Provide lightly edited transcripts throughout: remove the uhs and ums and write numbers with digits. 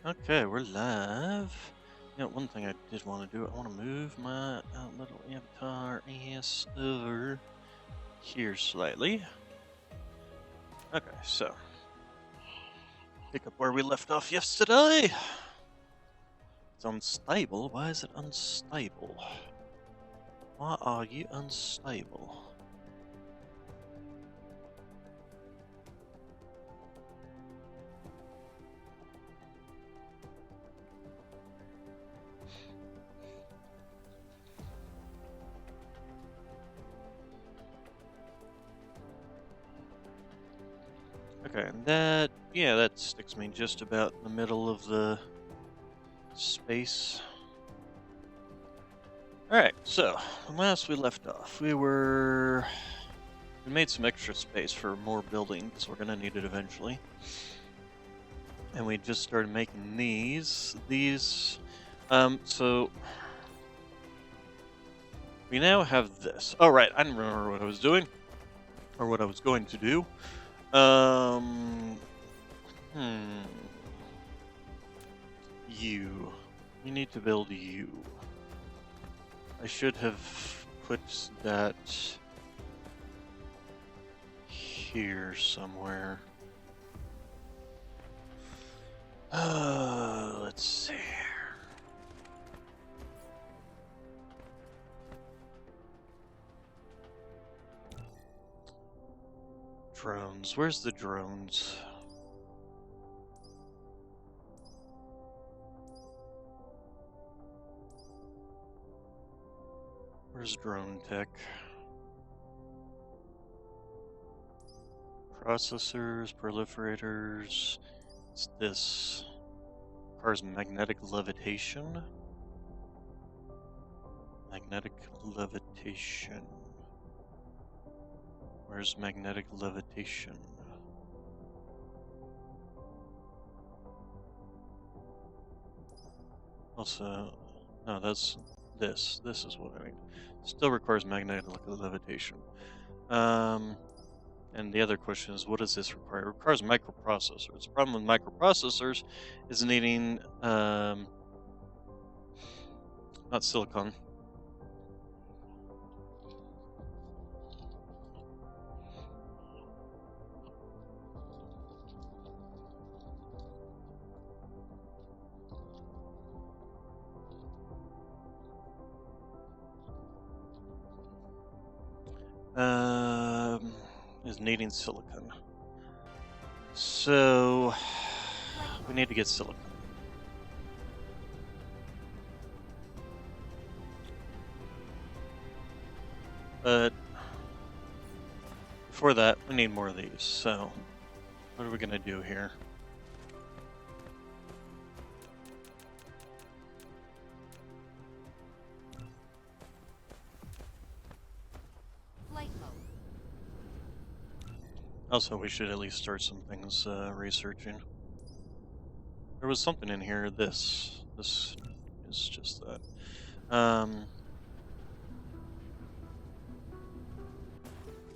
Okay, we're live. One thing I did want to do, I want to move my little avatar ass over here slightly. Okay, so pick up where we left off yesterday. It's unstable. Why is it unstable? Why are you unstable? Okay, and that sticks me just about in the middle of the space. Alright, so when last we left off, we made some extra space for more building because we're gonna need it eventually. And we just started making these. So we now have this. Oh right, I didn't remember what I was doing or what I was going to do. Um, hmm. You. We need to build you. I should have put that here somewhere. Let's see. Drones. Where's the drones? Where's drone tech? Processors, proliferators. It's this. Requires magnetic levitation. Magnetic levitation. Where's magnetic levitation? Also, no, that's this. This is what I mean. Still requires magnetic levitation. And the other question is, what does this require? It requires microprocessors. The problem with microprocessors is needing, not silicon. Is needing silicon. So we need to get silicon. But for that, we need more of these. So what are we gonna do here? Also, we should at least start some things researching. There was something in here. This is just that.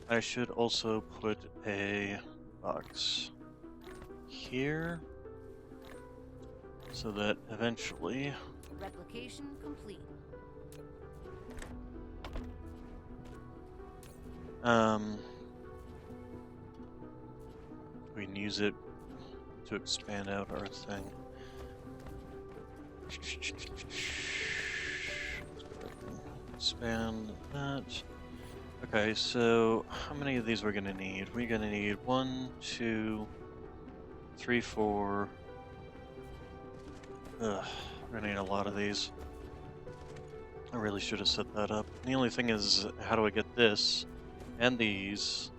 I should also put a box here so that eventually Replication complete. we can use it to expand out our thing. Expand that. Okay, so how many of these we're gonna need? We're gonna need 1, 2, 3, 4. Ugh, we're gonna need a lot of these. I really should have set that up. The only thing is, how do I get this and these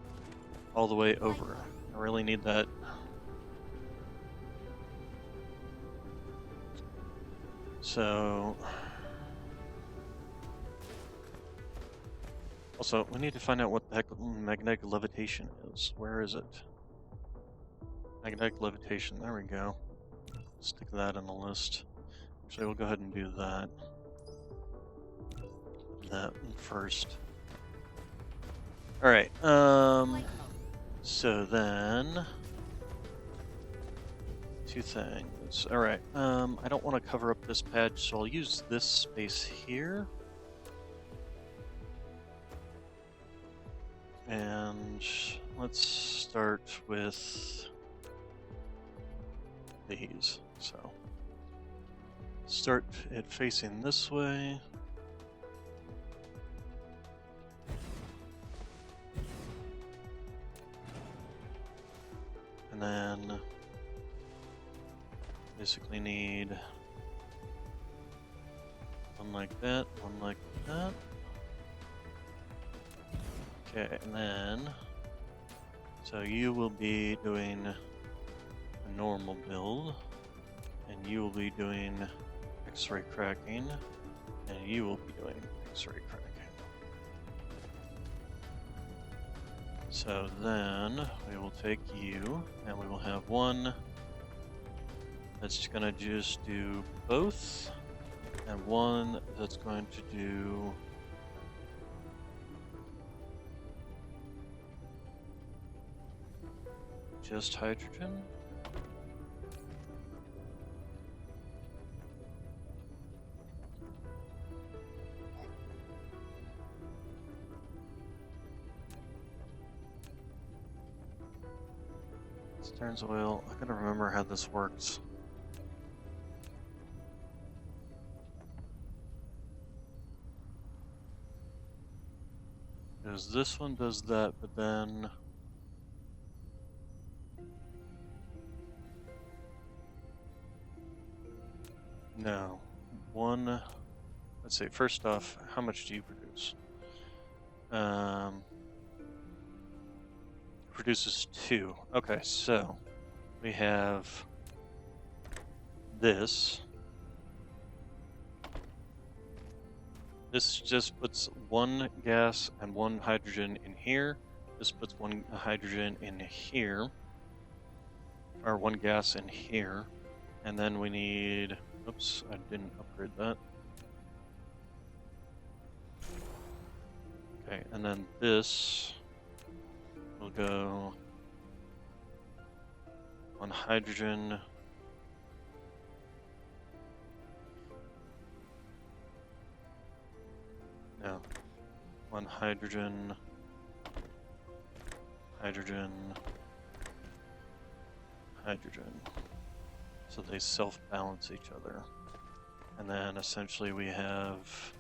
all the way over? I really need that. So, also, we need to find out what the heck magnetic levitation is. Where is it? Magnetic levitation, there we go. Stick that on the list. Actually, we'll go ahead and do that. That first. Alright, so then... two things. All right. I don't want to cover up this patch, so I'll use this space here. And let's start with these. So start it facing this way. And then basically need one like that, one like that. Okay, and then so you will be doing a normal build, and you will be doing X-ray cracking, and you will be doing X-ray cracking. So then we will take you, and we will have one that's gonna just do both, and one that's going to do just hydrogen. Stearns oil. I gotta remember how this works. Because this one does that, but then no. One, let's see, first off, how much do you produce? Produces 2. Okay, so we have this. This just puts 1 gas and 1 hydrogen in here. This puts 1 hydrogen in here. Or 1 gas in here. And then we need... Oops, I didn't upgrade that. Okay, and then this will go 1 hydrogen. No. 1 hydrogen. Hydrogen. Hydrogen. So they self-balance each other. And then essentially we have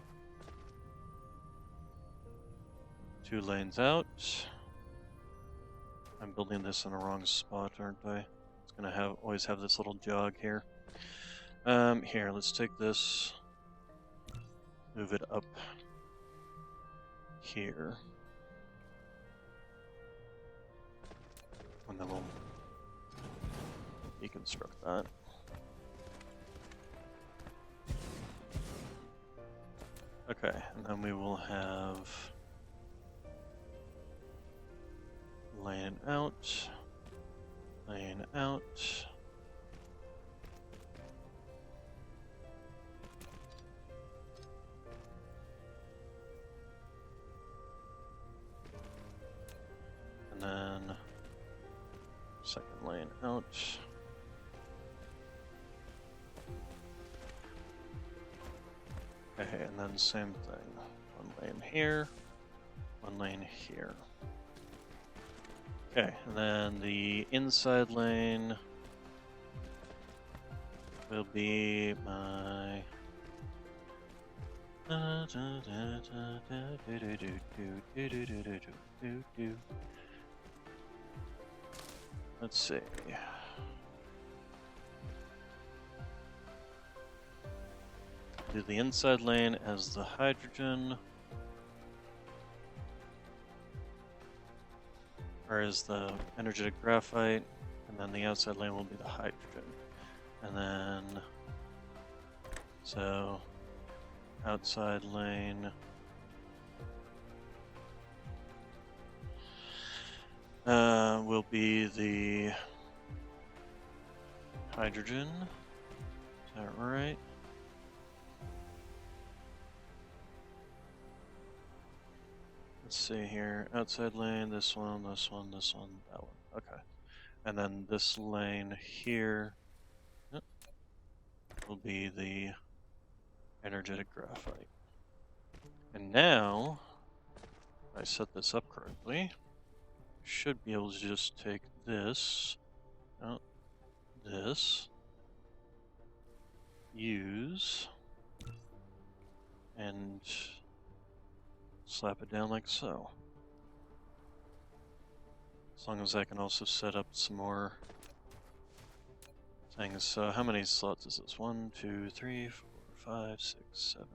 2 lanes out. I'm building this in the wrong spot, aren't I? It's gonna always have this little jog here. Here, let's take this, move it up here, and then we'll deconstruct that. Okay, and then we will have lane out, lane out. And then second lane out. Okay, and then same thing. 1 lane here, 1 lane here. Okay, and then the inside lane will be my... Let's see. Do the inside lane as the hydrogen, or as the energetic graphite, and then the outside lane will be the hydrogen. And then, so, outside lane, will be the hydrogen. Is that right? Let's see here. Outside lane, this one, this one, this one, that one. Okay. And then this lane here Yep. Will be the energetic graphite. And now, if I set this up correctly, I should be able to just take this, this, use, and slap it down like so. As long as I can also set up some more things. So how many slots is this? 1, 2, 3, 4, 5, 6, 7.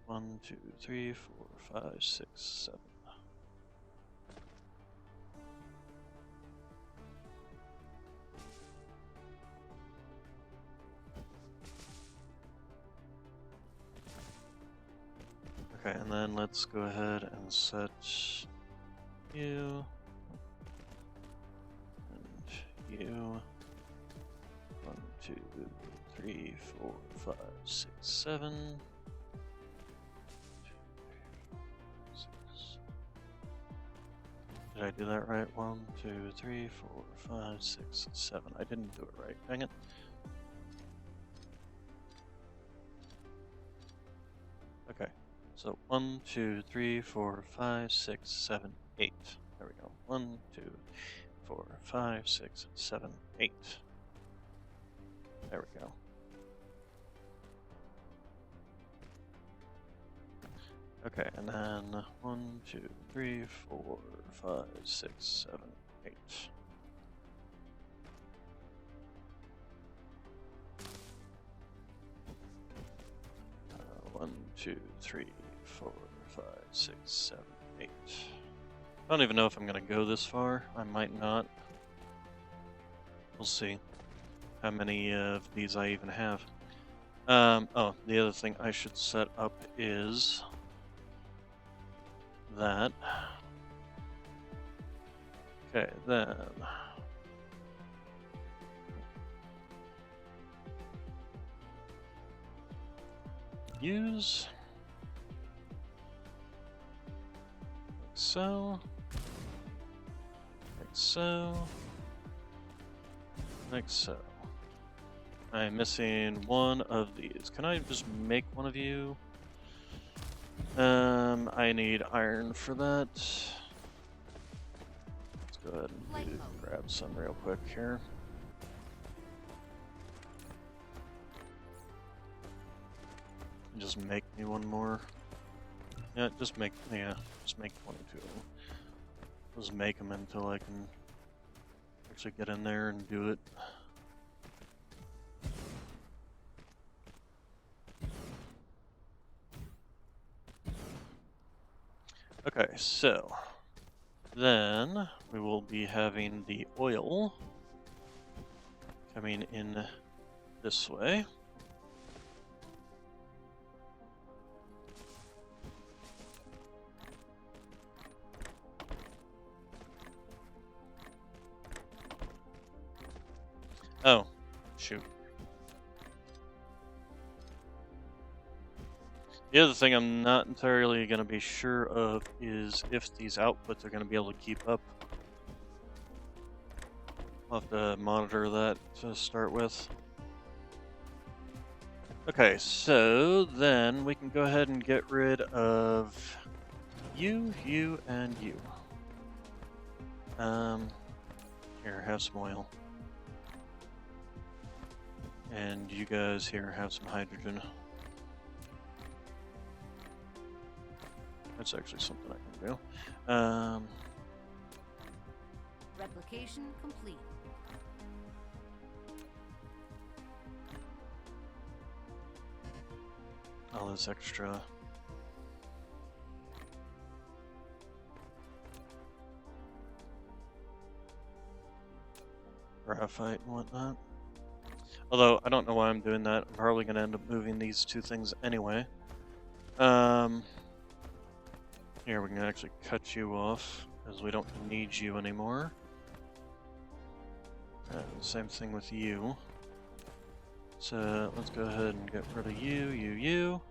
1, 2, 3, 4, 5, 6, 7. Okay, and then let's go ahead and set you and you. 1, 2, 3, 4, 5, 6, 7. Did I do that right? 1, 2, 3, 4, 5, 6, 7. I didn't do it right. Dang it. Okay. So 1, 2, 3, 4, 5, 6, 7, 8. There we go. 1, 2, 4, 5, 6, 7, 8. There we go. Okay, and then 1, 2, 3, 4, 5, 6, 7, 8. One, 2, 3, 4, 5, 6, 7, 8. I don't even know if I'm gonna go this far. I might not. We'll see how many of these I even have. Oh, the other thing I should set up is that. Okay, then. Use. Like so. Like so. Like so. I'm missing one of these. Can I just make one of you? I need iron for that. Let's go ahead and grab some real quick here. Just make me one more. Yeah, just make 22 of them. Just make them until I can actually get in there and do it. Okay, so then we will be having the oil coming in this way. Oh, shoot. The other thing I'm not entirely going to be sure of is if these outputs are going to be able to keep up. I'll have to monitor that to start with. Okay, so then we can go ahead and get rid of you, and you. Here, have some oil. And you guys here have some hydrogen. That's actually something I can do. Replication complete. All this extra. Graphite and whatnot. Although, I don't know why I'm doing that. I'm probably going to end up moving these two things anyway. Here, we can actually cut you off, because we don't need you anymore. Same thing with you. So, let's go ahead and get rid of you.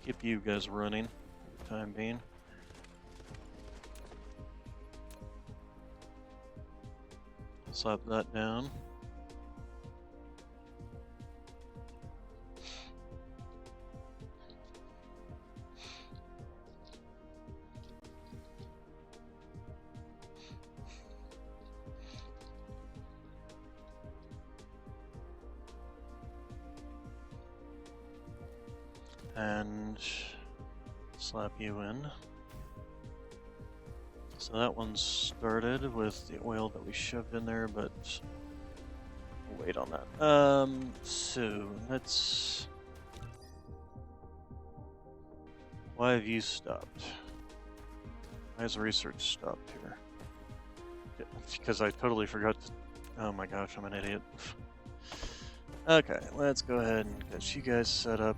Keep you guys running for the time being. Slap that down. And slap you in. So that one started with the oil that we shoved in there, but we'll wait on that. So let's. Why have you stopped? Why has research stopped here? Because I totally forgot to. Oh my gosh, I'm an idiot. Okay, let's go ahead and get you guys set up.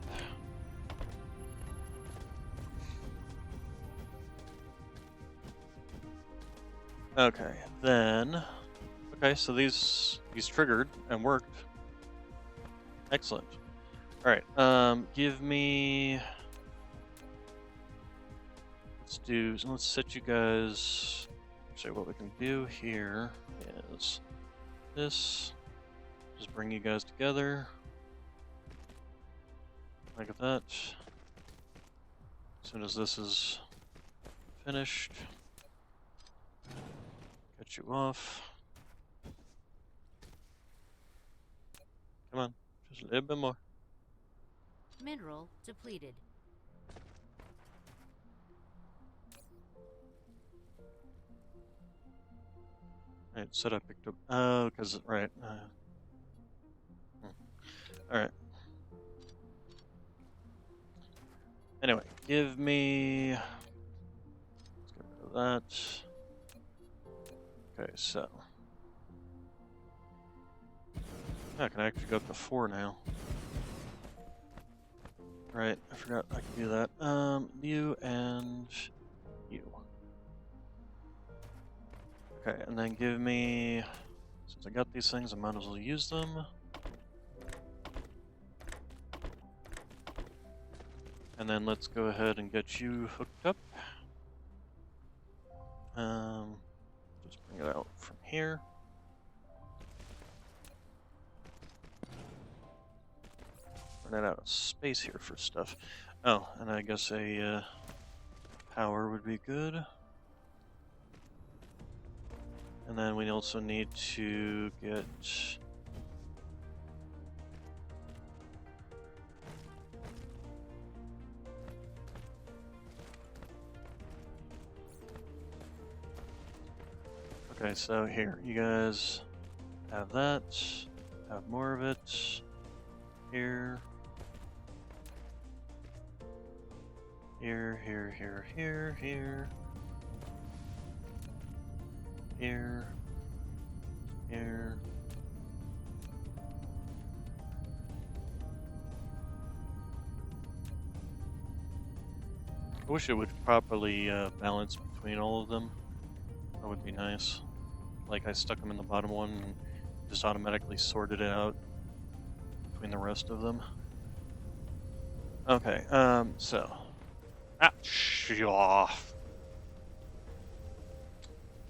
Okay, then. Okay, so these triggered and worked. Excellent. All right. Give me. Let's set you guys. Actually, what we can do here is this. Just bring you guys together. Like that. As soon as this is finished, cut you off. Come on, just a little bit more. Mineral depleted. Alright, set up, picked up. Oh, because, right. Alright. Anyway, give me. Let's get rid of that. Okay, so. I can actually go up to 4 now. Right, I forgot I could do that. You and you. Okay, and then give me. Since I got these things, I might as well use them. And then let's go ahead and get you hooked up. Just bring it out from here. Running out of space here for stuff. Oh, and I guess a power would be good. And then we also need to get. Okay, so here, you guys have that, have more of it, here, here, here, here, here, here, here, here. I wish it would properly balance between all of them. That would be nice. Like I stuck them in the bottom one and just automatically sorted it out between the rest of them. Okay, so. Off.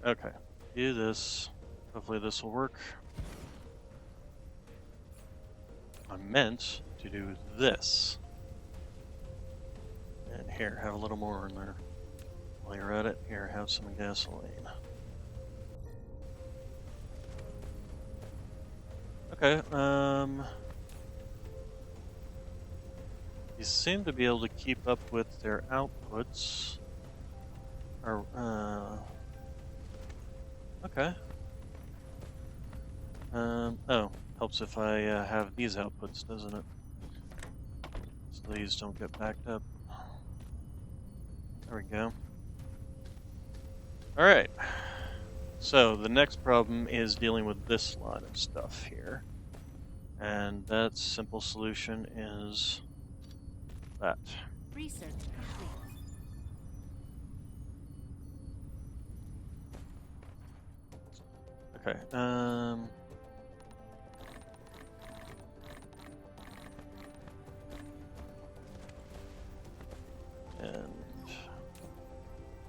Okay, do this. Hopefully this will work. I meant to do this. And here, have a little more in there. While you're at it, here, have some gasoline. Okay, you seem to be able to keep up with their outputs. Or, okay. Oh, helps if I have these outputs, doesn't it? So these don't get backed up. There we go. Alright. So, the next problem is dealing with this line of stuff here. And that simple solution is that. Research complete. Okay, and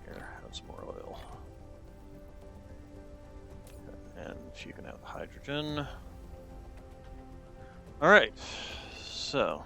here, have some more oil. Okay, and you can have the hydrogen. All right, so.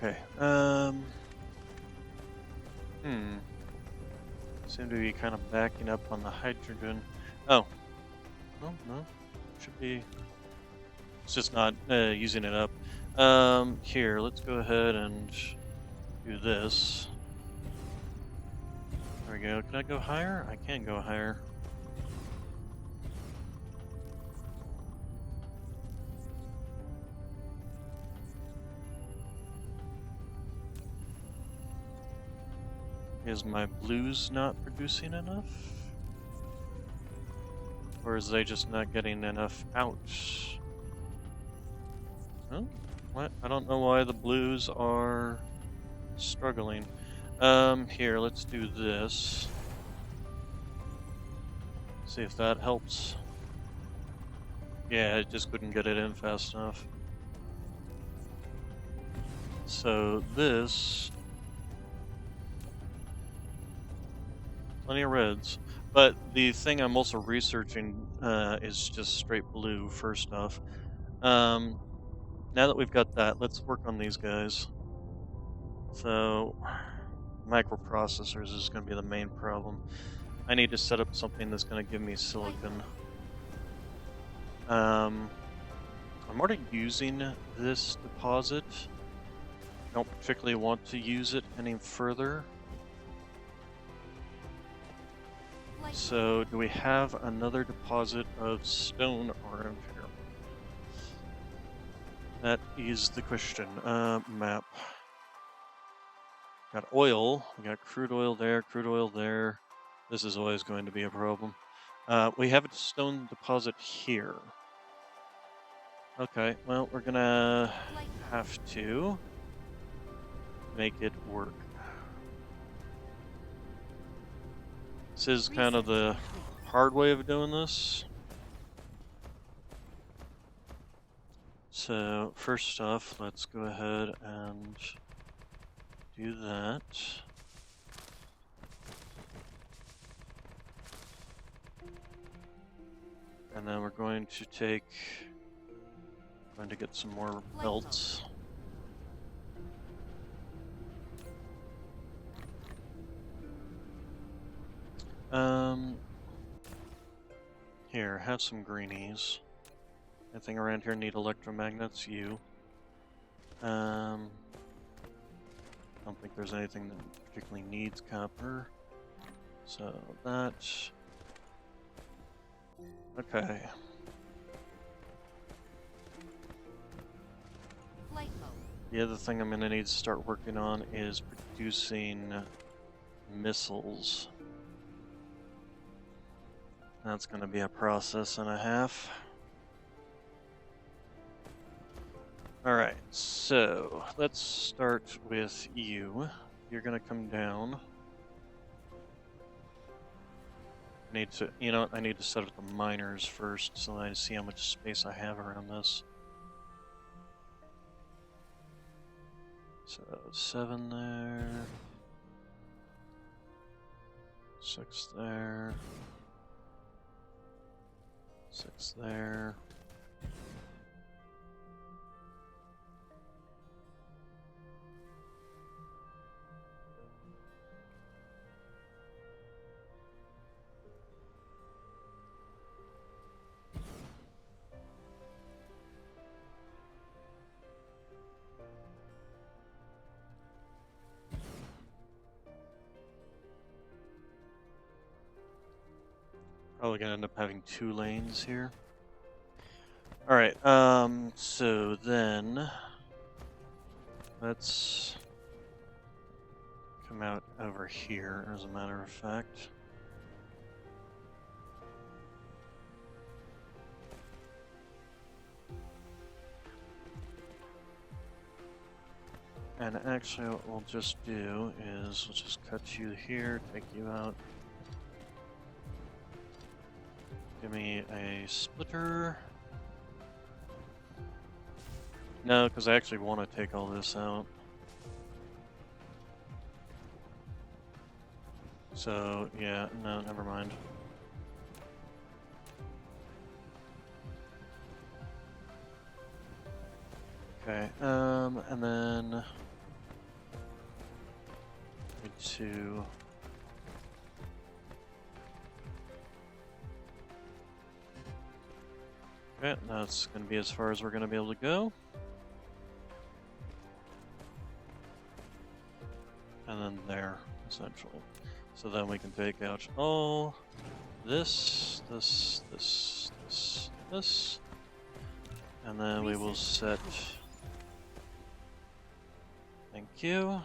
Okay. Seem to be kind of backing up on the hydrogen. Oh. No. Should be. It's just not using it up. Here, let's go ahead and do this. There we go. Can I go higher? I can go higher. Is my blues not producing enough? Or is they just not getting enough out? Huh? What? I don't know why the blues are struggling. Here, let's do this. See if that helps. Yeah, I just couldn't get it in fast enough. So this... Plenty of reds. But the thing I'm also researching is just straight blue, first off. Now that we've got that, let's work on these guys. So, microprocessors is going to be the main problem. I need to set up something that's going to give me silicon. I'm already using this deposit. I don't particularly want to use it any further. So, do we have another deposit of stone around here? That is the question. Map. Got oil. We got crude oil there, crude oil there. This is always going to be a problem. We have a stone deposit here. Okay, well, we're gonna have to make it work. This is kind of the hard way of doing this. So, first off, let's go ahead and do that. And then we're going to get some more belts. Here, have some greenies. Anything around here need electromagnets? You. I don't think there's anything that particularly needs copper. So that. Okay. The other thing I'm going to need to start working on is producing missiles. That's going to be a process and a half. Alright, so let's start with you. You're going to come down. I need to set up the miners first so that I see how much space I have around this. So 7 there, 6 there, 6 there. Probably gonna end up having 2 lanes here. Alright, so then let's come out over here, as a matter of fact. and actually what we'll just do is we'll just cut you here, take you out. Give me a splitter. No, because I actually want to take all this out. So, yeah, no, never mind. Okay, and then need to okay, that's gonna be as far as we're gonna be able to go. And then there, essentially. So then we can take out all this, and then we will set. Thank you.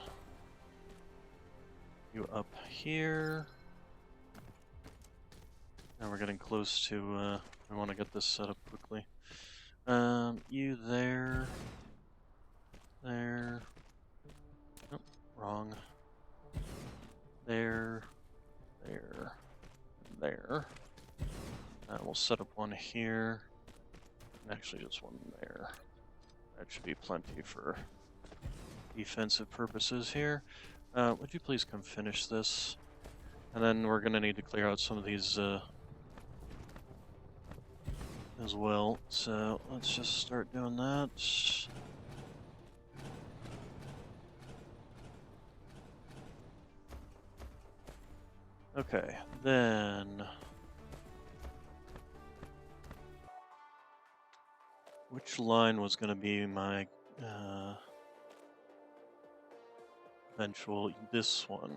You up here. And we're getting close to, we want to get this set up quickly. You there. There. Nope, wrong. There. There. There. And we'll set up one here. And actually just one there. That should be plenty for defensive purposes here. Would you please come finish this? And then we're gonna need to clear out some of these as well. So let's just start doing that. Okay, then which line was gonna be my eventual, this one.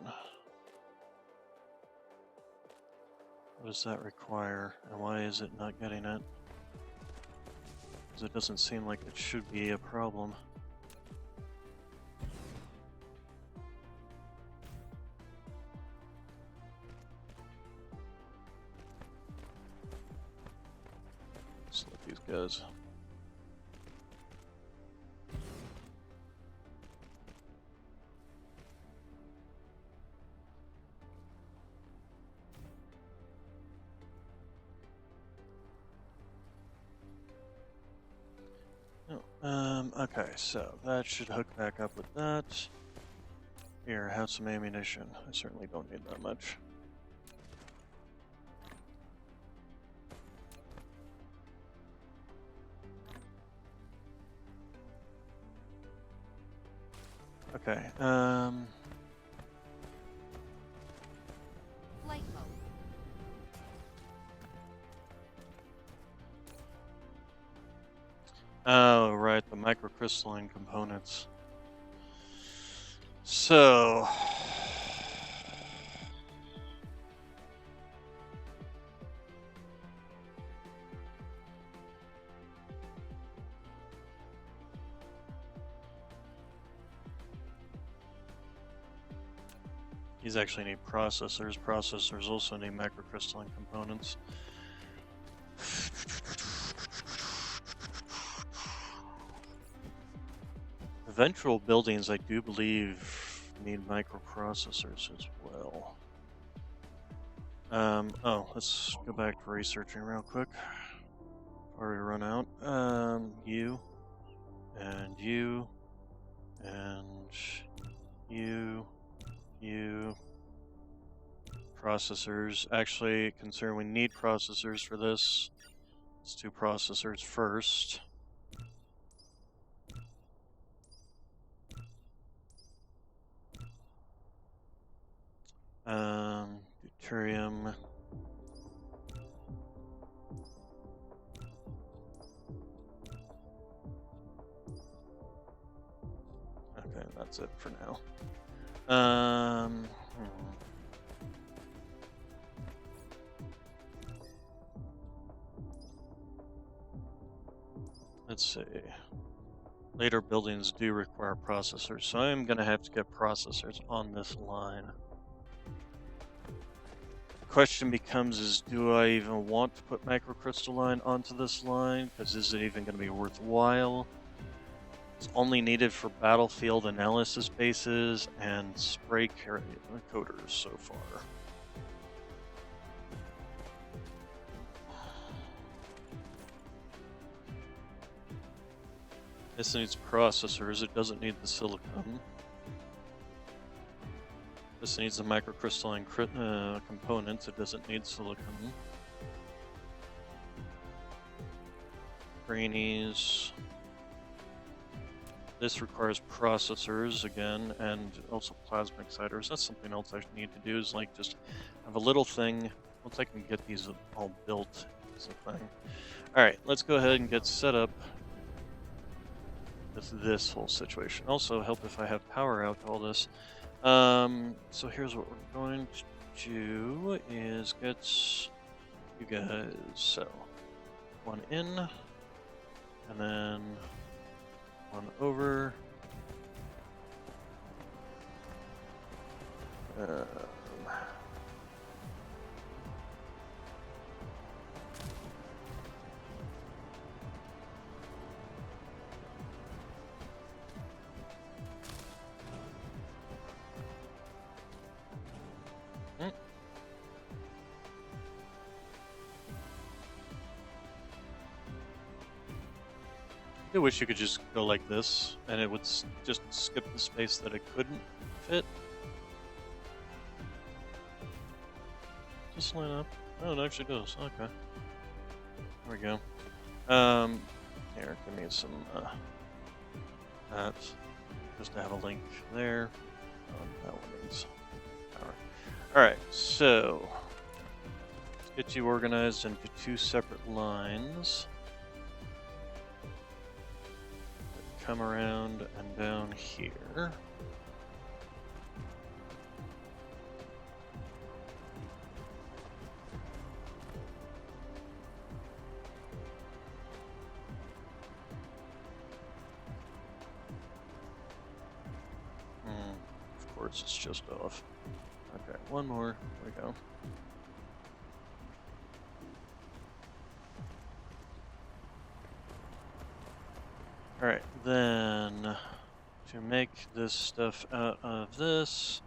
What does that require, and why is it not getting it? Because it doesn't seem like it should be a problem. Let's let these guys. Okay, so that should hook back up with that. Here, have some ammunition. I certainly don't need that much. Okay, Flight mode. oh, right, the microcrystalline components. So, these actually need processors. Processors also need microcrystalline components. Eventual buildings, I do believe, need microprocessors as well. Oh, let's go back to researching real quick before we run out. You, and you, and you, you. Processors. Actually, considering we need processors for this, let's do processors first. Deuterium. Okay, that's it for now. Let's see. Later buildings do require processors, so I'm gonna have to get processors on this line. The question becomes is, do I even want to put microcrystalline onto this line? Because is it even gonna be worthwhile? It's only needed for battlefield analysis bases and spray coders so far. This needs processors, it doesn't need the silicon. This needs the microcrystalline components, it doesn't need silicon. Brainies. This requires processors again, and also plasma exciters. That's something else I need to do, is like just have a little thing. Once I can get these all built, is the thing. Alright, let's go ahead and get set up with this whole situation. Also help if I have power out to all this. So here's what we're going to do is get you guys, so one in, and then one over. I wish you could just go like this, and it would just skip the space that it couldn't fit. Just line up. Oh, it actually does. Okay. There we go. Here, give me some, that. Just to have a link there. That one needs power. Alright, so let's get you organized into two separate lines. Come around and down here. Of course, it's just off. Okay, one more. There we go. Alright, then to make this stuff out of this,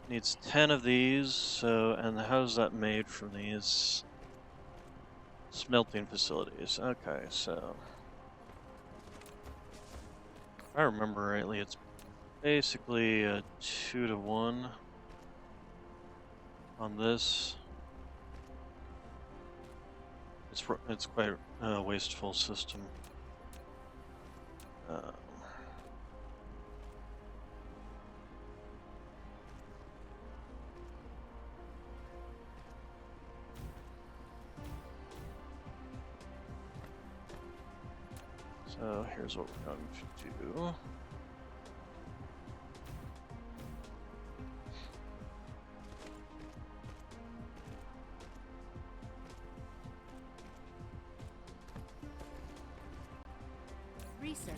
needs 10 of these, so, and how's that made from these smelting facilities? Okay, so, if I remember rightly, it's basically a 2-to-1 on this. It's quite a wasteful system. So here's what we're going to do. Research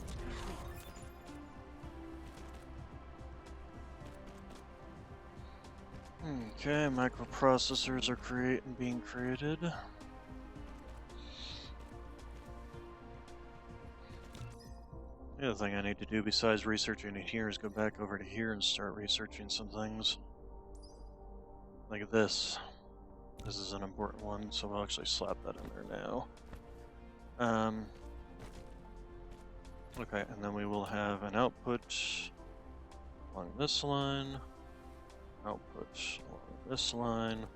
complete. Okay, microprocessors are being created. The other thing I need to do besides researching it here is go back over to here and start researching some things. Like this. This is an important one, so we'll actually slap that in there now. Okay, and then we will have an output along this line, output along this line.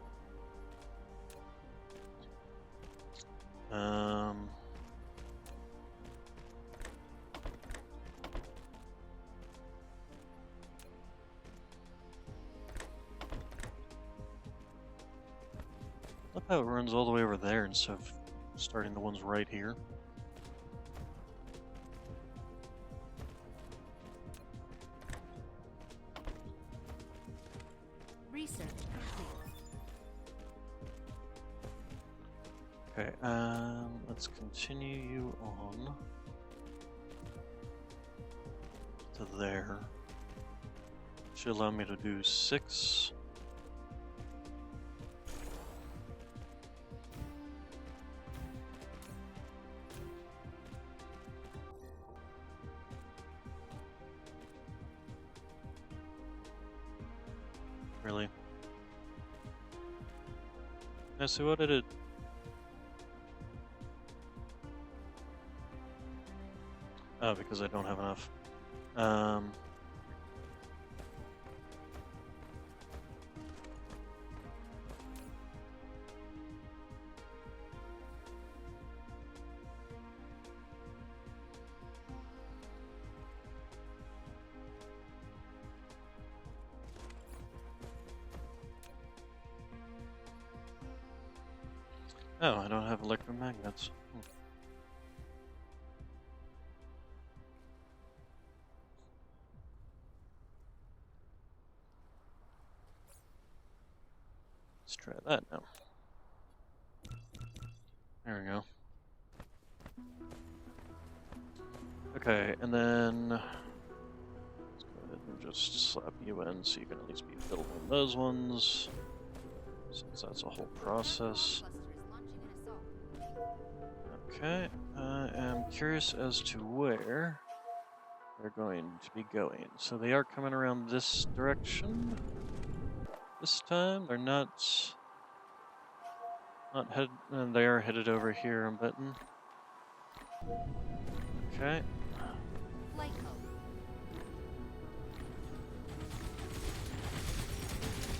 Look how it runs all the way over there instead of starting the ones right here. Research complete. Okay, let's continue you on to there. Should allow me to do 6. really. Now, see what did it? Oh, because I don't have enough. Oh, I don't have electromagnets. Let's try that now. There we go. Okay, and then let's go ahead and just slap you in so you can at least be fiddling those ones, since that's a whole process. Okay, I am curious as to where they're going to be going. So they are coming around this direction this time. They're not head. They are headed over here, I'm betting. Okay. Flight mode.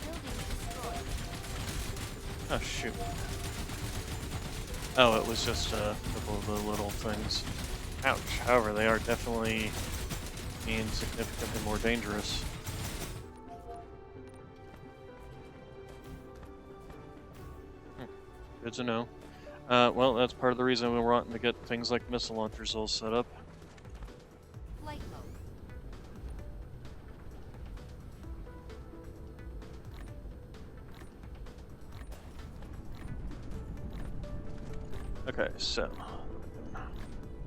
Building destroyed. Oh shoot. Oh, it was just a couple of the little things. Ouch. However, they are definitely being significantly more dangerous. Good to know. Well, that's part of the reason we're wanting to get things like missile launchers all set up. Flight mode. Okay, so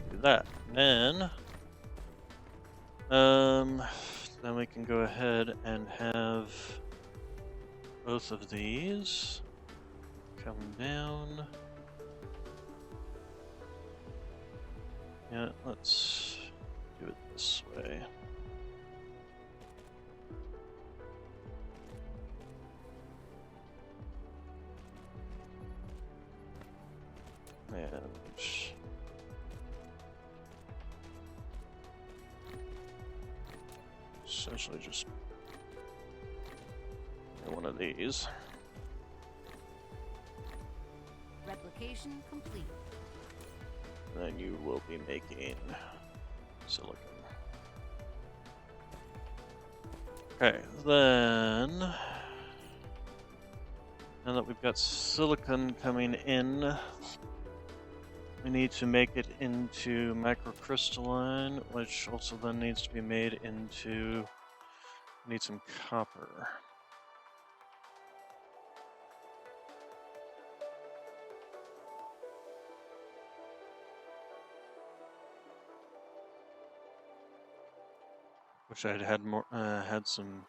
do that. Then we can go ahead and have both of these come down. Yeah, let's do it this way. And essentially just one of these. Replication complete. And then you will be making silicon. Okay, then now that we've got silicon coming in, we need to make it into microcrystalline, which also then needs to be made into, we need some copper. Wish I'd had more, had some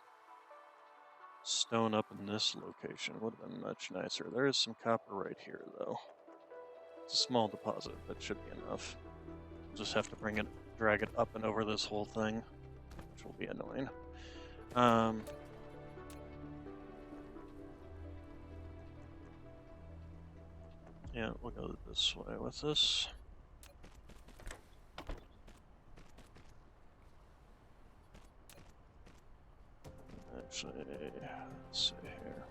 stone up in this location. Would have been much nicer. There is some copper right here, though. It's a small deposit, that should be enough. We'll just have to drag it up and over this whole thing, which will be annoying. Yeah, we'll go this way with this. Actually, let's see here.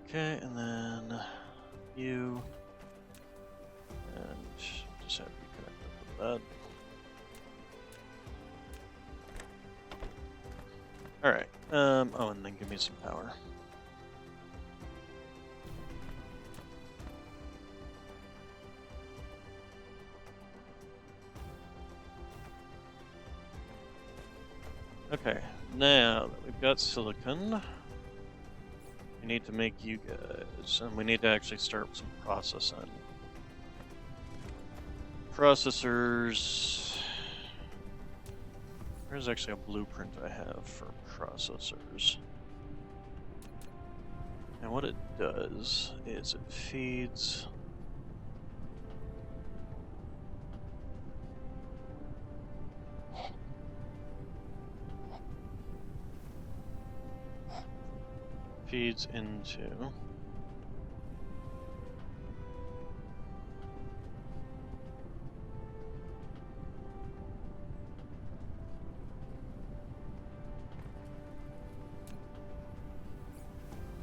Okay, and then you, and just have you connect up with that. Alright, oh, and then give me some power. Okay, now that we've got silicon, we we need to make you guys, and we need to actually start some processing. Processors. There's actually a blueprint I have for processors. And what it does is it feeds into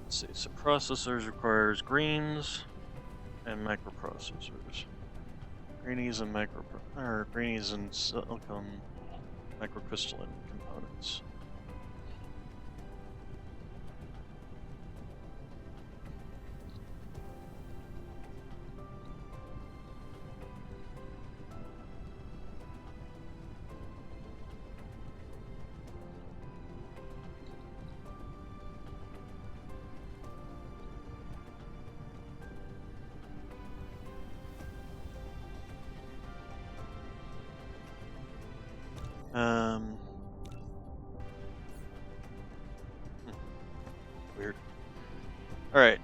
let's see, so processors requires greens and microprocessors. Greenies and greenies and silicon microcrystalline components. Weird. Alright,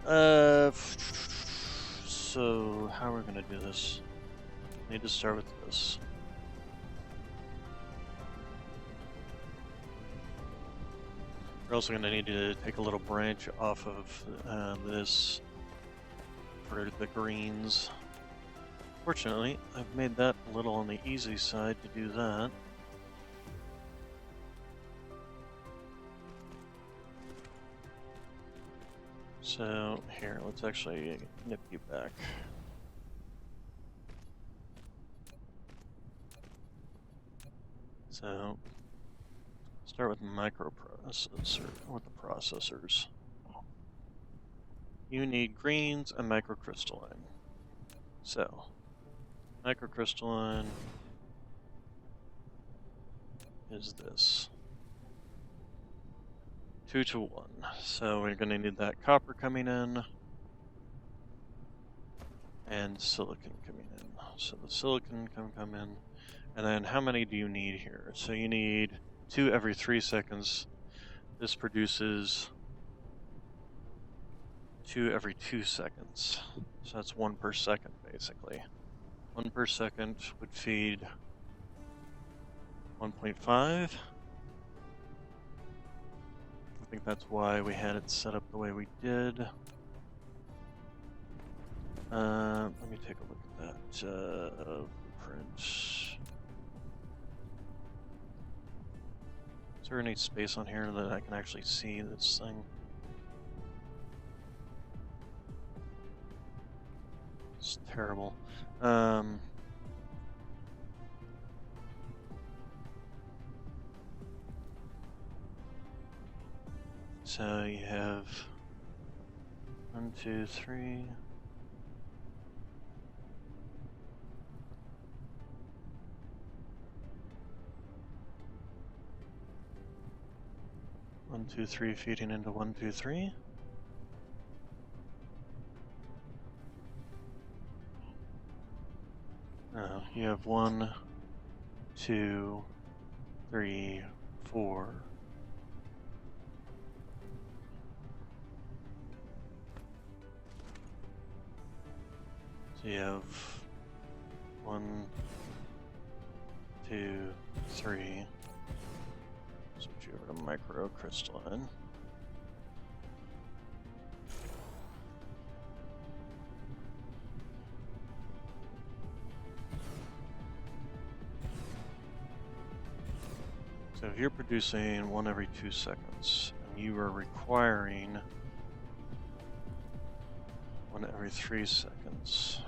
so how are we gonna do this? Need to start with this. We're also gonna need to take a little branch off of this for the greens. Fortunately, I've made that a little on the easy side to do that. So, here, let's actually nip you back. So, start with with the processors. You need greens and microcrystalline. So, microcrystalline is this. 2 to 1. So we're going to need that copper coming in and silicon coming in. So the silicon can come in. And then how many do you need here? So you need 2 every 3 seconds. This produces 2 every 2 seconds. So that's 1 per second, basically. 1 per second would feed 1.5. I think that's why we had it set up the way we did. Let me take a look at that blueprint. Is there any space on here that I can actually see this thing? It's terrible. So you have 1, 2, 3. One, two, three, feeding into 1, 2, 3. No, you have 1, 2, 3, 4. So you have 1, 2, 3. Switch you over to microcrystalline. So if you're producing 1 every 2 seconds, and you are requiring 1 every 3 seconds.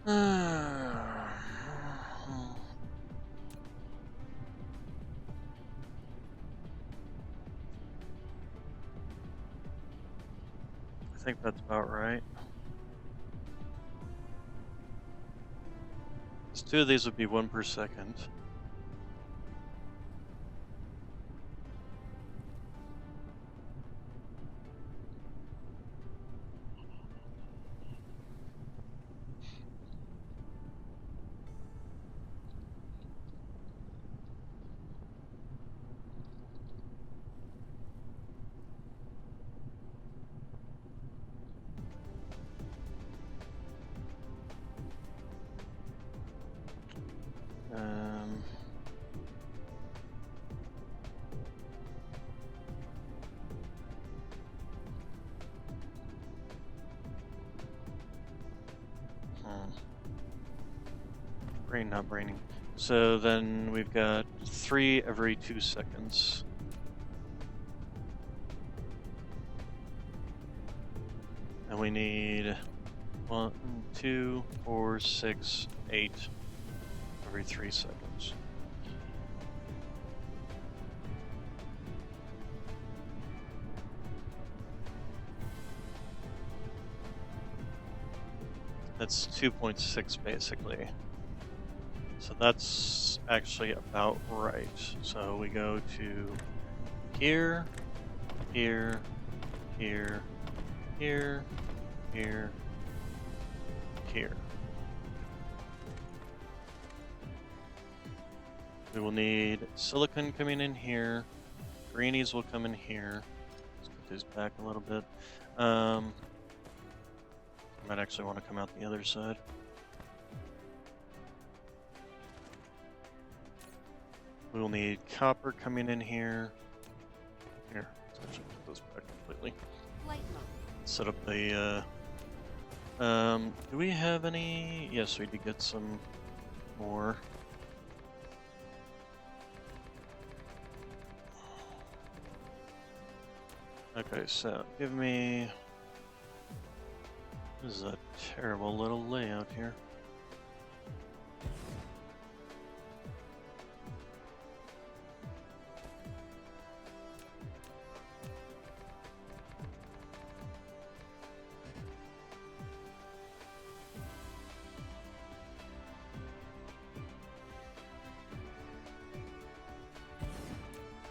I think that's about right. 'Cause 2 of these would be 1 per second. Brain not braining. So then we've got 3 every 2 seconds. And we need 1, 2, 4, 6, 8 every 3 seconds. That's 2.6 basically. So that's actually about right. So we go to here, here, here, here, here, here. We will need silicon coming in here. Greenies will come in here. Let's put these back a little bit. I might actually want to come out the other side. We will need copper coming in here. Here, let's actually put those back completely. Flight mode. Set up a, do we have any? Yes, we did get some more. Okay, so give me, this is a terrible little layout here.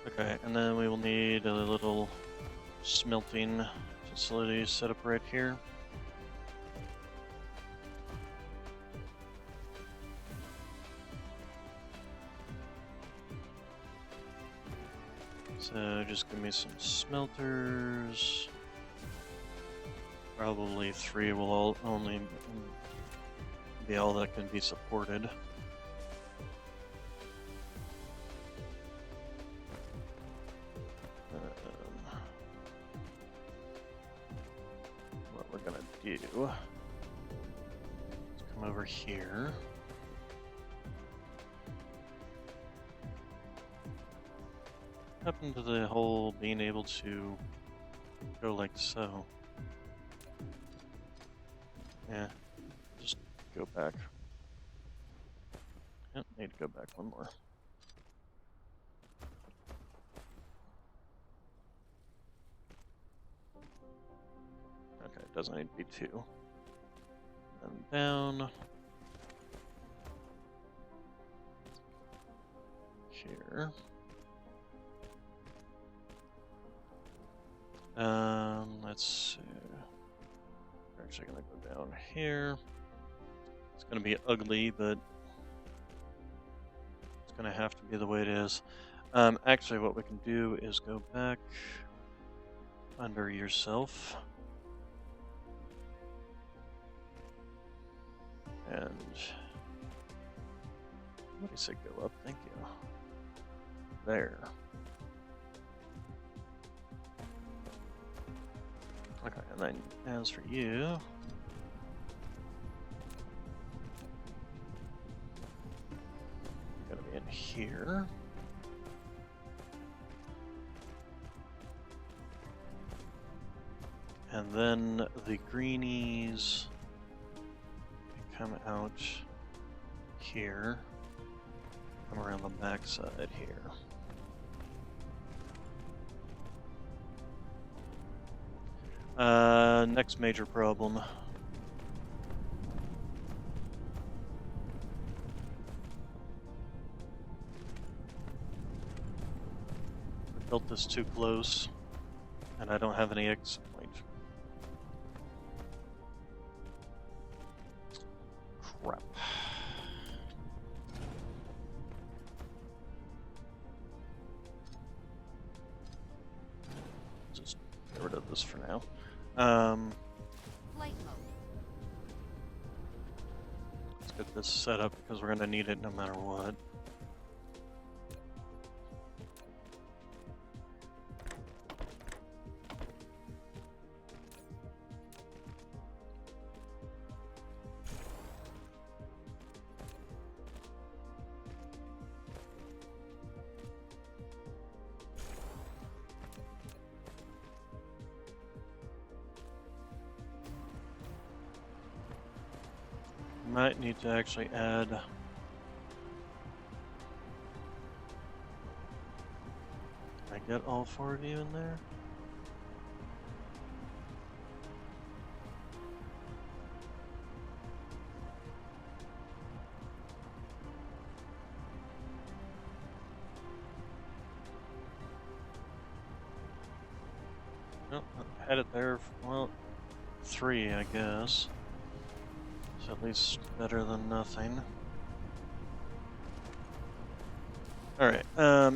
Okay, and then we will need a little smelting facility set up right here. So just give me some smelters. Probably 3 will only be all that can be supported. What we're gonna do is come over here. Happened to the whole being able to go like so. Yeah, just go back. Yep, need to go back one more. Okay, it doesn't need to be 2. And down. Here. Let's see. We're actually gonna go down here. It's gonna be ugly, but it's gonna have to be the way it is. Actually, what we can do is go back under yourself. And let me say go up, thank you. There. Okay, and then as for you, you're gonna be in here. And then the greenies come out here, come around the backside here. Next major problem. I built this too close, and I don't have any exit point. Crap. Just get rid of this for now. Flight mode. Let's get this set up because we're going to need it no matter what. might need to actually add. I get all 4 of you in there? Nope, I had it there. Well, 3, I guess. It's at least better than nothing. Alright,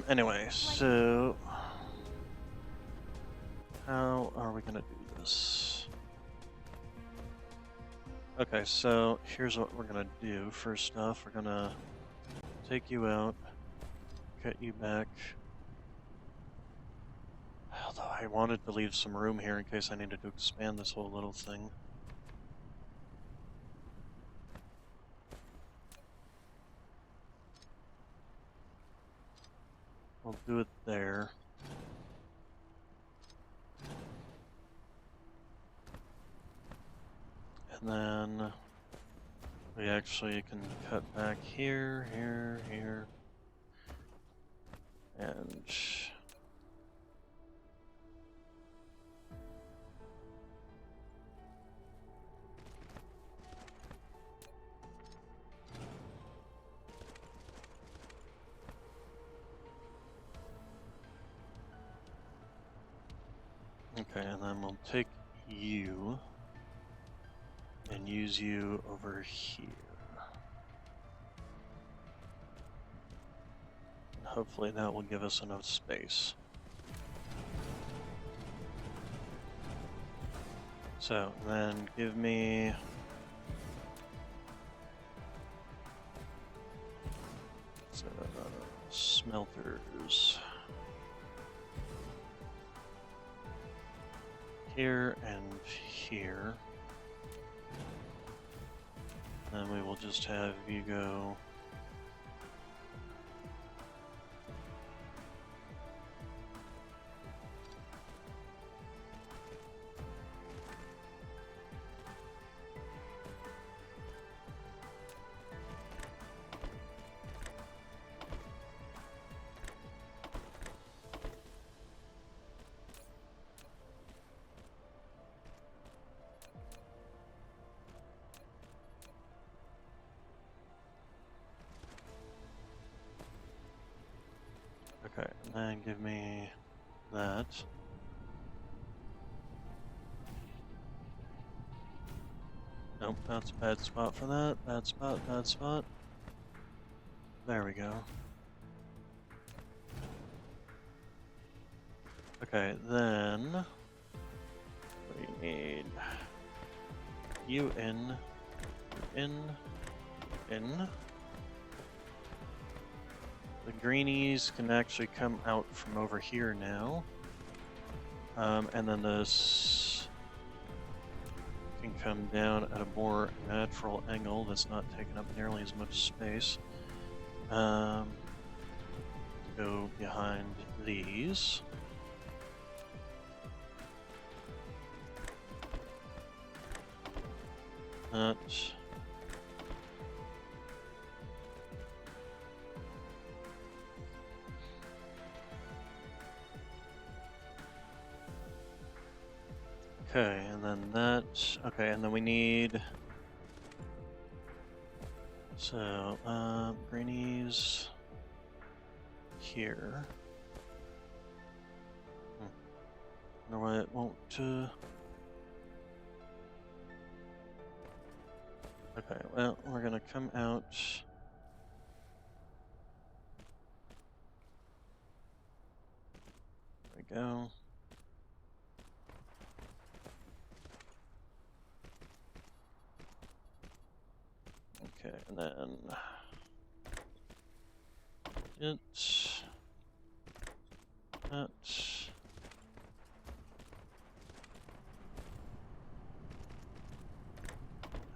anyway, so how are we gonna do this? Okay, so here's what we're gonna do. First off, we're gonna take you out, cut you back. Although I wanted to leave some room here in case I needed to expand this whole little thing. We'll do it there. And then we actually can cut back here, here, here. And okay, and then we'll take you and use you over here. And hopefully that will give us enough space. So then give me smelters here and here. Then we will just have you go okay, and then give me that. Nope, that's a bad spot for that. Bad spot, bad spot. There we go. Okay, then we need you in. The greenies can actually come out from over here now. And then this can come down at a more natural angle that's not taking up nearly as much space. Go behind these. That. Okay, and then that. Okay, and then we need. So, greenies here. No way it won't. Okay, well, we're gonna come out. There we go. Okay, and then it's that.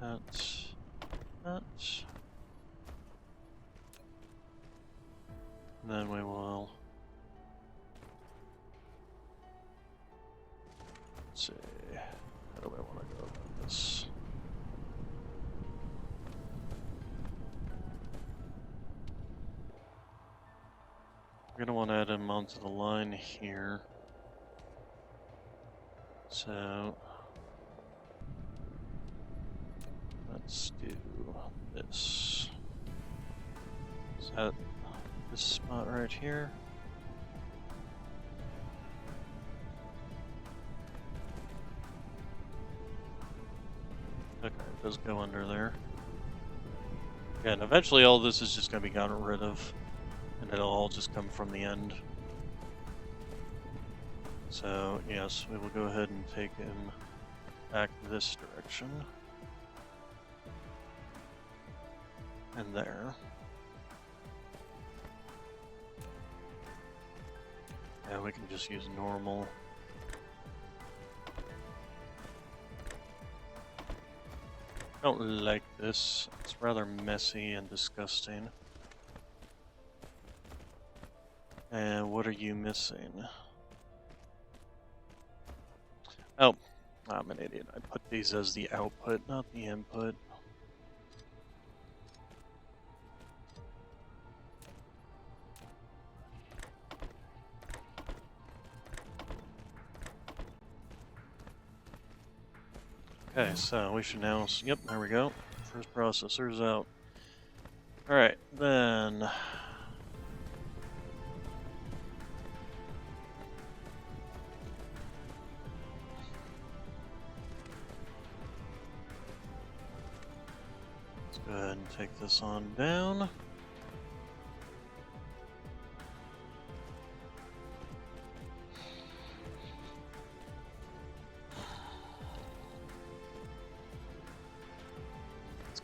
That. And then we will. Let's see. How do I want to go about this? gonna want to add him onto the line here. So let's do this. Is that this spot right here? Okay, it does go under there. Yeah, and eventually all this is just going to be gotten rid of, and it'll all just come from the end. So, yes, we will go ahead and take him back this direction. And there. Yeah, we can just use normal. Don't like this. It's rather messy and disgusting. And what are you missing? Oh, I'm an idiot. I put these as the output, not the input. Okay, so we should now, yep, there we go. First processor's out. Alright, then. Let's go ahead and take this on down.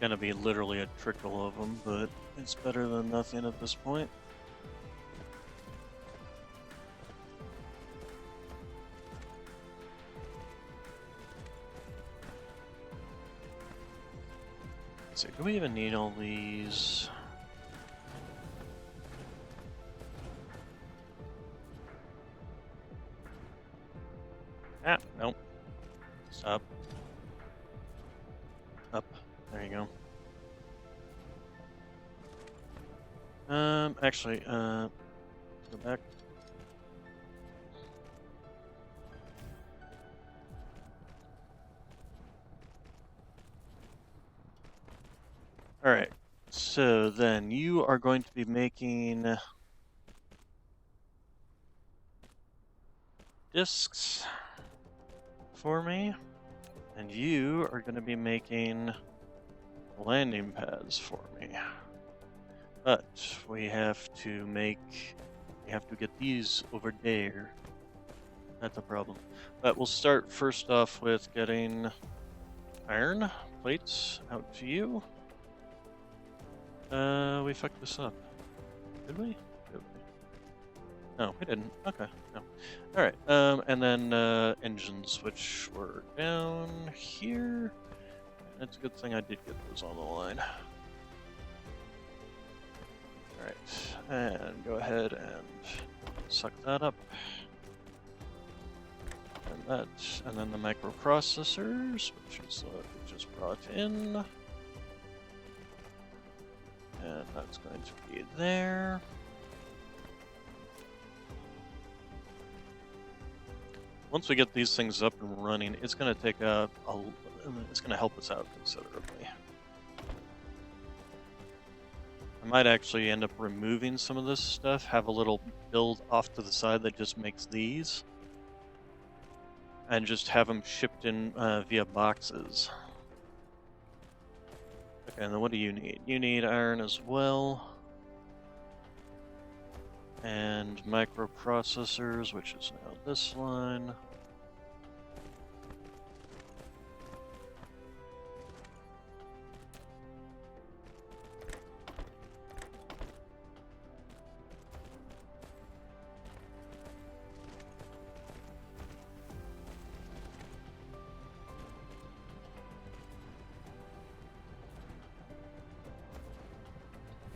Gonna be literally a trickle of them, but it's better than nothing at this point. Let's see, do we even need all these? Ah, nope. Stop. Up. There you go. Actually, go back. Alright, so then you are going to be making discs for me, and you are going to be making landing pads for me. But we have to get these over there. That's a problem. But we'll start first off with getting iron plates out to you. We fucked this up. Did we? Did we? No, we didn't. Okay, no. Alright, and then engines, which were down here. It's a good thing I did get those on the line. Alright, and go ahead and suck that up. And that, and then the microprocessors, which is what we just brought in. And that's going to be there. Once we get these things up and running, it's going to take it's going to help us out considerably. I might actually end up removing some of this stuff, have a little build off to the side that just makes these, and just have them shipped in via boxes. Okay, and then what do you need? You need iron as well. And microprocessors, which is now this line.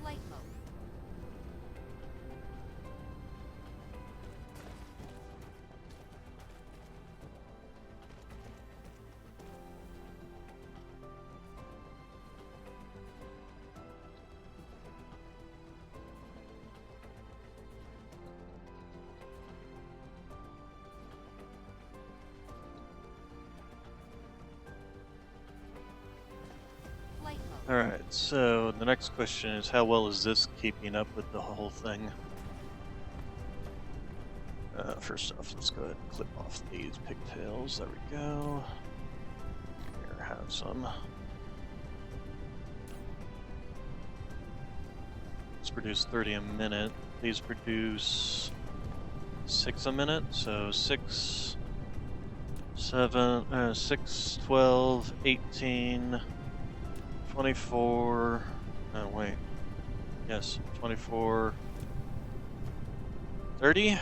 Flight mode. Alright, so the next question is how well is this keeping up with the whole thing? First off, let's go ahead and clip off these pigtails. There we go. Here, have some. Let's produce 30 a minute. These produce 6 a minute, so 6, 7, 6, 12, 18, 24. Oh, wait. Yes, 24, 30.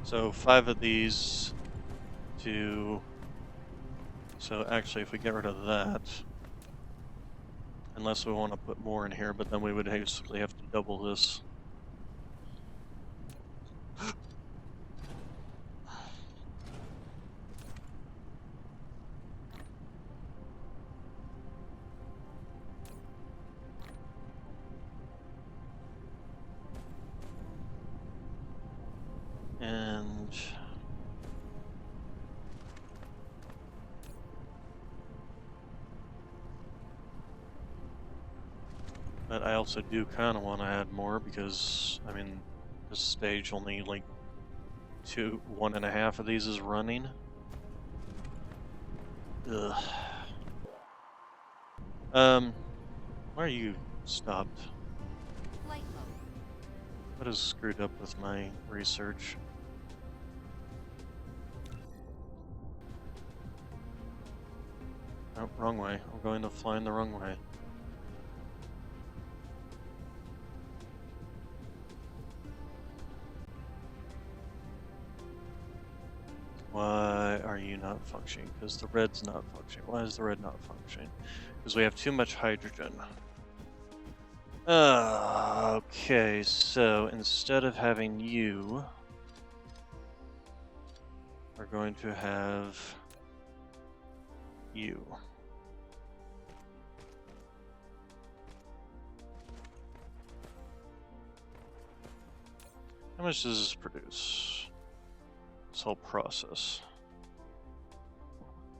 So 5 of these to. So actually, if we get rid of that, unless we want to put more in here, but then we would basically have to double this. And but I also do kind of want to add more because, I mean, this stage only like 1.5 of these is running. Ugh. Why are you stopped? Flight mode. What is screwed up with my research? Oh, wrong way. I'm going to fly in the wrong way. Why are you not functioning? Because the red's not functioning. Why is the red not functioning? Because we have too much hydrogen. Okay, so instead of having you, we're going to have you. How much does this produce? This whole process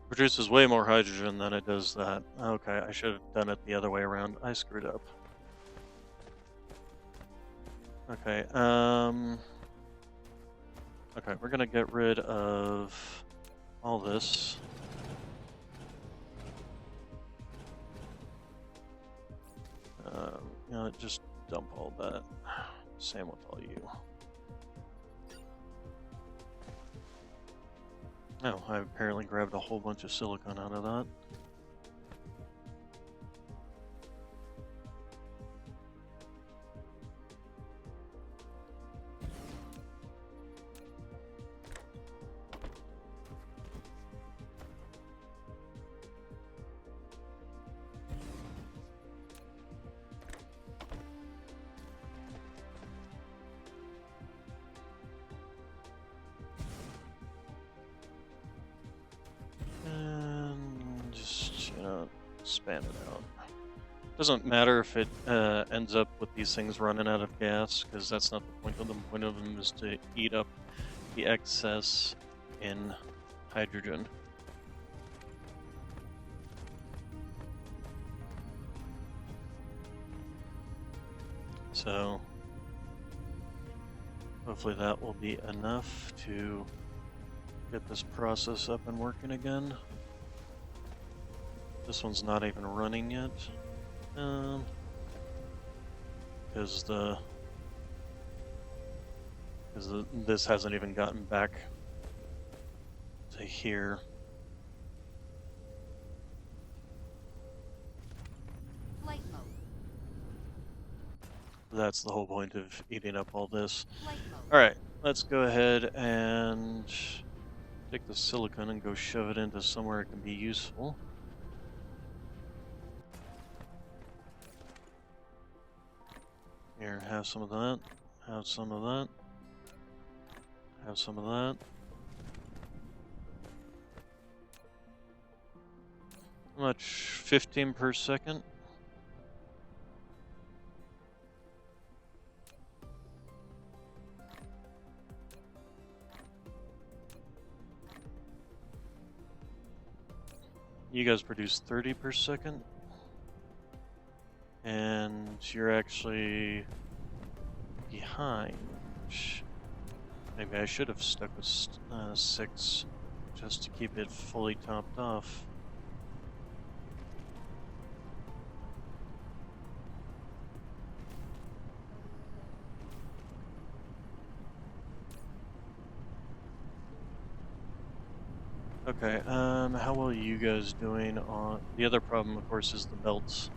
produces way more hydrogen than it does that. Okay, I should have done it the other way around. I screwed up. Okay, okay, we're gonna get rid of all this. You know, just dump all that. Same with all you. Oh, I apparently grabbed a whole bunch of silicon out of that. Span it out. Doesn't matter if it ends up with these things running out of gas, because that's not the point of them. The point of them is to eat up the excess in hydrogen. So hopefully that will be enough to get this process up and working again. This one's not even running yet, because this hasn't even gotten back to here. Flight mode. That's the whole point of eating up all this. Flight mode. All right, let's go ahead and take the silicon and go shove it into somewhere it can be useful. Here, have some of that, have some of that, have some of that. How much? 15 per second? You guys produce 30 per second? And you're actually behind. Maybe I should have stuck with 6 just to keep it fully topped off. Okay, how well are you guys doing on... The other problem, of course, is the belts.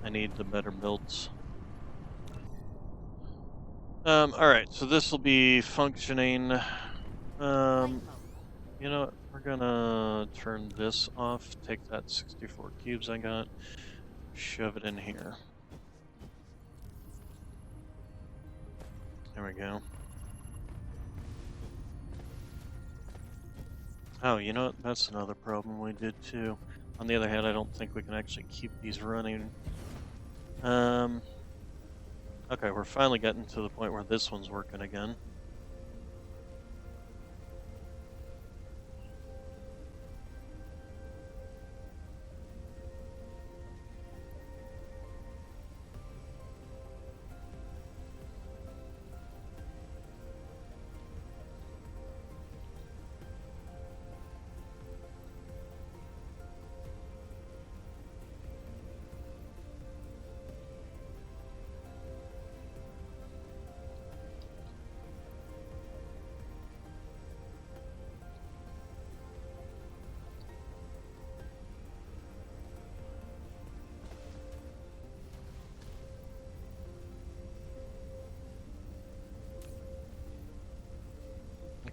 I need the better belts. Alright, so this will be functioning. Flight Um, mode. you know what? We're gonna turn this off, take that 64 cubes I got, shove it in here. There we go. Oh, you know what? That's another problem we did too. On the other hand, I don't think we can actually keep these running. Okay, we're finally getting to the point where this one's working again.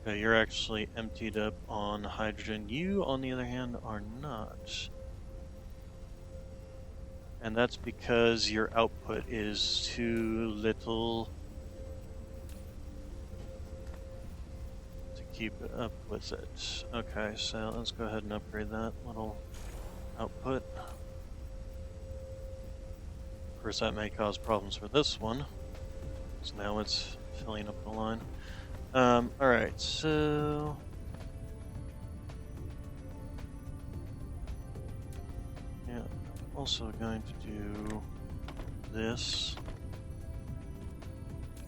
Okay, you're actually emptied up on hydrogen. You, on the other hand, are not. And that's because your output is too little to keep up with it. Okay, so let's go ahead and upgrade that little output. Of course, that may cause problems for this one, so now it's filling up the line. Alright, so... yeah, I'm also going to do this.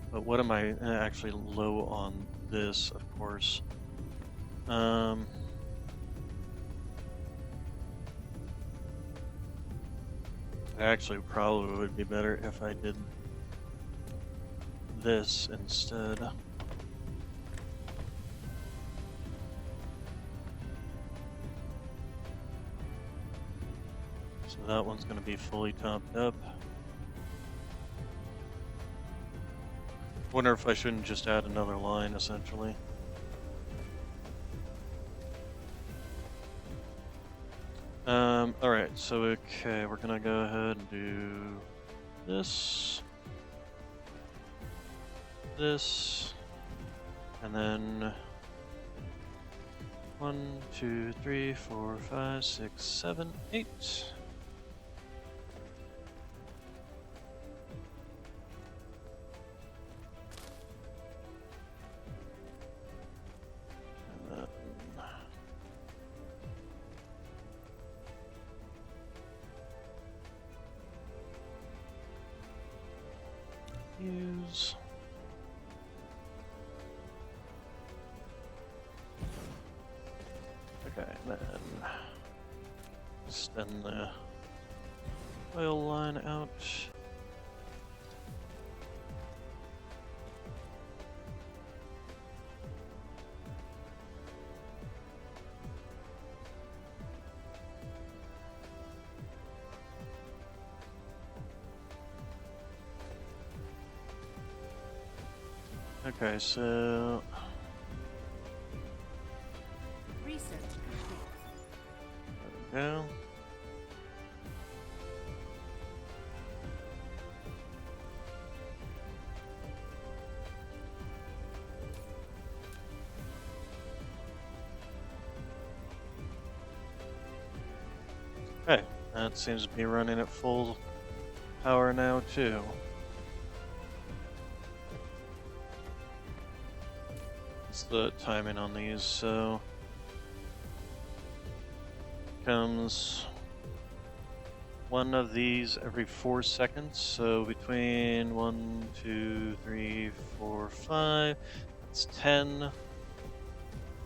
But what am I actually low on this, of course? Actually, probably would be better if I did this instead. So that one's going to be fully topped up. Wonder if I shouldn't just add another line, essentially. Alright, so okay, we're gonna go ahead and do this, this, and then 1, 2, 3, 4, 5, 6, 7, 8. Use. Okay, then extend the oil line out. Okay, so Research complete. there we go. Okay, that seems to be running at full power now too. What's the timing on these? So comes one of these every 4 seconds. So between 1, 2, 3, 4, 5, it's 10.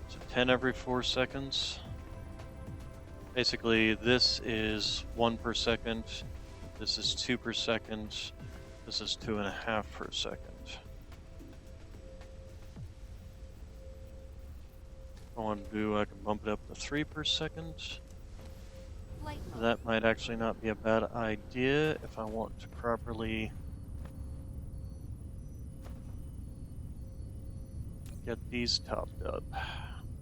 So 10 every 4 seconds. Basically, this is 1 per second. This is 2 per second. This is 2.5 per second. If I want to do, I can bump it up to 3 per second. Flight mode. That might actually not be a bad idea if I want to properly get these topped up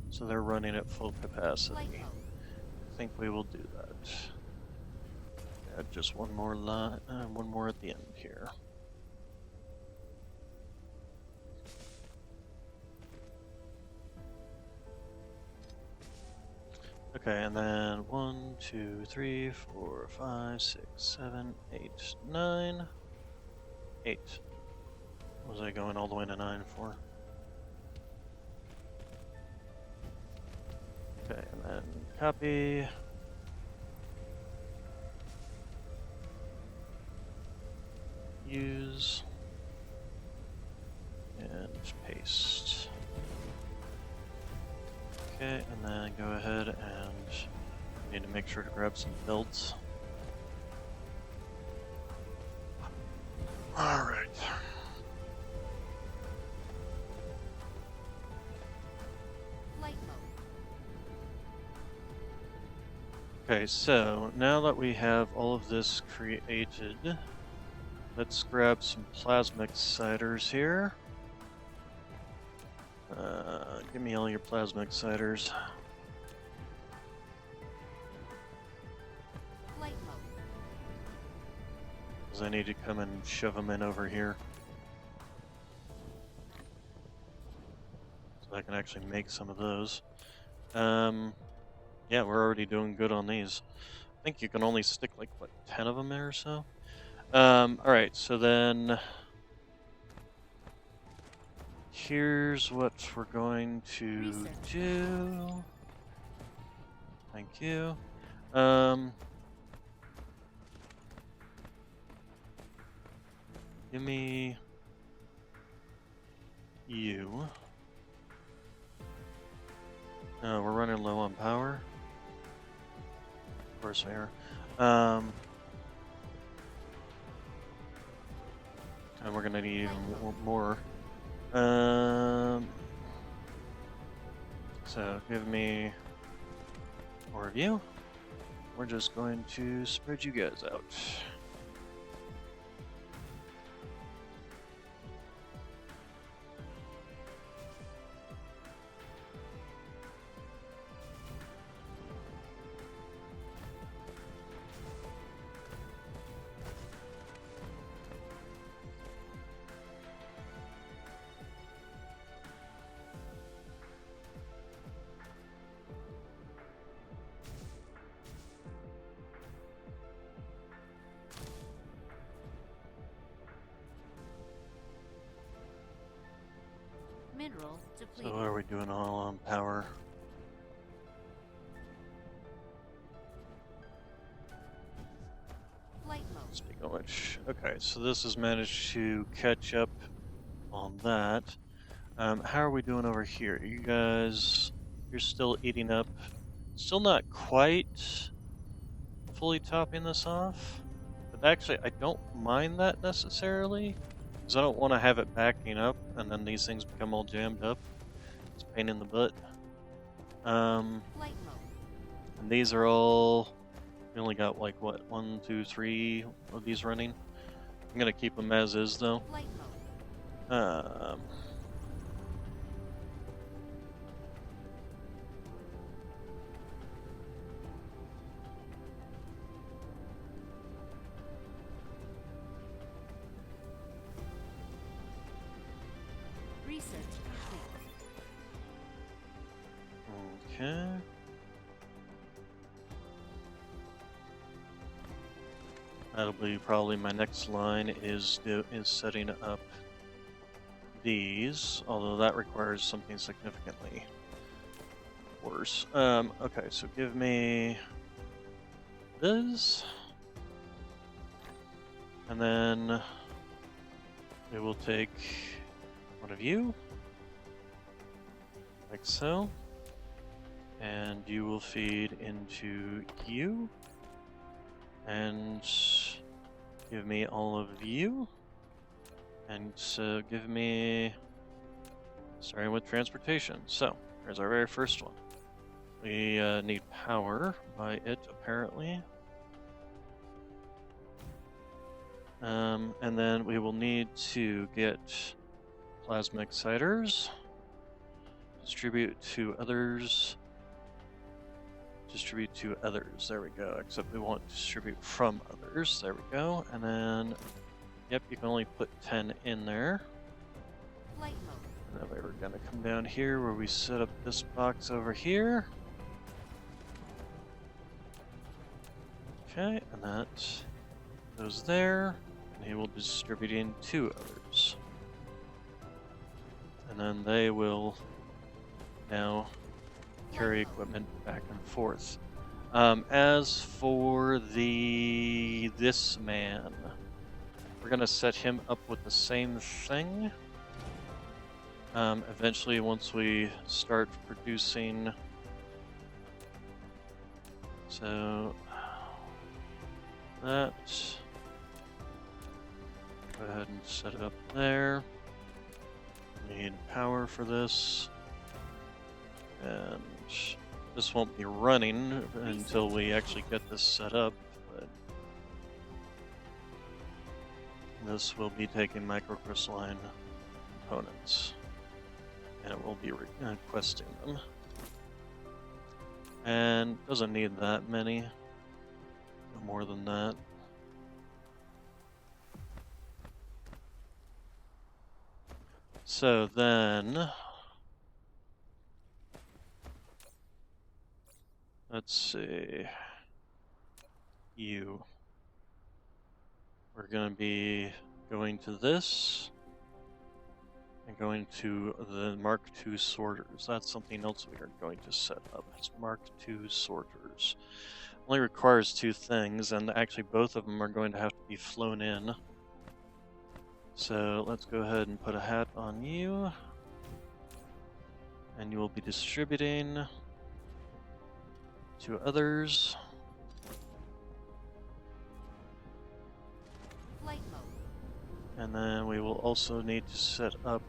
so they're running at full capacity. Flight mode. I think we will do that. Add just one more line, one more at the end here. Okay, and then 1, 2, 3, 4, 5, 6, 7, 8, 9, 8. What was I going all the way to 9 for? Okay, and then copy. Use. And paste. Okay, and then go ahead and need to make sure to grab some builds. Alright. Flight mode. Okay, so now that we have all of this created, let's grab some plasma exciters here. Give me all your plasma exciters. Flight mode. Because I need to come and shove them in over here. So I can actually make some of those. Yeah, we're already doing good on these. I think you can only stick like, what, 10 of them there or so? Alright, so then here's what we're going to Research. do. Thank you. Give me you. We're running low on power. Of course we are. And we're gonna need even more. So give me more of you. We're just going to spread you guys out. Mineral So depleted. what are we doing all on power? Flight mode. Speaking of which, okay, so this has managed to catch up on that. How are we doing over here? You guys, you're still eating up. Still not quite fully topping this off. But actually, I don't mind that necessarily. Because I don't want to have it backing up and then these things become all jammed up. It's a pain in the butt. Flight mode. And these are all... We only got like, what, 1, 2, 3 of these running. I'm going to keep them as is though. Flight mode. Research complete. Okay. That'll be probably my next line is setting up these, although that requires something significantly worse. Okay, so give me this. And then we will take one of you, like so, and you will feed into you, and give me all of you, and so give me, starting with transportation. So, here's our very first one. We need power by it, apparently. And then we will need to get plasma exciters, distribute to others, distribute to others. There we go. Except we want to distribute from others. There we go. And then, yep, you can only put 10 in there. Flight mode. And then we were going to come down here where we set up this box over here. Okay, and that goes there. And he will be distributing to others. And then they will now carry equipment back and forth. As for this man, we're gonna set him up with the same thing. Eventually, once we start producing, so that, go ahead and set it up there. Need power for this, and this won't be running until we actually get this set up, but this will be taking microcrystalline components, and it will be requesting them. And doesn't need that many, no more than that. So then, let's see, you. We're going to be going to this and going to the Mark II sorters. That's something else we are going to set up. It's Mark II sorters. Only requires 2 things, and actually both of them are going to have to be flown in. So let's go ahead and put a hat on you, and you will be distributing to others. Flight mode. And then we will also need to set up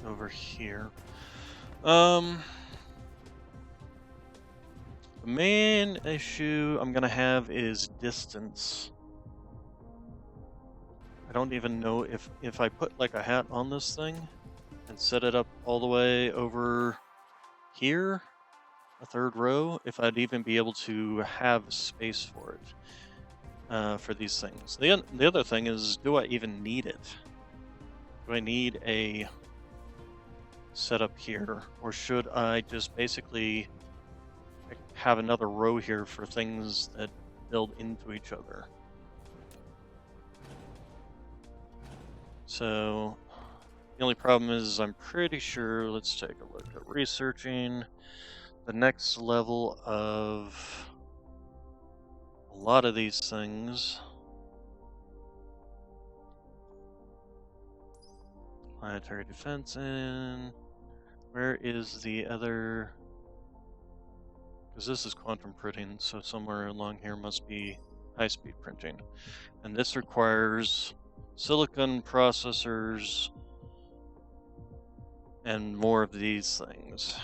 over here. The main issue I'm gonna have is distance. I don't even know if I put like a hat on this thing and set it up all the way over here, a 3rd row, if I'd even be able to have space for it, for these things. The other thing is, do I even need it? Do I need a setup here, or should I just basically have another row here for things that build into each other? So the only problem is I'm pretty sure, let's take a look at researching the next level of a lot of these things. Planetary defense in. Where is the other? Because this is quantum printing, so somewhere along here must be high-speed printing. And this requires silicon processors and more of these things.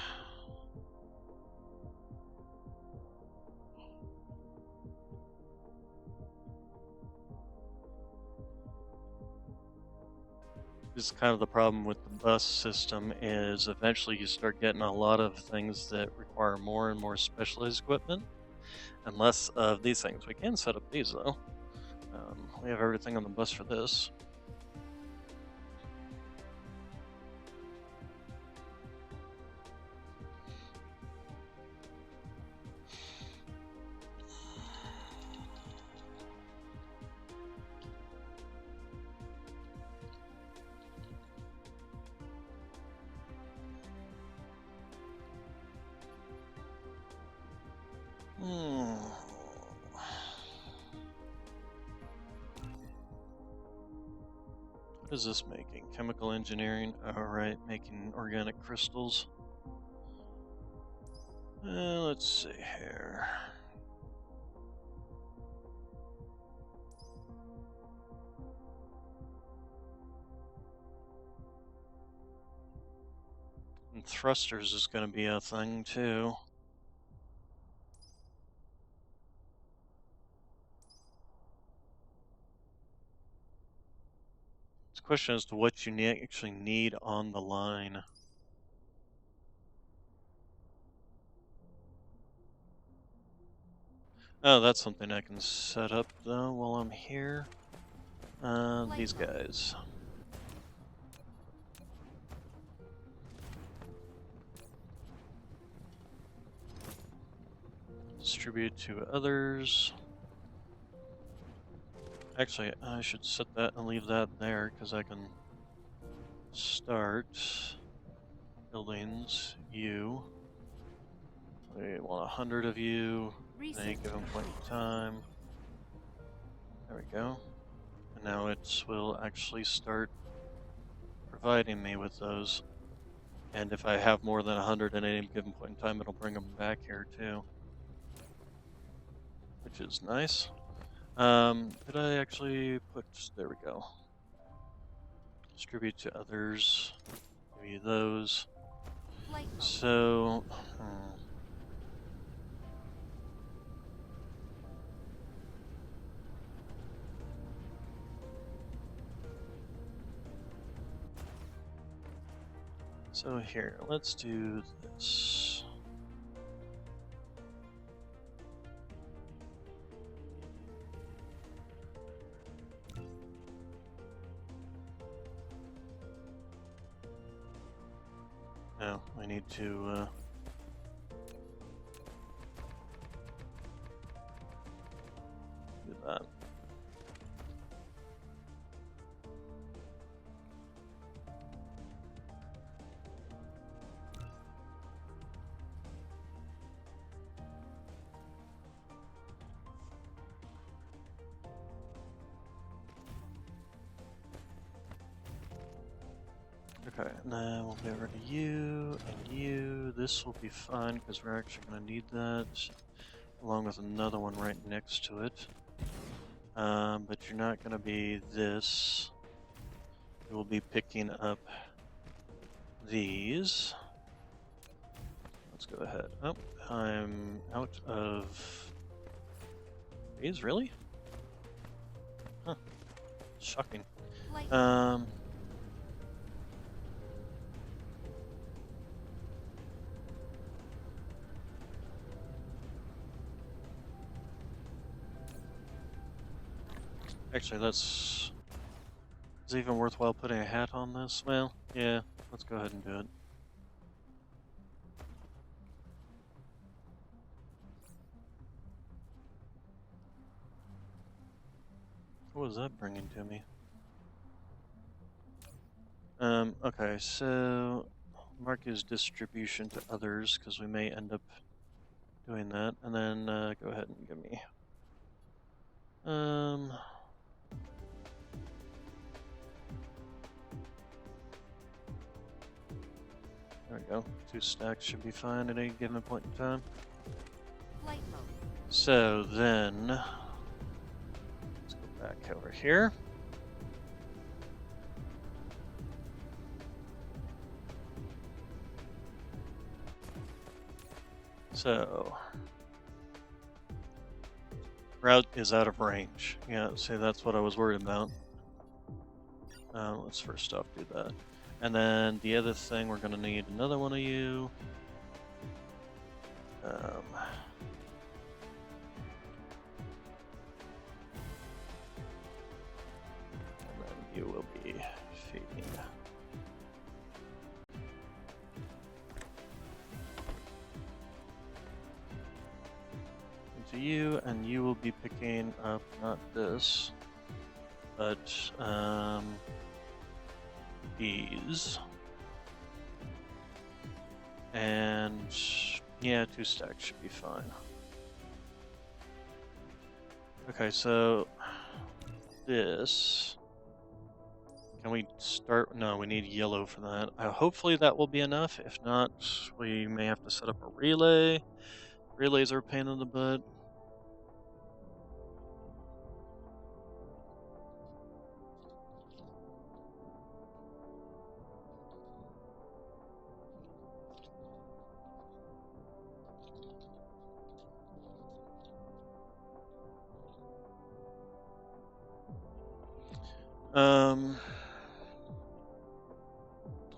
This is kind of the problem with the bus system, is eventually you start getting a lot of things that require more and more specialized equipment and less of these things. We can set up these though. We have everything on the bus for this. What is this making? Chemical engineering. Alright, making organic crystals. Let's see here. And thrusters is going to be a thing too. It's a question as to what you actually need on the line. Oh, that's something I can set up though while I'm here. These guys. Distribute to others. Actually, I should set that and leave that there because I can start buildings. You. We want 100 of you at any given point in time. There we go. And now it will actually start providing me with those. And if I have more than 100 at any given point in time, it'll bring them back here too. Which is nice. Did I actually put, there we go. Distribute to others, maybe those. So, so here, let's do this. Now, I need to, do that. Okay, and then we'll get rid of you and you. This will be fine because we're actually going to need that, along with another one right next to it. But you're not going to be this. You will be picking up these. Let's go ahead. Oh, I'm out of these, really? Huh. Shocking. Actually, is it even worthwhile putting a hat on this? Well, yeah, let's go ahead and do it. What was that bringing to me? Okay, so mark his distribution to others because we may end up doing that, and then go ahead and give me. There we go. 2 stacks should be fine at any given point in time. So then, let's go back over here. So, route is out of range. Yeah, see, that's what I was worried about. Let's first off do that. And then the other thing, we're going to need another one of you. And then you will be feeding. To you, and you will be picking up not this, but these, and yeah, 2 stacks should be fine. Okay, so this Can we start? No, we need yellow for that. Hopefully that will be enough. If not, we may have to set up a relay. Relays are a pain in the butt.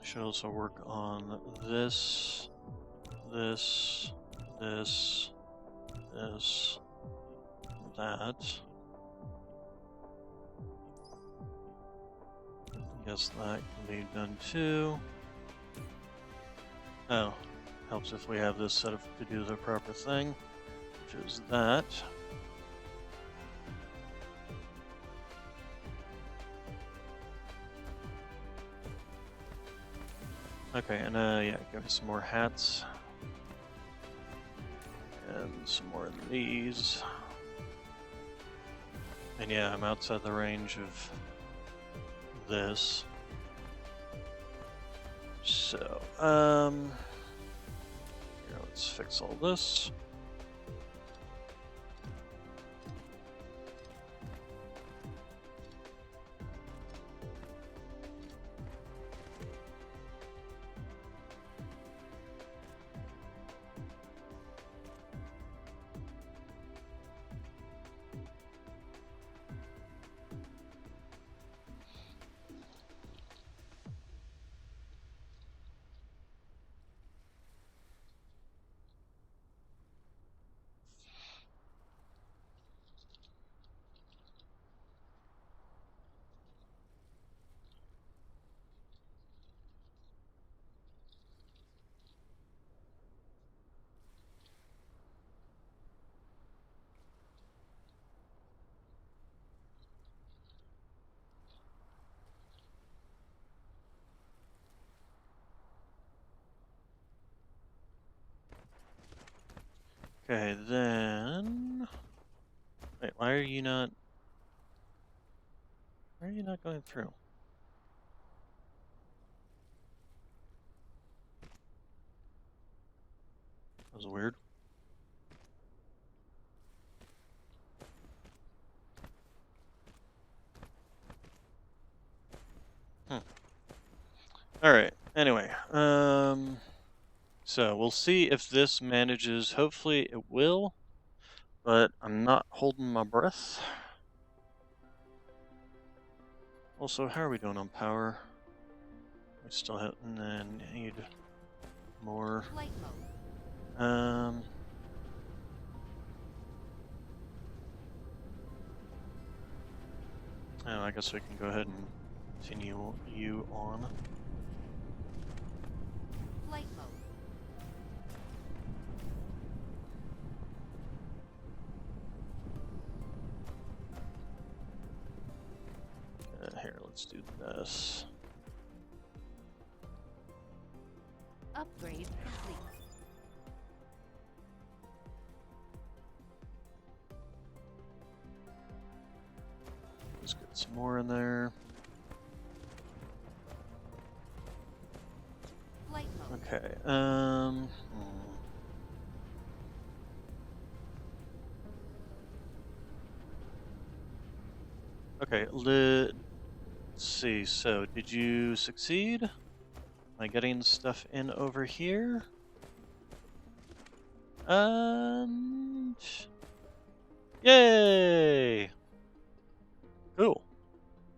Should also work on this, this, this, this, that. Guess that can be done too. Oh, helps if we have this set up to do the proper thing, which is that. Okay, and yeah, give me some more hats. And some more of these. And yeah, I'm outside the range of this. So, here, let's fix all this. Okay, then... Wait, why are you not... Why are you not going through? That was weird. Alright, anyway, so we'll see if this manages. Hopefully it will, but I'm not holding my breath. Also, how are we doing on power? We still have, need more. Flight mode. Oh, I guess we can go ahead and continue you on. Flight mode. Here, let's do this. Upgrade complete. Let's get some more in there. Flight mode. Okay, Okay, let's see. So, did you succeed? Am I getting stuff in over here? And... Yay! Cool.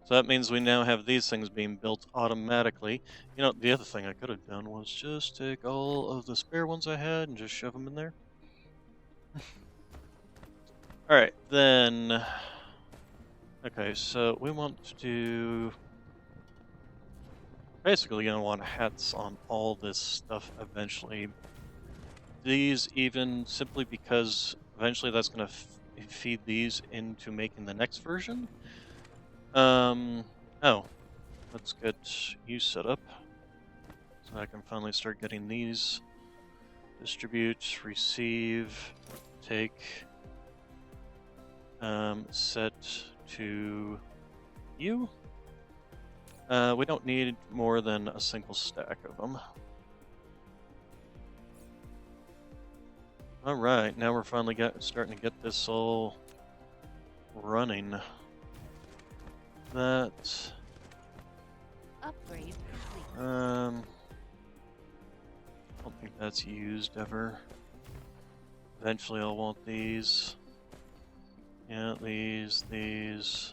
So that means we now have these things being built automatically. You know, the other thing I could have done was just take all of the spare ones I had and just shove them in there. Alright, then... Okay, so we want to do... Basically, gonna want hats on all this stuff eventually. These even simply because eventually that's gonna feed these into making the next version. Oh, let's get you set up so I can finally start getting these. Distribute, receive, take, set to you. We don't need more than a single stack of them. All right, now we're finally starting to get this all running. That. Upgrade complete. I don't think that's used ever. Eventually, I'll want these. Yeah, these. These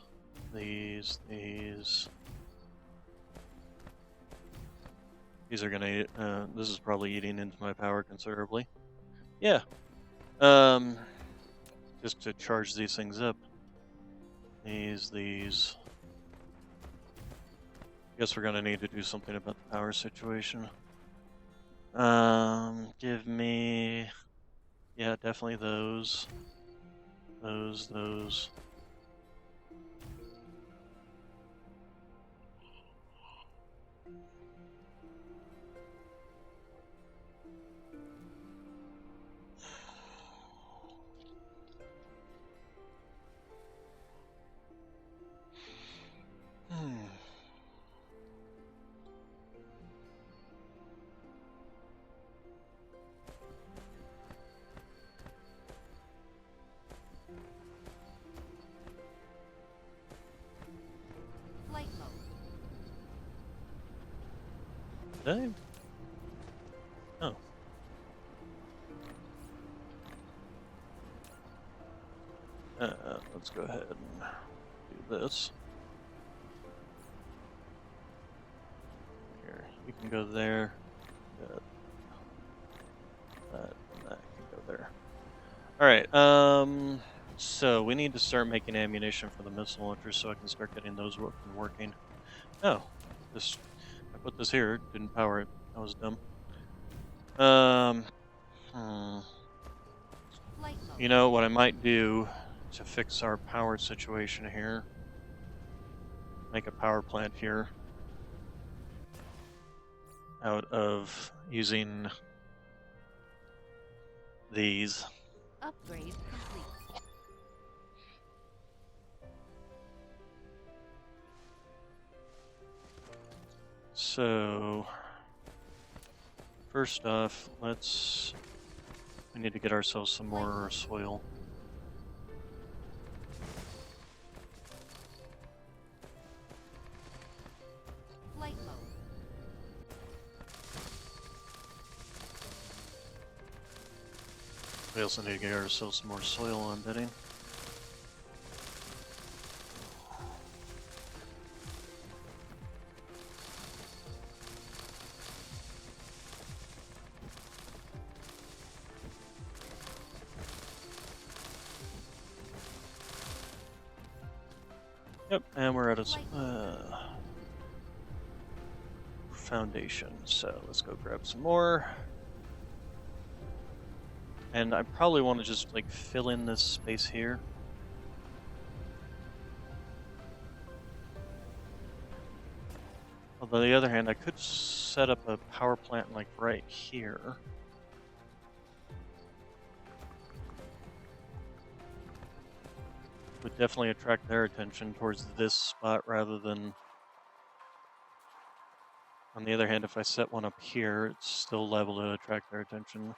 are gonna eat, this is probably eating into my power considerably. Yeah. Just to charge these things up. These. Guess we're gonna need to do something about the power situation. Give me, yeah, definitely those. Those. Flight mode. Did I? Oh. Let's go ahead and do this. Here, you can go there. That can go there. Alright, so we need to start making ammunition for the missile launchers so I can start getting those working. Oh, I put this here, didn't power it. That was dumb. Flight mode. You know what I might do to fix our power situation here? Make a power plant here out of using these. Upgrade complete. So, first off, we need to get ourselves some more soil. Flight mode. We also need to get ourselves some more soil on bidding. Yep, and we're at a foundation, so let's go grab some more. And I probably want to just like fill in this space here. Although on the other hand, I could set up a power plant like right here. Would definitely attract their attention towards this spot rather than... On the other hand, if I set one up here, it's still liable to attract their attention.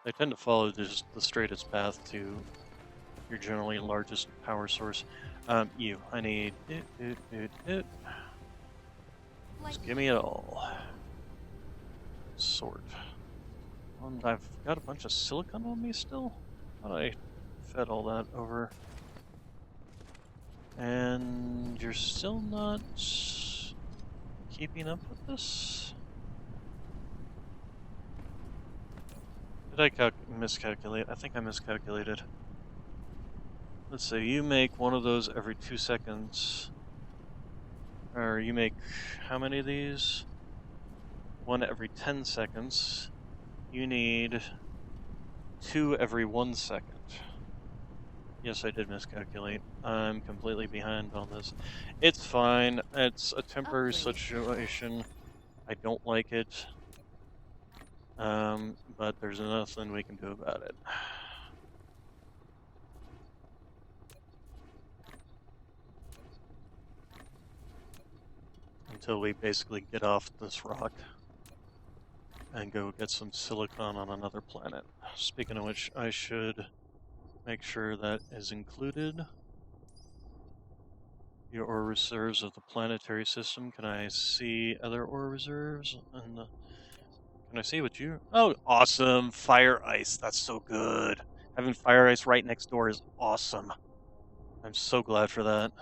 They tend to follow just the straightest path to your generally largest power source. I need... Just give me it all. Sort. And I've got a bunch of silicon on me still? Thought I fed all that over. And you're still not keeping up with this? Did I miscalculate? I think I miscalculated. Let's say you make one of those every 2 seconds. Or you make how many of these? One every 10 seconds. You need 2 every 1 second. Yes, I did miscalculate. I'm completely behind on this. It's fine. It's a temporary situation. I don't like it. But there's nothing we can do about it. until we basically get off this rock and go get some silicon on another planet. Speaking of which, I should make sure that is included. Your ore reserves of the planetary system. Can I see other ore reserves? And can I see what you... Oh, awesome! Fire ice. That's so good. Having fire ice right next door is awesome. I'm so glad for that.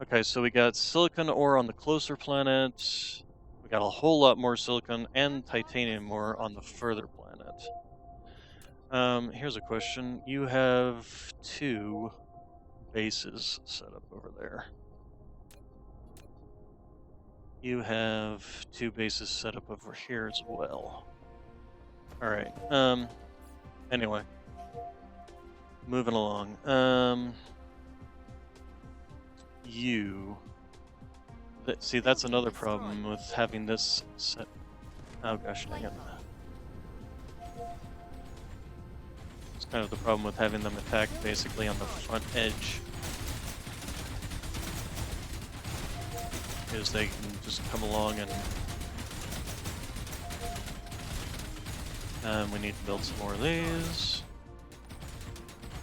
Okay, so we got silicon ore on the closer planet. We got a whole lot more silicon and titanium ore on the further planet. Here's a question. You have 2 bases set up over there. You have 2 bases set up over here as well. Alright, anyway. Moving along. See, that's another problem with having this set. Oh gosh, dang it. It's kind of the problem with having them attack basically on the front edge. Is they can just come along and we need to build some more of these.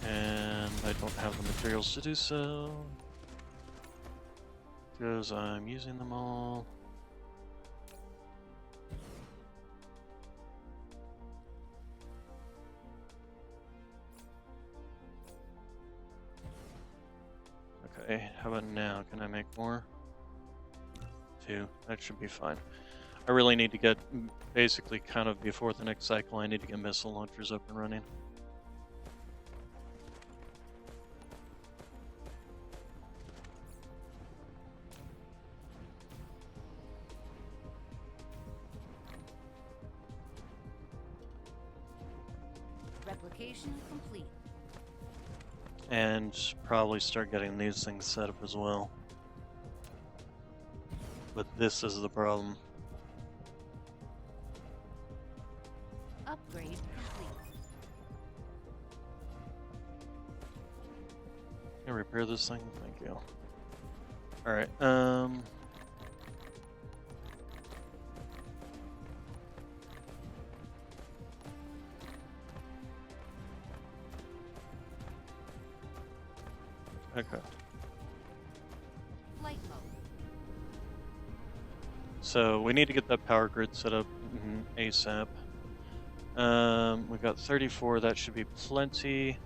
And I don't have the materials to do so, because I'm using them all. Okay, how about now? Can I make more? 2. That should be fine. I really need to get, basically kind of before the next cycle, I need to get missile launchers up and running. Replication complete. And probably start getting these things set up as well. But this is the problem. Upgrade complete. Can I repair this thing? Thank you. Alright, okay. Flight mode. So we need to get that power grid set up ASAP. We've got 34, that should be plenty.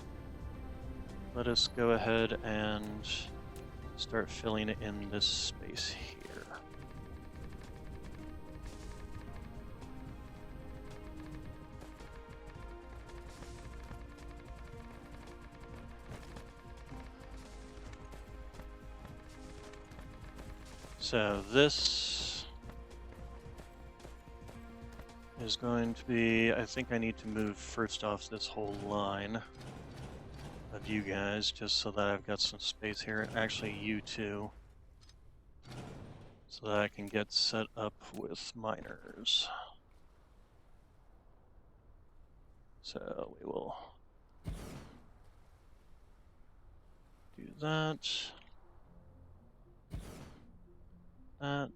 Let us go ahead and start filling in this space here. So this is going to be, I think I need to move first off this whole line of you guys, just so that I've got some space here. Actually, you two, so that I can get set up with miners. So we will do that. That.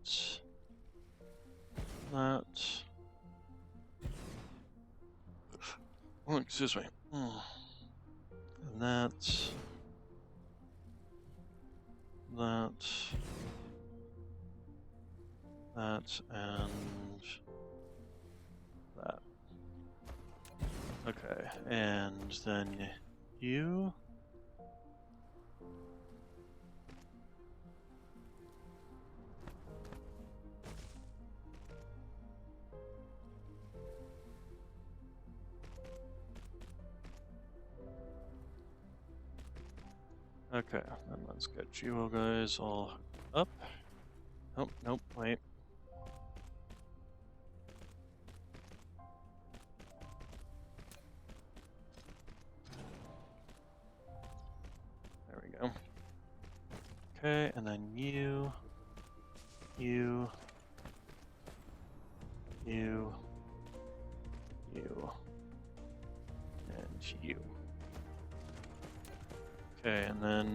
Oh, excuse me. And that. And that. Okay, and then you. Okay, then let's get you guys all up. Oh, nope, wait. There we go. Okay, and then you, and you. Okay, and then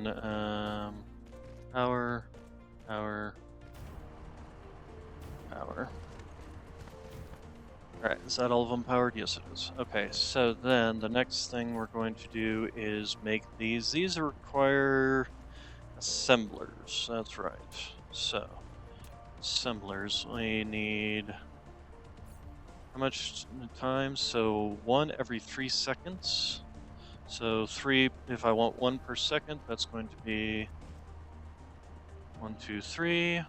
power, power. Alright, is that all of them powered? Yes, it is. Okay, so then the next thing we're going to do is make these. These require assemblers. That's right. So, assemblers. We need how much time? So, one every 3 seconds. So, three, if I want one per second, that's going to be 1, 2, 3,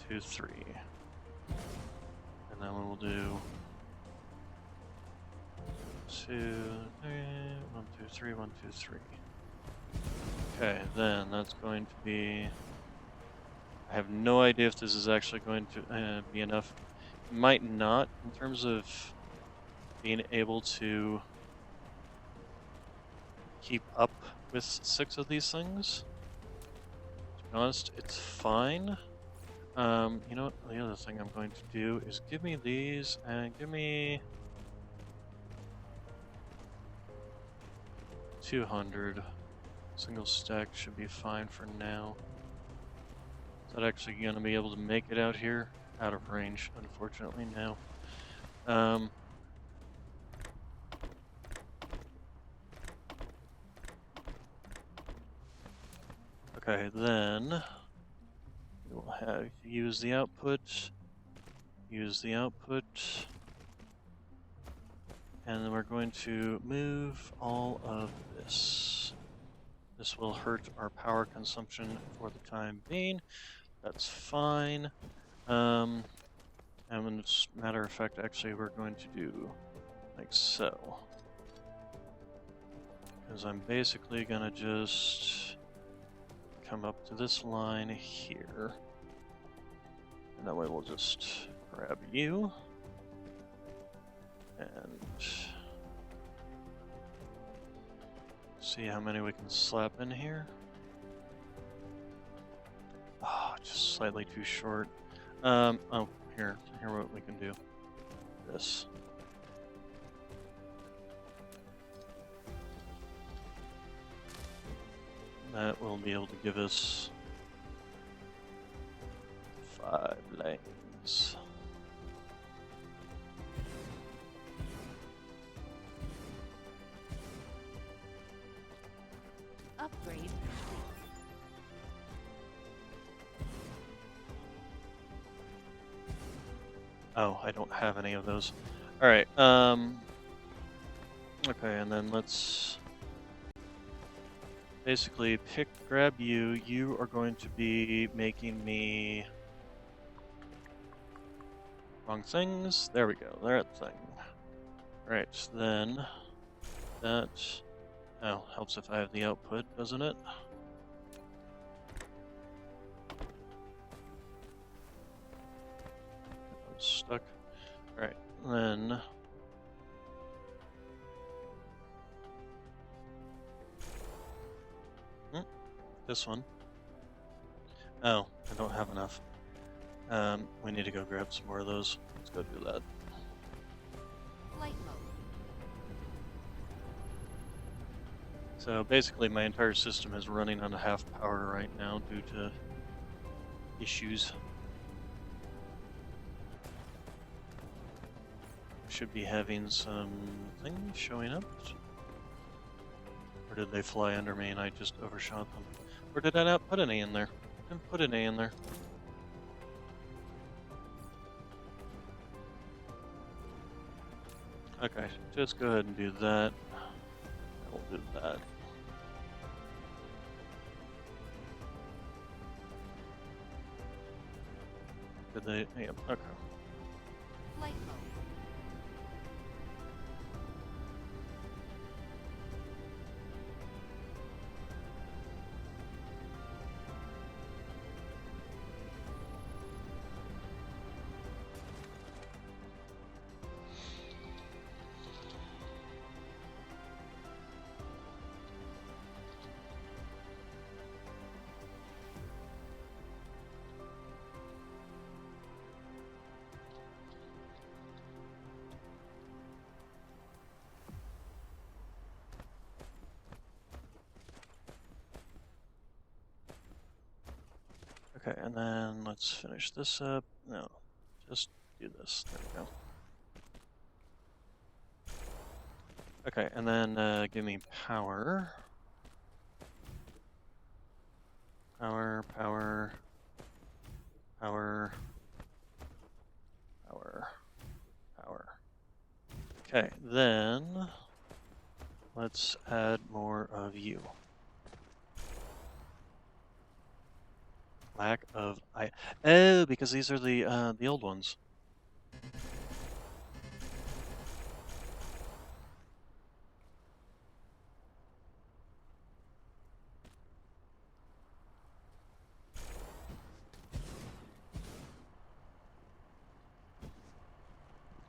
2, 3. And then we'll do 2, 3, 1, 2, 3, 1, 2, 3. Okay, then that's going to be. I have no idea if this is actually going to be enough. It might not in terms of being able to keep up with 6 of these things. To be honest, it's fine. You know what? The other thing I'm going to do is give me these and give me 200. Single stack should be fine for now. Is that actually going to be able to make it out here? Out of range, unfortunately, now. Okay, then we'll have use the output, and then we're going to move all of this. This will hurt our power consumption for the time being. That's fine. And as a matter of fact, actually, we're going to do like so. Because I'm basically going to just come up to this line here. And that way we'll just grab you. And see how many we can slap in here. Ah, just slightly too short. Oh, here what we can do. This. That will be able to give us 5 lanes. Upgrade complete. Oh, I don't have any of those. Alright, okay, and then let's basically grab you. You are going to be making me wrong things. There we go, that thing. Right, then that, oh, helps if I have the output, doesn't it? I'm stuck. Alright, then this one. Oh, I don't have enough. We need to go grab some more of those. Let's go do that. Flight mode. So basically my entire system is running on half power right now due to issues. Should be having some things showing up. Or did they fly under me and I just overshot them? Or did I not put any in there? I didn't put any in there. Okay, just go ahead and do that. We'll do that. Did they? Yeah, okay. Flight mode. Okay, and then let's finish this up. No, just do this. There we go. Okay, and then give me power. Power, power, power, power, power. Okay, then let's add more of you. Lack of oh, because these are the old ones.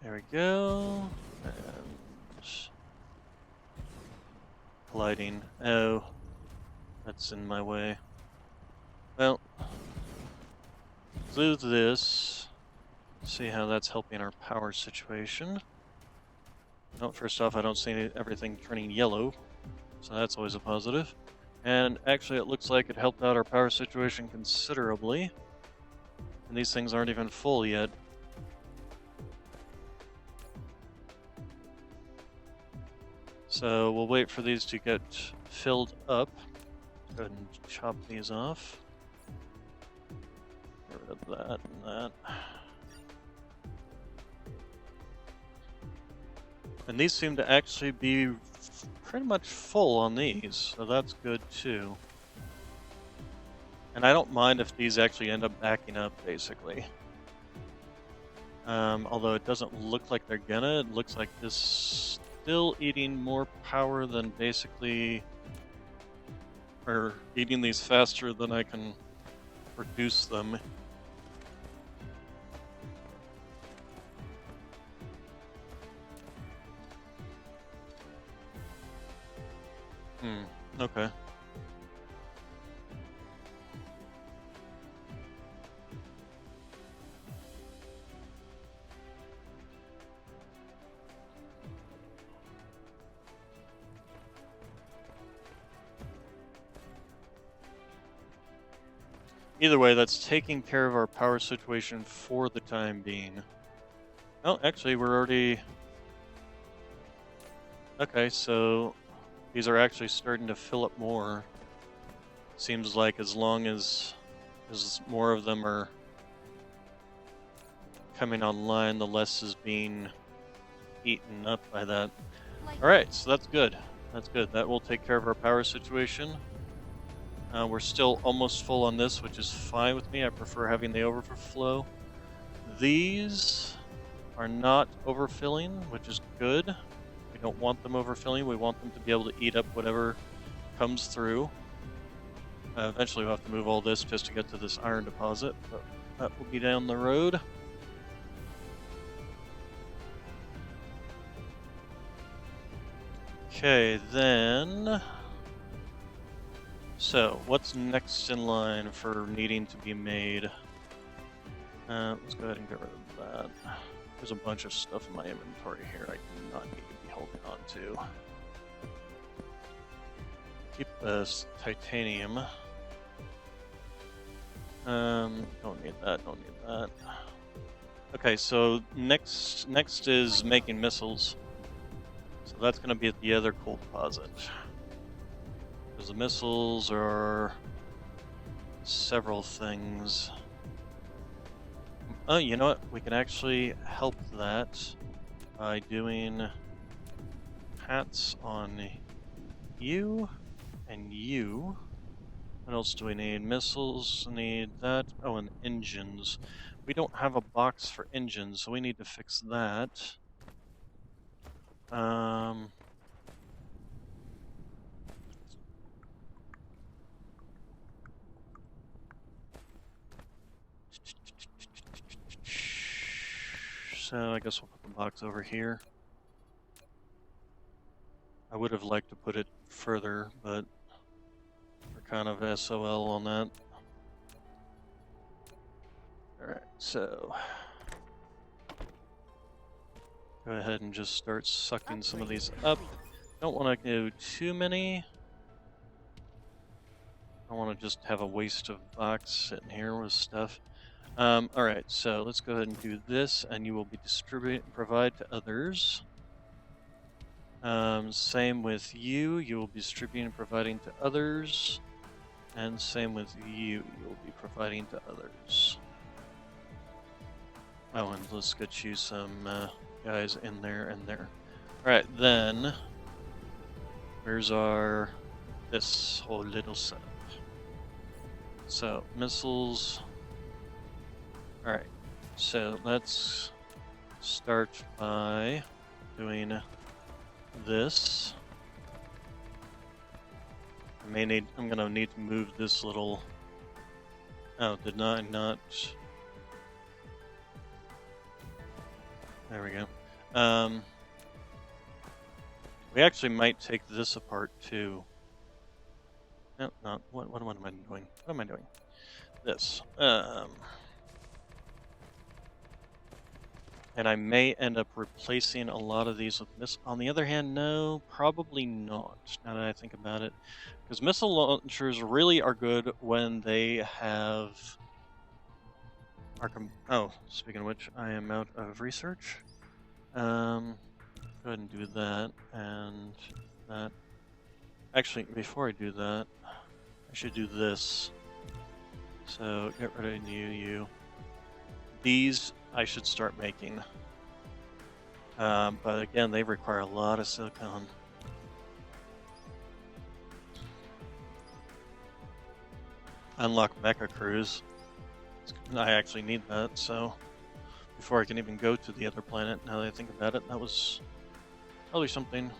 There we go. And lighting. Oh, that's in my way. Well, do this. See how that's helping our power situation. No, first off, I don't see everything turning yellow, so that's always a positive. And actually, it looks like it helped out our power situation considerably. And these things aren't even full yet. So we'll wait for these to get filled up. Go ahead and chop these off. Get rid of that and that. And these seem to actually be pretty much full on these, so that's good too. And I don't mind if these actually end up backing up, basically. Although it doesn't look like they're gonna, it looks like this still eating more power than basically, or eating these faster than I can produce them. Okay. Either way, that's taking care of our power situation for the time being. Oh, actually, we're already... Okay, so these are actually starting to fill up more. Seems like as long as more of them are coming online, the less is being eaten up by that. Alright, so that's good. That's good. That will take care of our power situation. We're still almost full on this, which is fine with me. I prefer having the overflow. These are not overfilling, which is good. We don't want them overfilling. We want them to be able to eat up whatever comes through. Eventually we'll have to move all this just to get to this iron deposit, but that will be down the road. Okay, then... So, what's next in line for needing to be made? Let's go ahead and get rid of that. There's a bunch of stuff in my inventory here I do not need to be holding on to. Keep this titanium. Don't need that, don't need that. Okay, so next is making missiles. So that's going to be at the other coal deposit. Because the missiles are several things. Oh, you know what? We can actually help that by doing hats on you and you. What else do we need? Missiles, need that. Oh, and engines. We don't have a box for engines, so we need to fix that. So I guess we'll put the box over here. I would have liked to put it further, but we're kind of SOL on that. Alright, so go ahead and just start sucking some of these up. Don't want to do too many. I want to just have a waste of box sitting here with stuff. All right, so let's go ahead and do this, and you will be provide to others. Same with you. You will be distributing and providing to others. And same with you. You will be providing to others. Oh, and let's get you some guys in there and there. All right, then. Where's this whole little setup? So missiles. All right. So let's start by doing this. I'm gonna need to move this little. Oh, did I not? There we go. We actually might take this apart too. No, not what am I doing? What am I doing? This. And I may end up replacing a lot of these with missiles. On the other hand, no, probably not, now that I think about it. Because missile launchers really are good when they have... Oh, speaking of which, I am out of research. Go ahead and do that, and that. Actually, before I do that, I should do this. So, get rid of you. These I should start making. But again, they require a lot of silicon. Unlock Mecha Cruise. I actually need that, so before I can even go to the other planet, now that I think about it, that was probably something.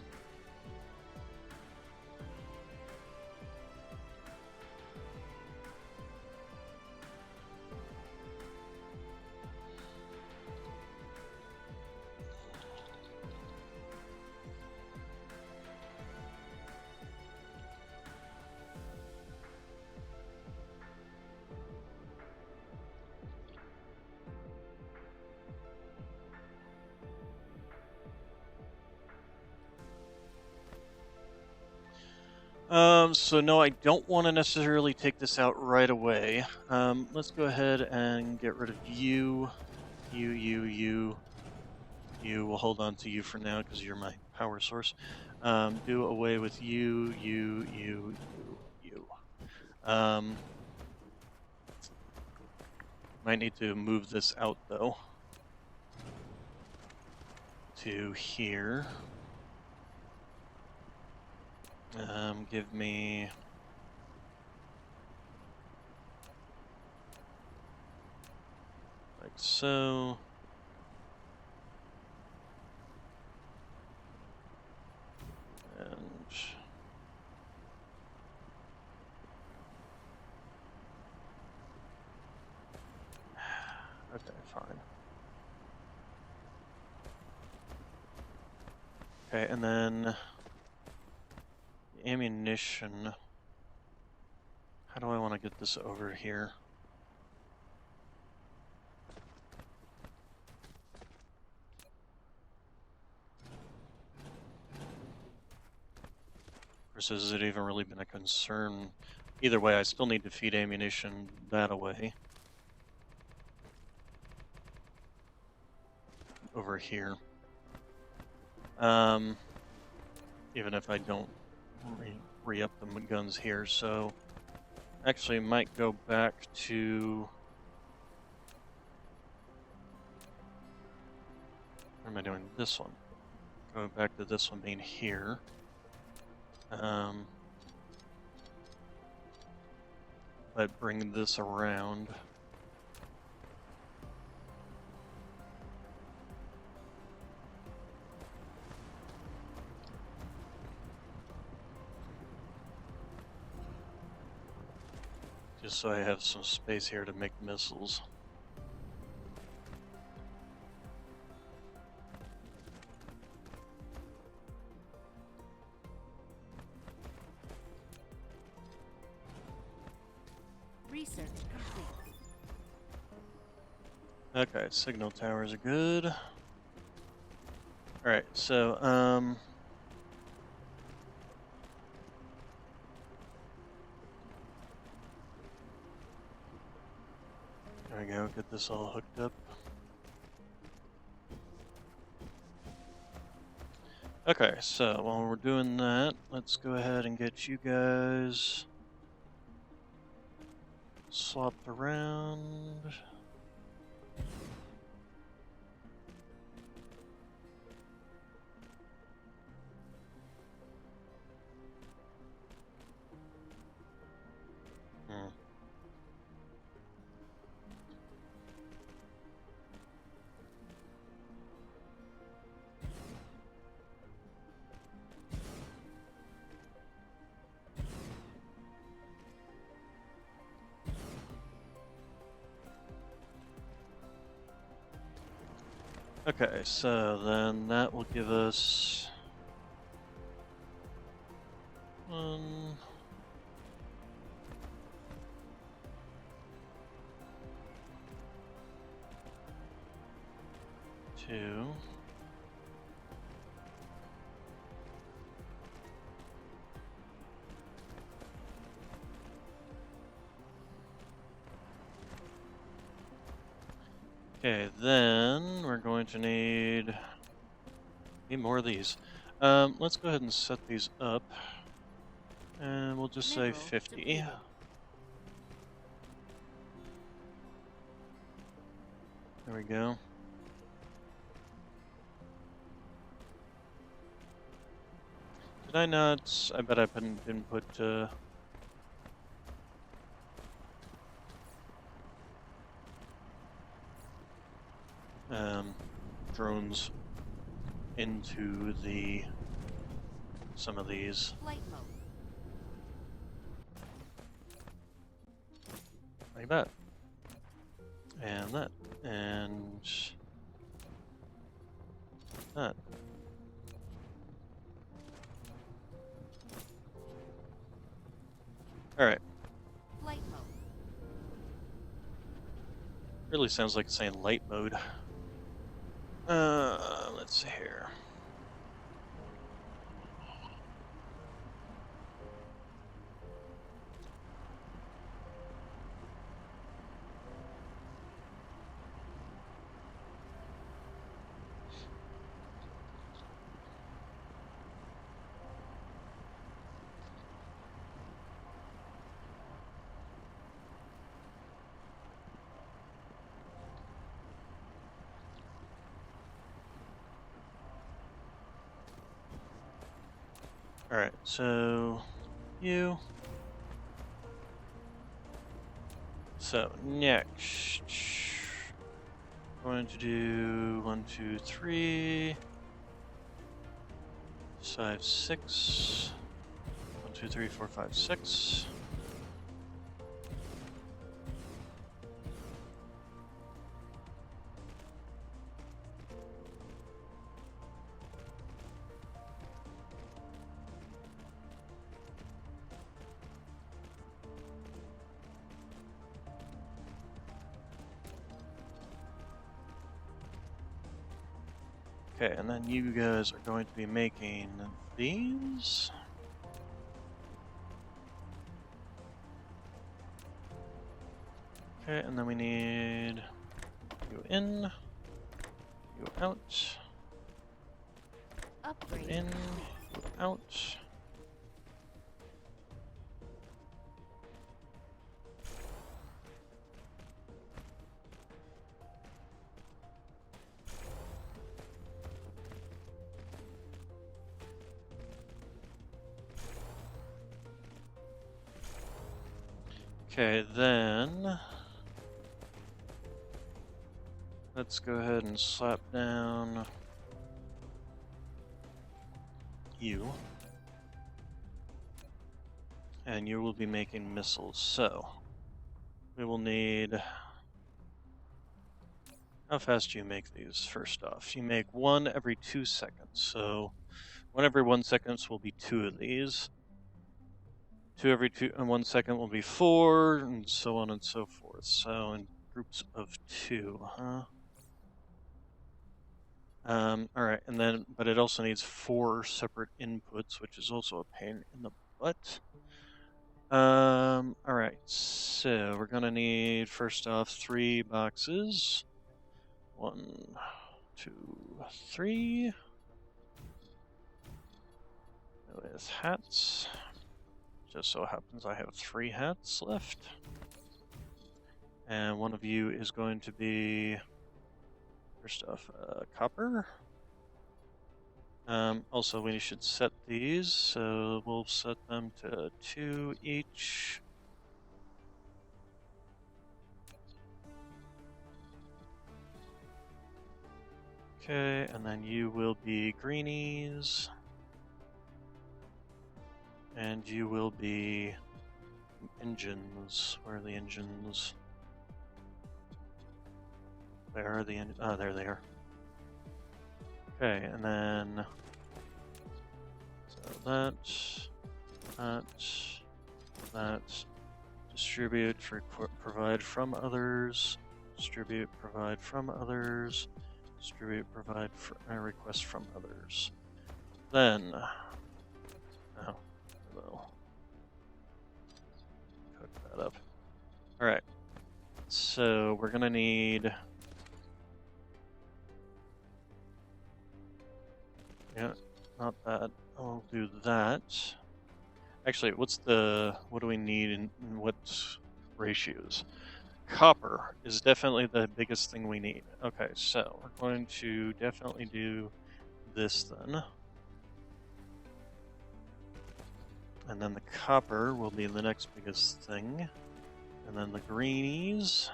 So no, I don't want to necessarily take this out right away. Let's go ahead and get rid of you. You. We'll hold on to you for now because you're my power source. Do away with you. Might need to move this out though. To here. Give me... like so. And... okay, fine. Okay, and then... ammunition. How do I want to get this over here? Versus, has it even really been a concern? Either way, I still need to feed ammunition that away. Over here. Even if I don't re-up the guns here, so actually might go back to... what am I doing? This one. Go back to this one being here. But bring this around. Just so I have some space here to make missiles. Research complete. Okay, signal towers are good. Alright, so, there we go, get this all hooked up. Okay, so while we're doing that, let's go ahead and get you guys swapped around. Okay, so then that will give us 1, 2. Okay, then we're going to need more of these. Let's go ahead and set these up, and we'll just say Mineral 50. depleted. There we go. Did I not? I bet I didn't put drones into some of these. Flight mode. Like that. And that. And that. Alright. Flight mode. Really sounds like it's saying light mode. Let's see here. Alright, so you. So next, going to do 1, 2, 3, 5, 6. 1, 2, 3, 4, 5, 6. Okay, and then you guys are going to be making these. Okay, and then we need you in, you out, Upgrade. in, you out. Okay, then let's go ahead and slap down you. And you will be making missiles. So we will need. How fast do you make these first off? You make 1 every 2 seconds. So 1 every 1 second will be 2 of these. 2 every 1 second will be 4, and so on and so forth. So in groups of 2, huh? Alright, and then, but it also needs 4 separate inputs, which is also a pain in the butt. Alright, so we're gonna need, first off, 3 boxes. 1, 2, 3. With hats. Just so happens I have 3 hats left. And one of you is going to be, first off, copper. Also, we should set these, so we'll set them to 2 each. Okay, and then you will be greenies. And you will be engines. Where are the engines? Where are the engines? Oh, there they are. Okay, and then so that, distribute, provide from others, distribute, provide from others, distribute, provide, request from others. Then, oh, we'll cook that up. All right, so we're gonna need. Yeah, not that. I'll do that. Actually, what do we need in what ratios? Copper is definitely the biggest thing we need. Okay, so we're going to definitely do this then. And then the copper will be the next biggest thing. And then the greenies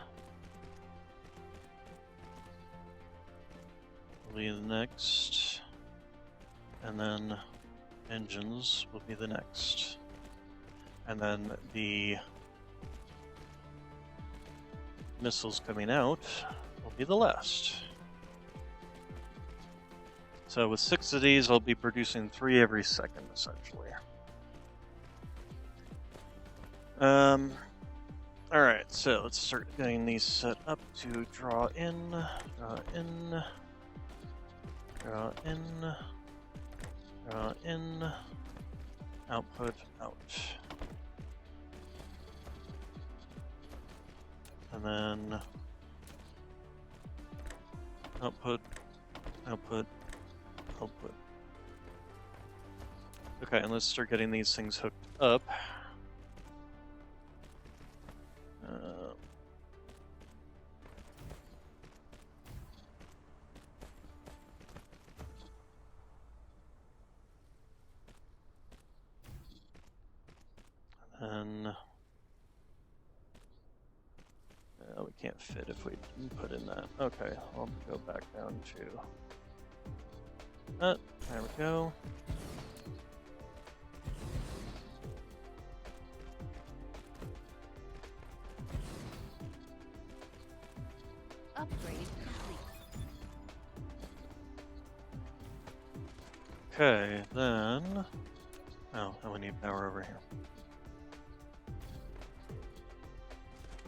will be the next. And then engines will be the next. And then the missiles coming out will be the last. So with 6 of these, I'll be producing 3 every second, essentially. Alright, so let's start getting these set up to draw in, draw in, draw in, draw in, output, out. And then output, output, output. Okay, and let's start getting these things hooked up. And we can't fit if we put in that. Okay, I'll go back down to that. There we go. Upgrade complete. Okay, then. Oh, and we need power over here.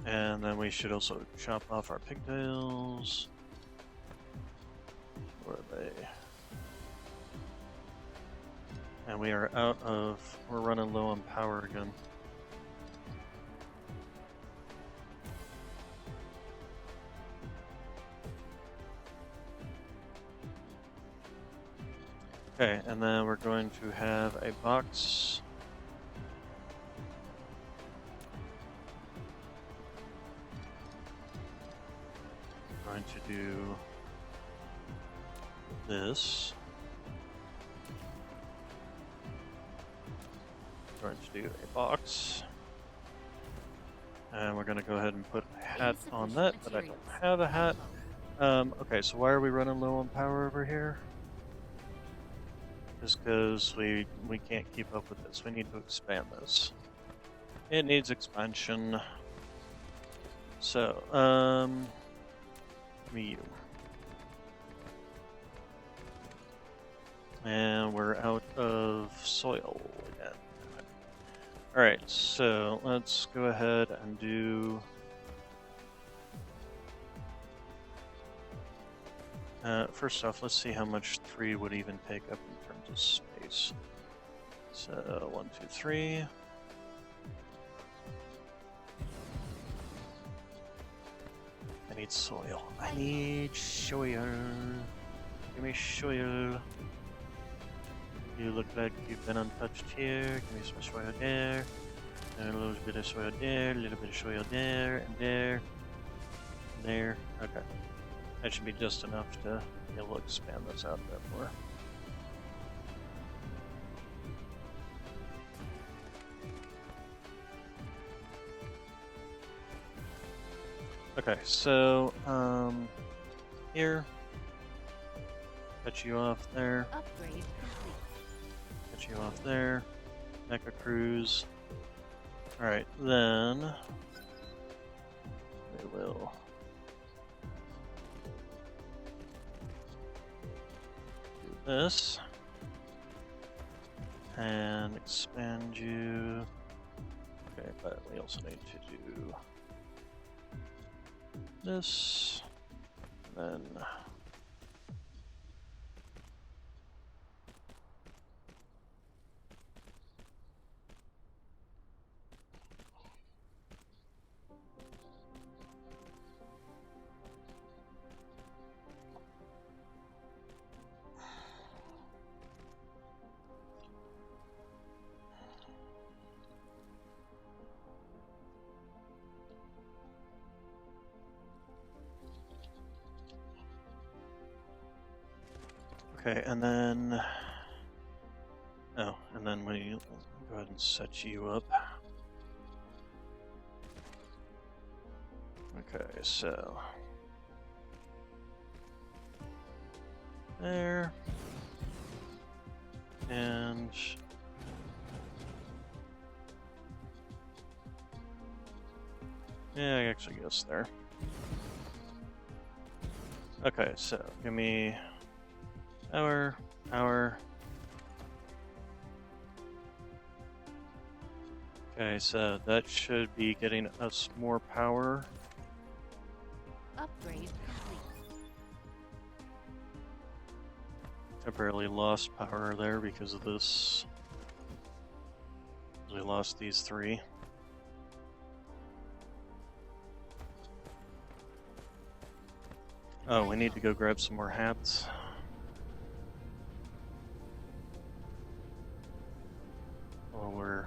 And then we should also chop off our pigtails. Where are they? And we are out of. We're running low on power again. Okay, and then we're going to have a box. We're going to do this. We're going to do a box. And we're going to go ahead and put a hat on that, but I don't have a hat. Okay, so why are we running low on power over here? Just because we can't keep up with this. We need to expand this. It needs expansion. So, you. And we're out of soil again. Alright, so let's go ahead and do... first off, let's see how much 3 would even take up in terms of space. So, 1, 2, 3. need soil. I need soil. Give me soil. You look like you've been untouched here. Give me some soil there. And a little bit of soil there. A little bit of soil there. And there. And there. Okay. That should be just enough to be able to expand this out a bit more. Okay, so, here. Cut you off there. Upgrade complete. Cut you off there. Mecha Cruise. Alright, then we will do this and expand you. Okay, but we also need to do this, and then okay, and then and then we go ahead and set you up. Okay, so there, and yeah, I actually guess there. Okay, so give me power. Okay, so that should be getting us more power. Upgrade complete. Temporarily lost power there because of this. We lost these three. Oh, we need to go grab some more hats. While we're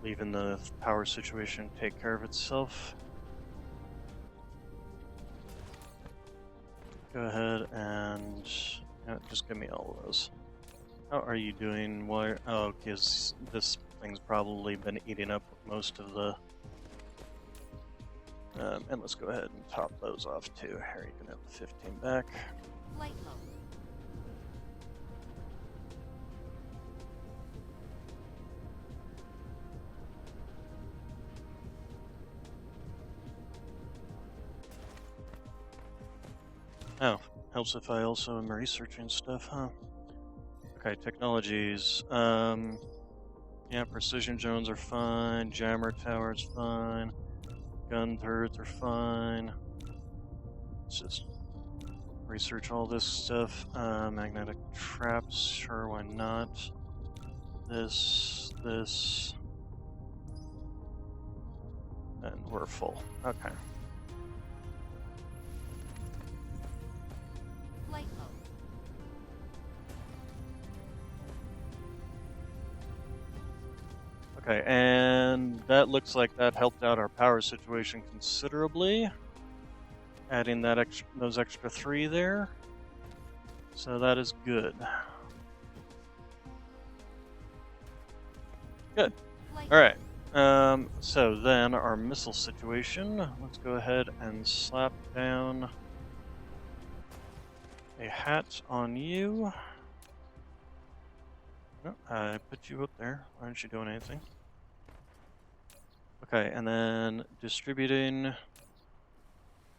leaving the power situation take care of itself. Go ahead and just give me all of those. How are you doing? Why? Oh, because this thing's probably been eating up most of the. And let's go ahead and top those off too. Here, you can have the 15 back. Flight mode. Oh, helps if I also am researching stuff, huh? Okay, technologies. Yeah, precision drones are fine. Jammer towers fine. Gun turrets are fine. Let's just research all this stuff. Magnetic traps, sure, why not? This, and we're full. Okay. Flight mode. Okay, and that looks like that helped out our power situation considerably. Adding that those extra 3 there. So that is good. Good. Alright. So then our missile situation. Let's go ahead and slap down a hat on you. No, I put you up there. Why aren't you doing anything? Okay, and then distributing.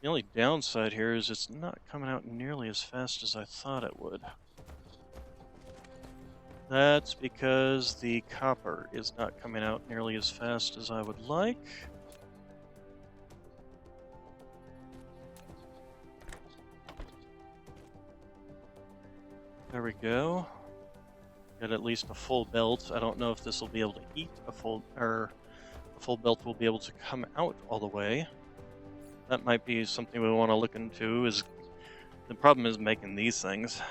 The only downside here is it's not coming out nearly as fast as I thought it would. That's because the copper is not coming out nearly as fast as I would like. There we go. Got at least a full belt. I don't know if this will be able to eat a full belt will be able to come out all the way. that might be something we want to look into. Is the problem is making these things.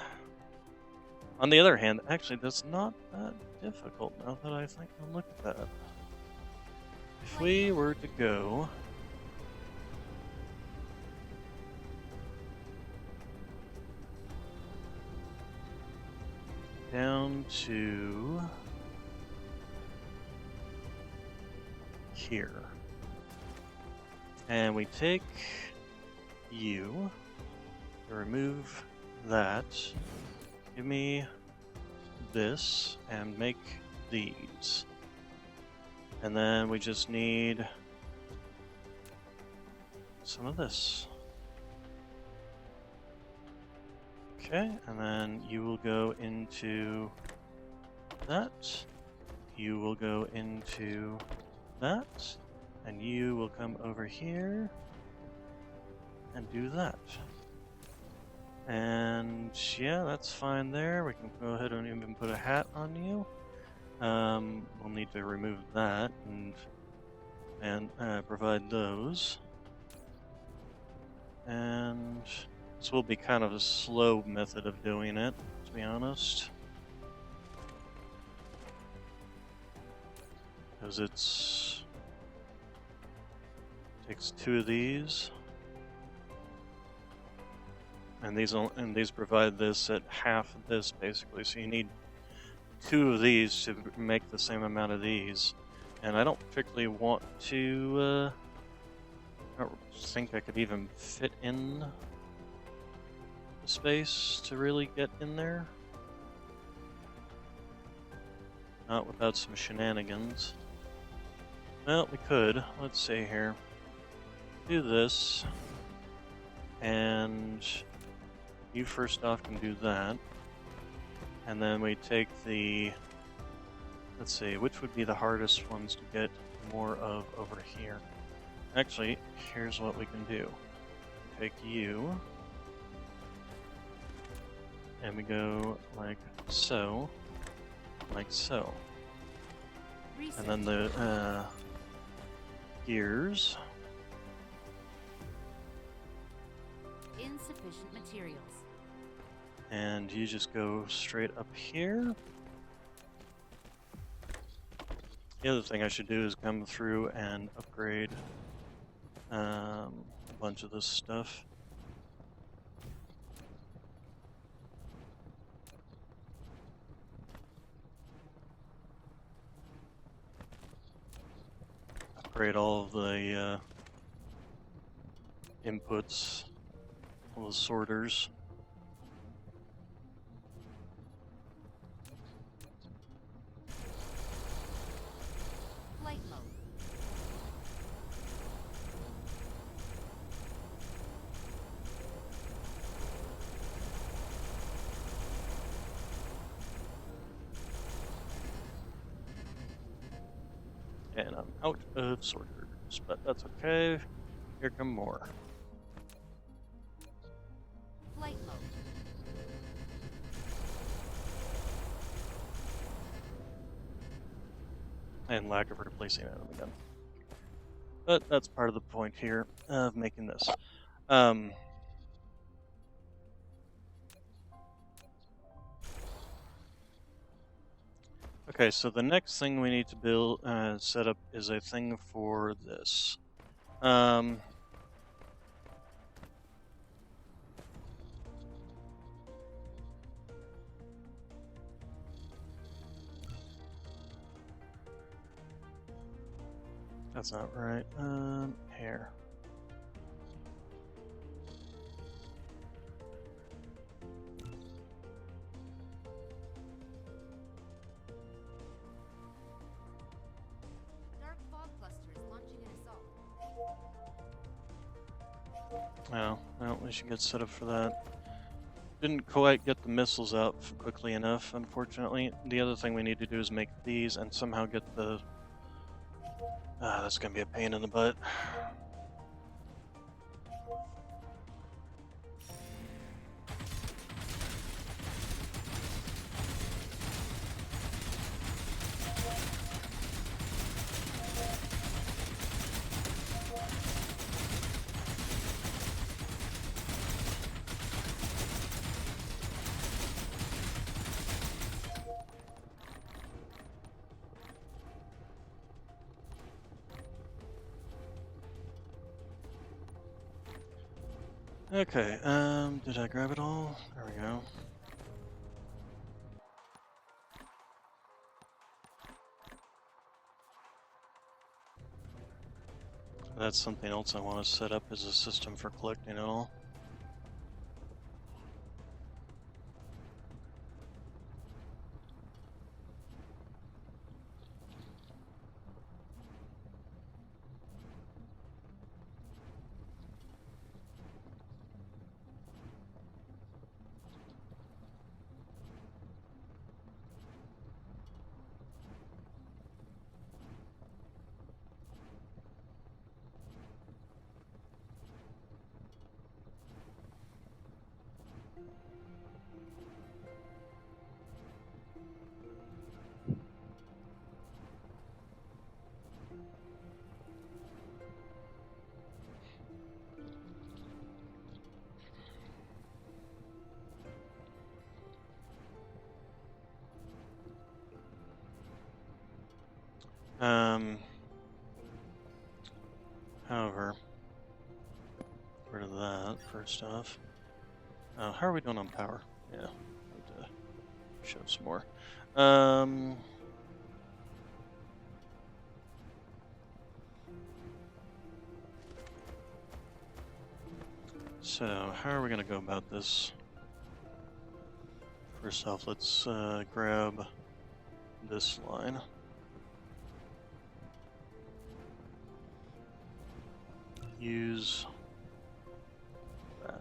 On the other hand, actually, that's not that difficult now that I think I look at that. If we were to go down to here, and we take you, remove that, give me this, and make these. And then we just need some of this. Okay, and then you will go into that. You will go into that. And you will come over here and do that. And yeah, that's fine there. We can go ahead and even put a hat on you. We'll need to remove that and provide those. And this will be kind of a slow method of doing it, to be honest. Because takes 2 of these. And these provide this at half of this, basically. So you need 2 of these to make the same amount of these. And I don't particularly want to, I don't think I could even fit in the space to really get in there. Not without some shenanigans. Well, we could. Let's see here. Do this. And you first off can do that. And then we take the, let's see, which would be the hardest ones to get more of over here. Actually, here's what we can do. Take you, and we go like so, like so. And then the gears. Insufficient materials. And you just go straight up here. The other thing I should do is come through and upgrade a bunch of this stuff. Upgrade all of the inputs, all the sorters. Flight mode. And I'm out of sorters, but that's okay. Here come more. Flight mode. And lack of replacing enemy gun. But that's part of the point here of making this. Okay, so the next thing we need to build, set up is a thing for this. That's not right. Here. Dark fog cluster is launching an assault. Oh, well, we should get set up for that. Didn't quite get the missiles out quickly enough, unfortunately. The other thing we need to do is make these and somehow get the... that's gonna be a pain in the butt. Okay, did I grab it all? There we go. That's something else I want to set up as a system for collecting it all. However, get rid of that first off. How are we doing on power? Yeah, need to shove some more. So how are we gonna go about this? First off, let's grab this line. Use that.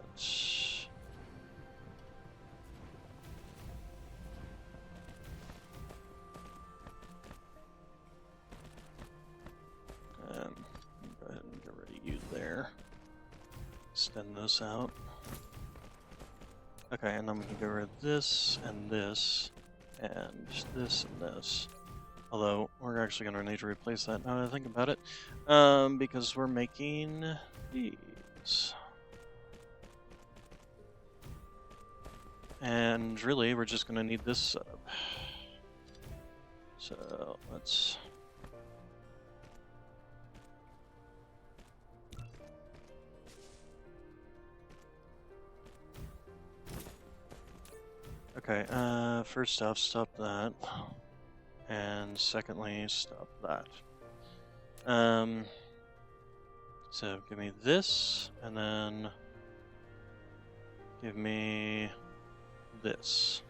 Go ahead and get rid of you there. Extend this out. Okay, and then we can get rid of this and this and this and this. Although we're actually going to need to replace that now that I think about it, because we're making these. And really, we're just going to need this setup. So let's. Okay, first off, stop that. And secondly, stop that. So give me this, and then give me this.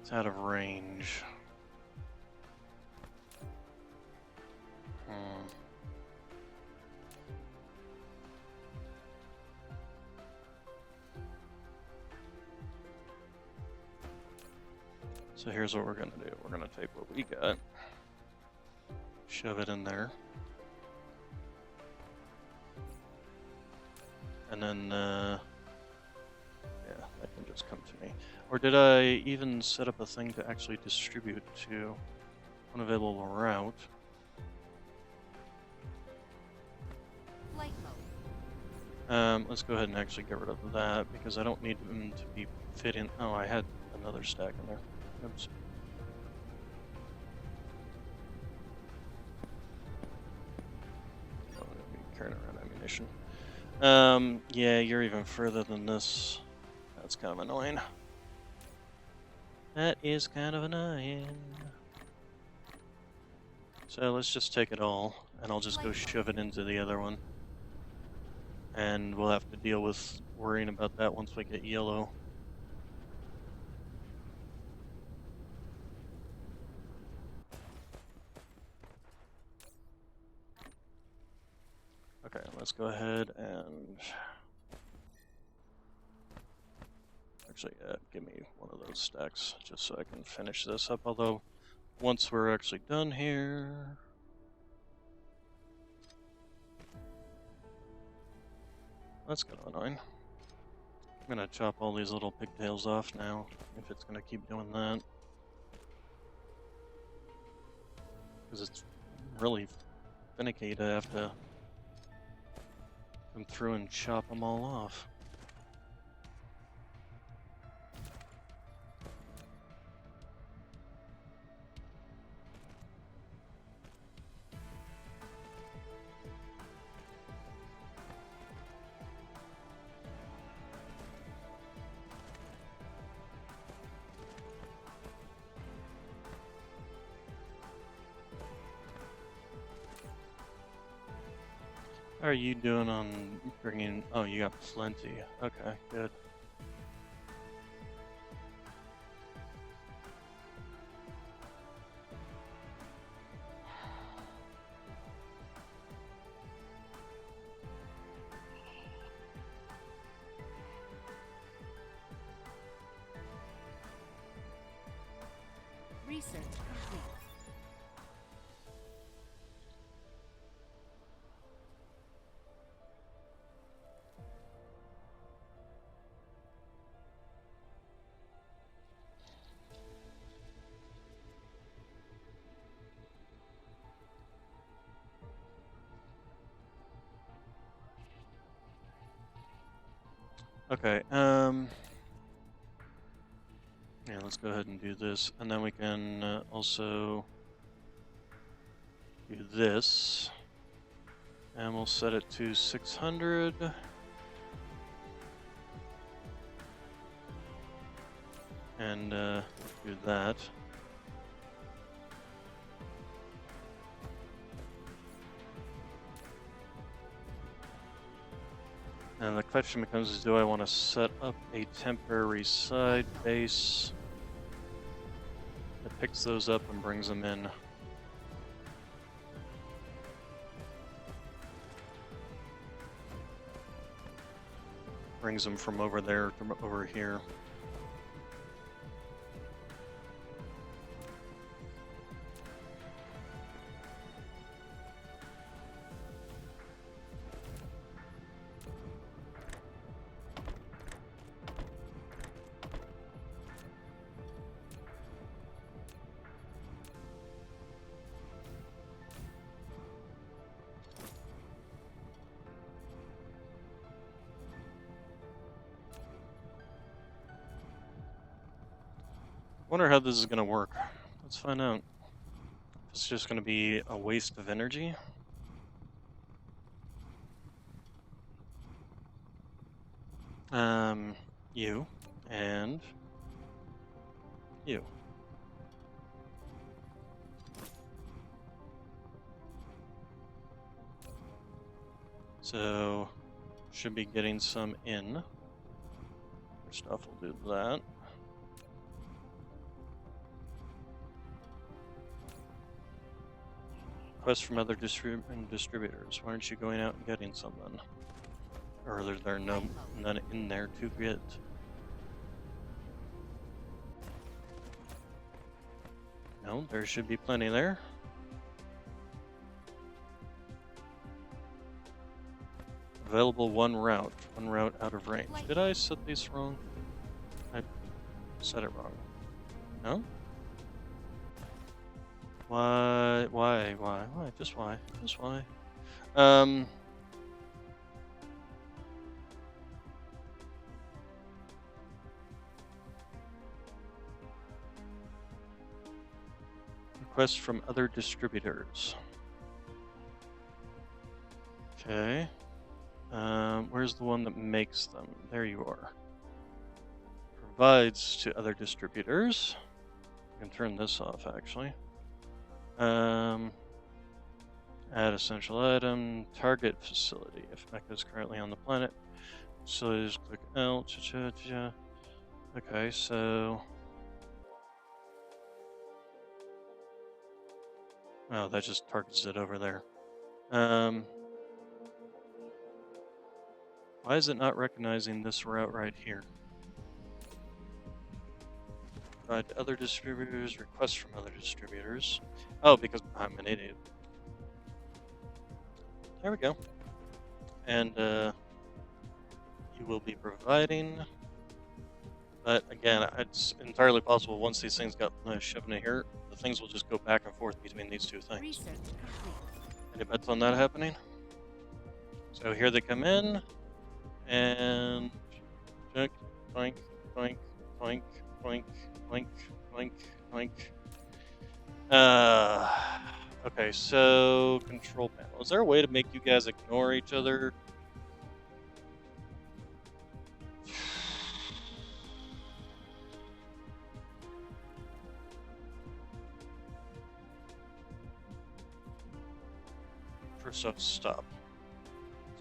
It's out of range. So here's what we're going to do. We're going to take what we got, shove it in there, and then, yeah, that can just come to me. Or did I even set up a thing to actually distribute to unavailable route? Flight mode. Let's go ahead and actually get rid of that, because I don't need them to be fit in. Oh, I had another stack in there. Oops. Oh, I'm gonna be carrying around ammunition. Yeah, you're even further than this. That's kind of annoying. That is kind of annoying. So let's just take it all, and I'll just go shove it into the other one. And we'll have to deal with worrying about that once we get yellow. Okay, let's go ahead and actually give me one of those stacks just so I can finish this up. Although once we're actually done here, that's kind of annoying. I'm gonna chop all these little pigtails off now if it's gonna keep doing that, because it's really finicky to have to come through and chop them all off. How are you doing on bringing? Oh, you got plenty. Okay, good. Research complete. Okay. Yeah, let's go ahead and do this, and then we can also do this, and we'll set it to 600. And do that. And the question becomes, is do I want to set up a temporary side base that picks those up and brings them in? Brings them from over there to over here. Wonder how this is going to work. Let's find out. It's just going to be a waste of energy. You and you. So, should be getting some in. First off, we'll do that. Requests from other distributors. Why aren't you going out and getting some then? Or are there none in there to get? No, there should be plenty there. Available one route out of range. Did I set these wrong? I set it wrong. No? Why? Just why? Just why? Requests from other distributors. Okay. Where's the one that makes them? There you are. Provides to other distributors. I can turn this off actually. Add essential item, target facility. If Mecha is currently on the planet, facilities, click L. Okay, so. Oh, that just targets it over there. Why is it not recognizing this route right here? Provide other distributors, requests from other distributors. Oh, because I'm an idiot. There we go. And you will be providing. But again, it's entirely possible once these things got shipped in here, the things will just go back and forth between these two things. Research complete. Any bets on that happening? So here they come in, and check, boink, boink, boink, boink, boink, boink, boink. Okay, so control panel. Is there a way to make you guys ignore each other? First off, stop.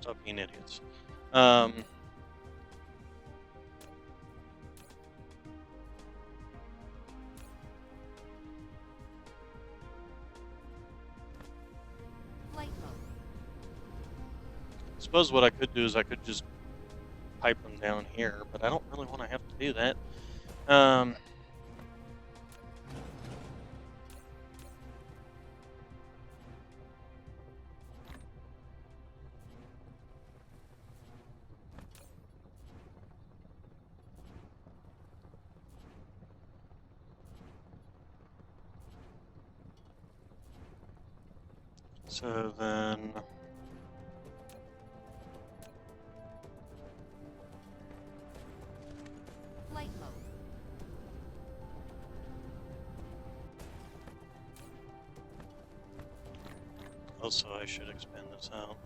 Stop being idiots. Um, Flight mode. I suppose what I could do is I could just pipe them down here, but I don't really want to have to do that. So then, Flight mode. also I should expand this out.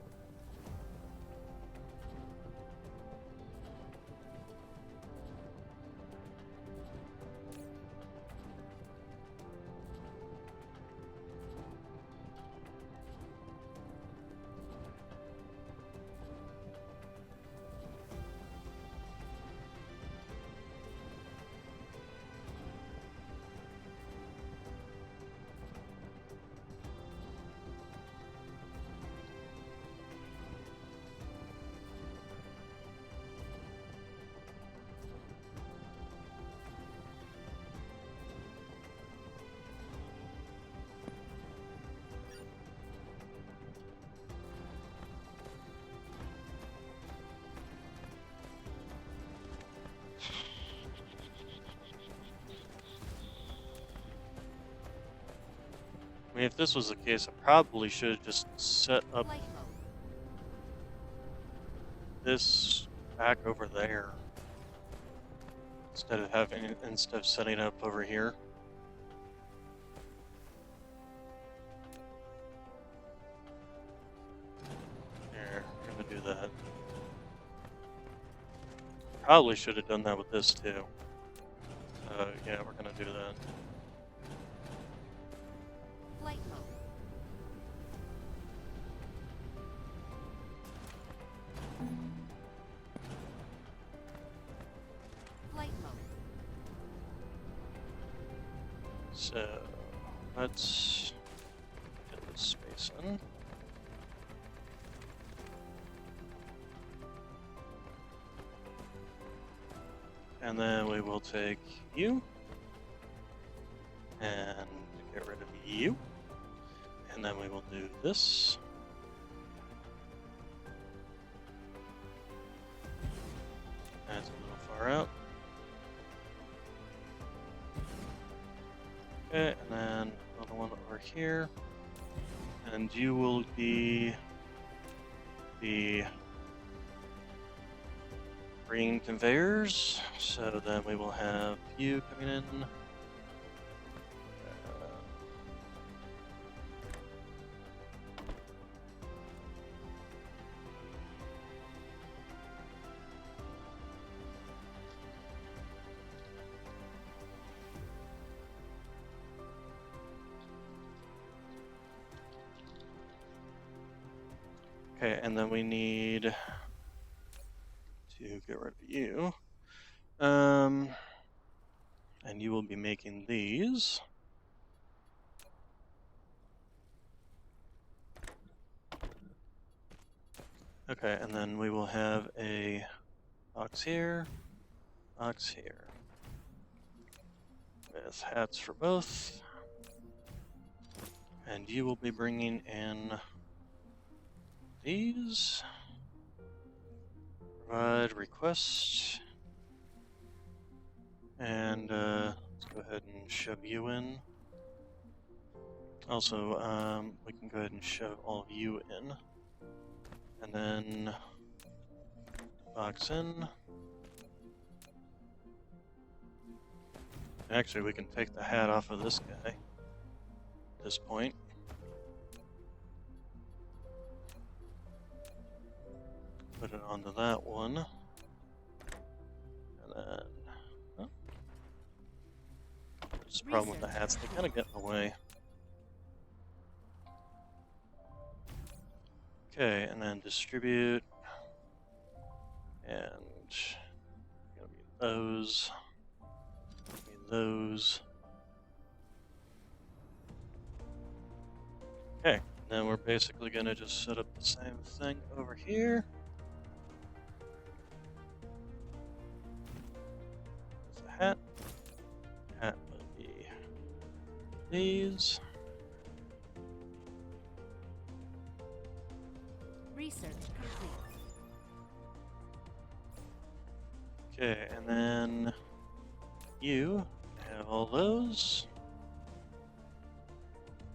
I mean, if this was the case, I probably should have just set up Flight mode. this back over there instead of setting up over here. Here, we're gonna do that. Probably should have done that with this too. Yeah, we're gonna do that. Flight mode. Flight mode. So let's get this space in. And then we will take you and get rid of you. And then we will do this. That's a little far out. Okay, and then another one over here. And you will be the green conveyors. So then we will have you coming in. Okay, and then we need to get rid of you. And you will be making these. Okay, and then we will have a box here, with hats for both. And you will be bringing in these. Provide request. And let's go ahead and shove you in. Also, we can go ahead and shove all of you in. And then box in. Actually, we can take the hat off of this guy at this point. Put it onto that one. And then... Oh. There's a problem with the hats, they kind of get in the way. Okay, and then distribute, and gonna be those, those. Okay, then we're basically gonna just set up the same thing over here. With a hat. Hat will be these. Research complete. Okay, and then you have all those.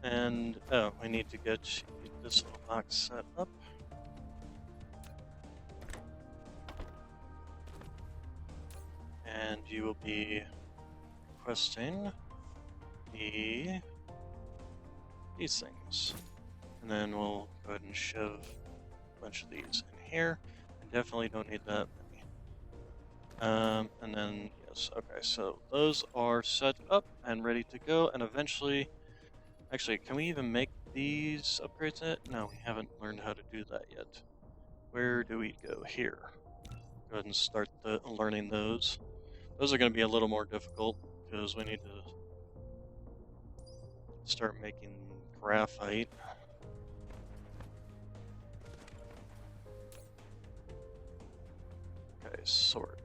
And, oh, we need to get this little box set up. And you will be requesting these things. And then we'll go ahead and shove a bunch of these in here. I definitely don't need that many. And then, yes, okay, so those are set up and ready to go, and eventually, actually, can we even make these upgrades yet? No, we haven't learned how to do that yet. Where do we go? Here. Go ahead and start learning those. Those are going to be a little more difficult, because we need to start making graphite. Okay, sort.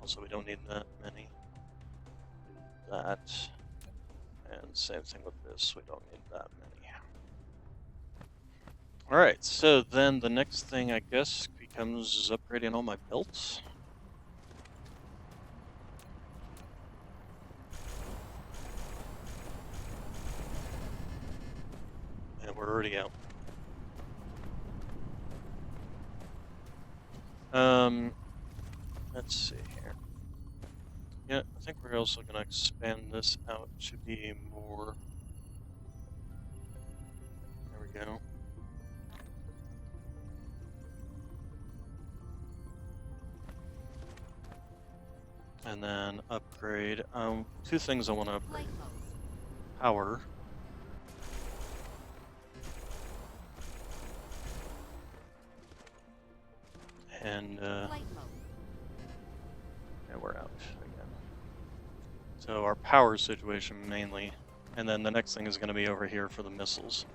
Also we don't need that many. Do that. And same thing with this, we don't need that many. Alright, so then the next thing I guess becomes upgrading all my belts. And we're already out. Let's see here. Yeah, I think we're also going to expand this out to be more. There we go. And then upgrade. Two things I want to upgrade. Flight mode. Power. And Flight mode. and we're out again. So our power situation mainly, and then the next thing is going to be over here for the missiles.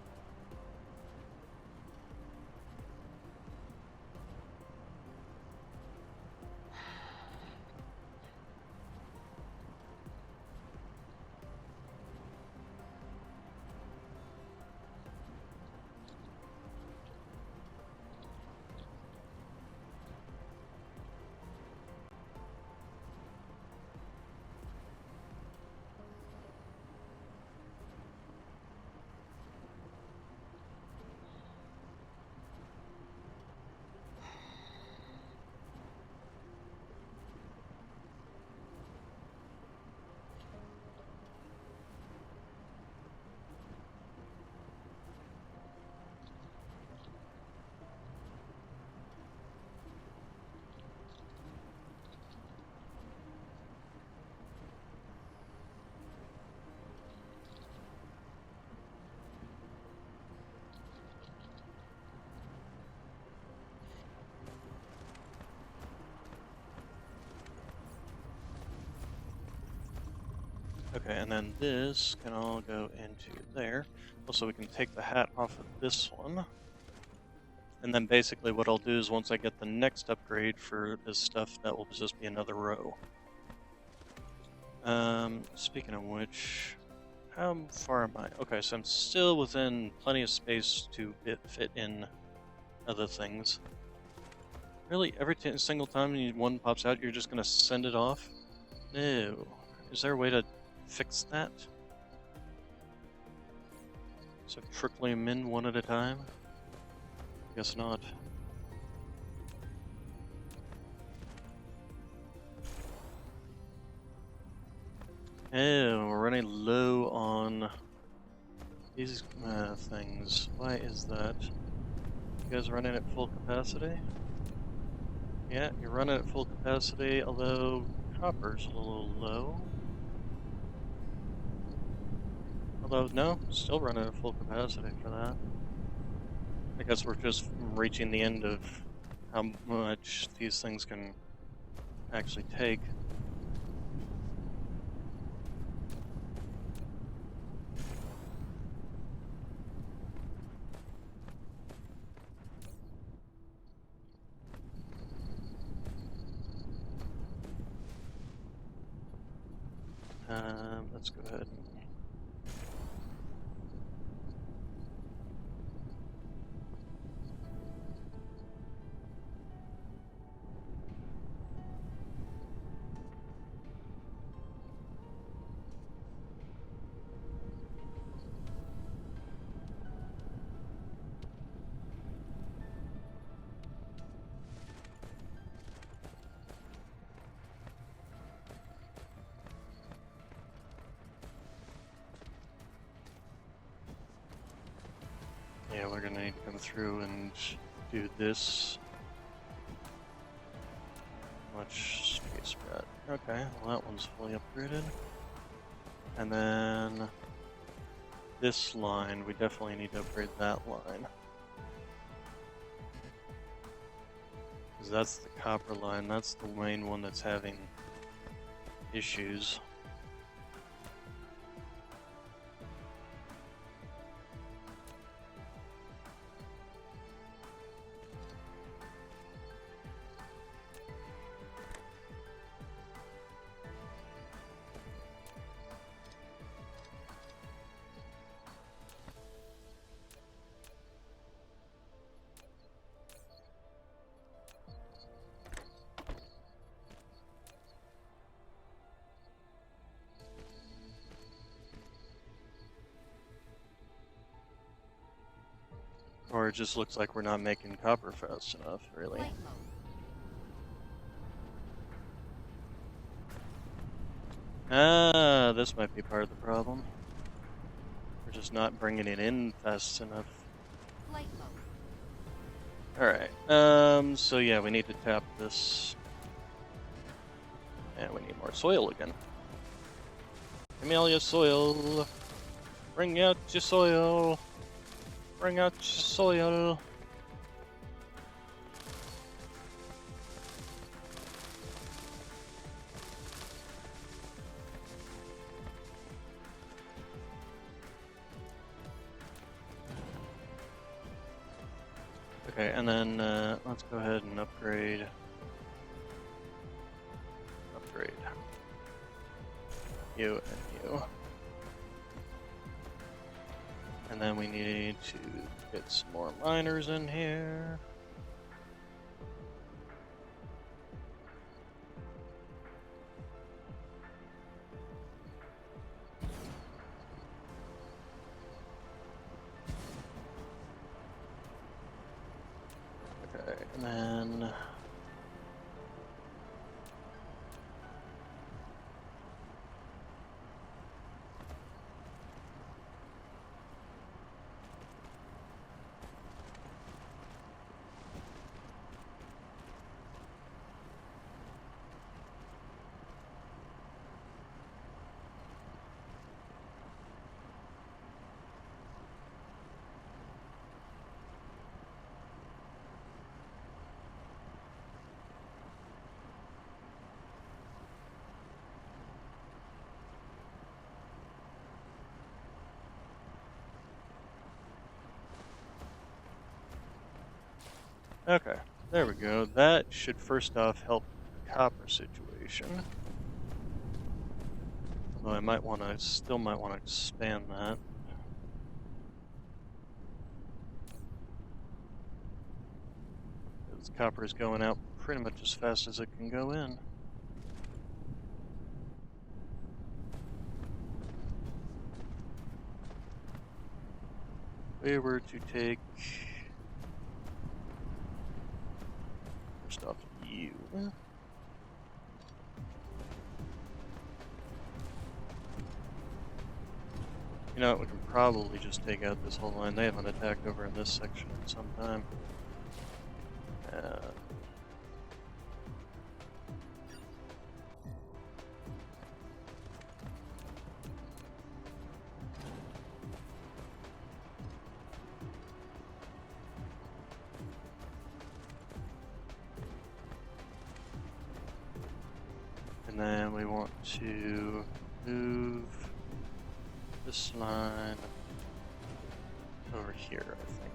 Okay, and then this can all go into there. Also, we can take the hat off of this one. And then basically what I'll do is once I get the next upgrade for this stuff, that will just be another row. Speaking of which, how far am I? Okay, so I'm still within plenty of space to fit in other things. Really, every single time one pops out, you're just gonna send it off? No. Is there a way to fix that? So trickling them in one at a time? Guess not. Oh, we're running low on these things. Why is that? You guys running at full capacity? Yeah, you're running at full capacity, although copper's a little low. Although, no, still running at full capacity for that. I guess we're just reaching the end of how much these things can actually take. Let's go ahead and yeah, we're gonna need to come through and do this. Much space we're at. Okay, well that one's fully upgraded. And then this line, we definitely need to upgrade that line. Because that's the copper line, that's the main one that's having issues. Or it just looks like we're not making copper fast enough, really. Flight mode. Ah, this might be part of the problem. We're just not bringing it in fast enough. Flight mode. Alright, so yeah, we need to tap this. And we need more soil again. Give me all your soil. Bring out your soil. Bring out your soil. Okay, and then let's go ahead and upgrade. Upgrade. You and you. And then we need to get some more miners in here. Okay, and then okay, there we go. That should first off help the copper situation. Although I might want to, still might want to expand that. Because copper is going out pretty much as fast as it can go in. If we were to take first off you. You know what, we can probably just take out this whole line. They haven't attacked over in this section in some time. And then we want to move this line over here, I think.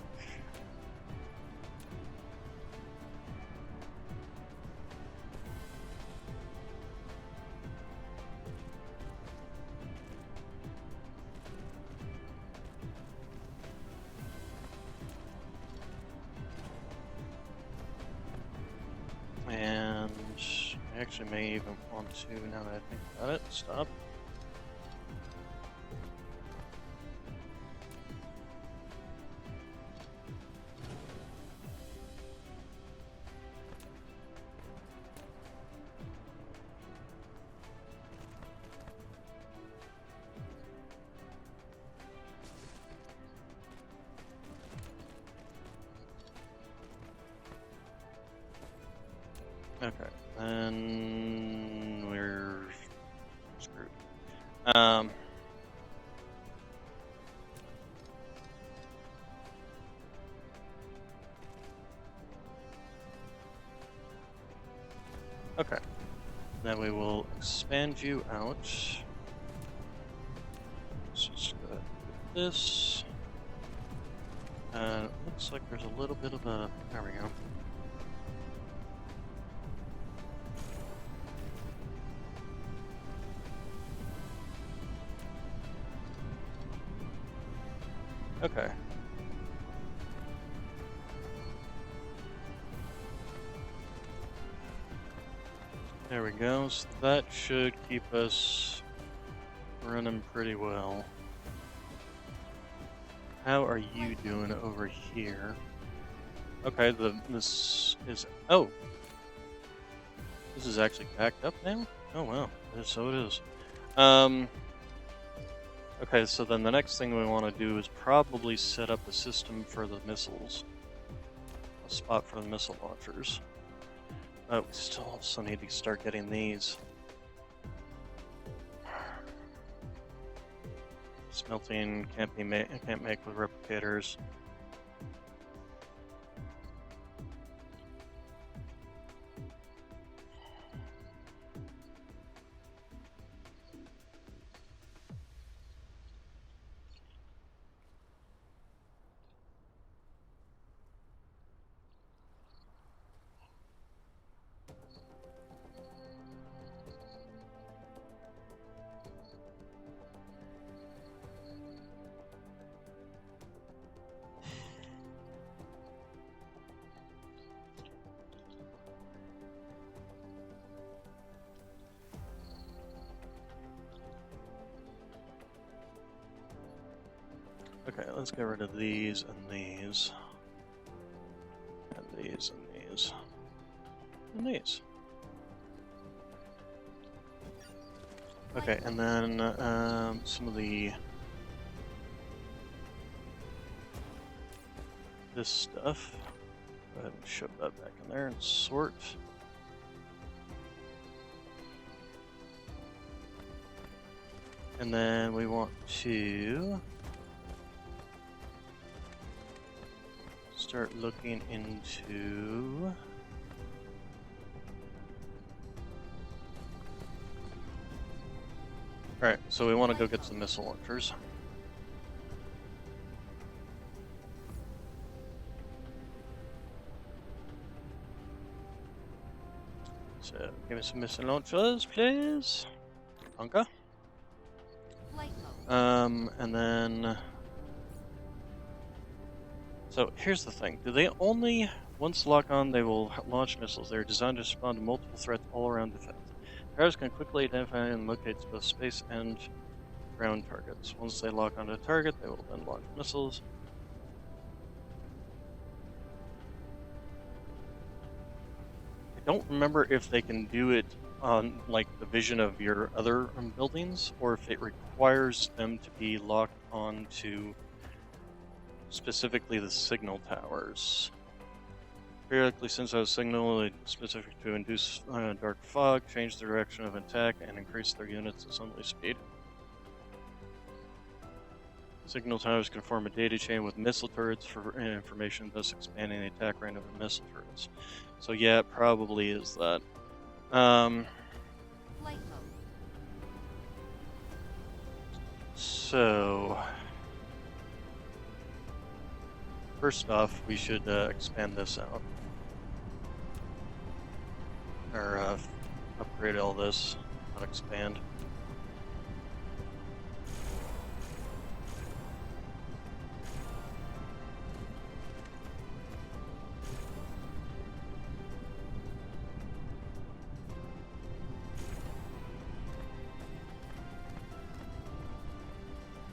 And I actually may even want to, now that I think about it, stop. Okay, then we're screwed. Okay, then we will expand you out. Let's just go ahead and do this. It looks like there's a little bit of a, there we go. Okay. There we go. So that should keep us running pretty well. How are you doing over here? Okay, this is, oh! This is actually backed up now? Oh wow, so it is. Okay, so then the next thing we want to do is probably set up a system for the missiles. A spot for the missile launchers. But we still also need to start getting these. Smelting can't make with replicators. Okay, let's get rid of these and these. And these and these. And these. Okay, and then some of the this stuff. Go ahead and shove that back in there and sort. And then we want to start looking into Alright, so we want to go get some missile launchers. So, give me some missile launchers, please. Bunker. And then so here's the thing. Do they only, once lock on, they will launch missiles. They're designed to respond to multiple threats all around defense. Towers can quickly identify and locate both space and ground targets. Once they lock onto a target, they will then launch missiles. I don't remember if they can do it on like the vision of your other buildings, or if it requires them to be locked onto specifically the signal towers. Periodically sends out a signal specific to induce dark fog, change the direction of attack, and increase their unit's assembly speed. Signal towers can form a data chain with missile turrets for information, thus expanding the attack range of the missile turrets. So yeah, it probably is that. Flight mode. So, first off, we should expand this out. Or upgrade all this, not expand.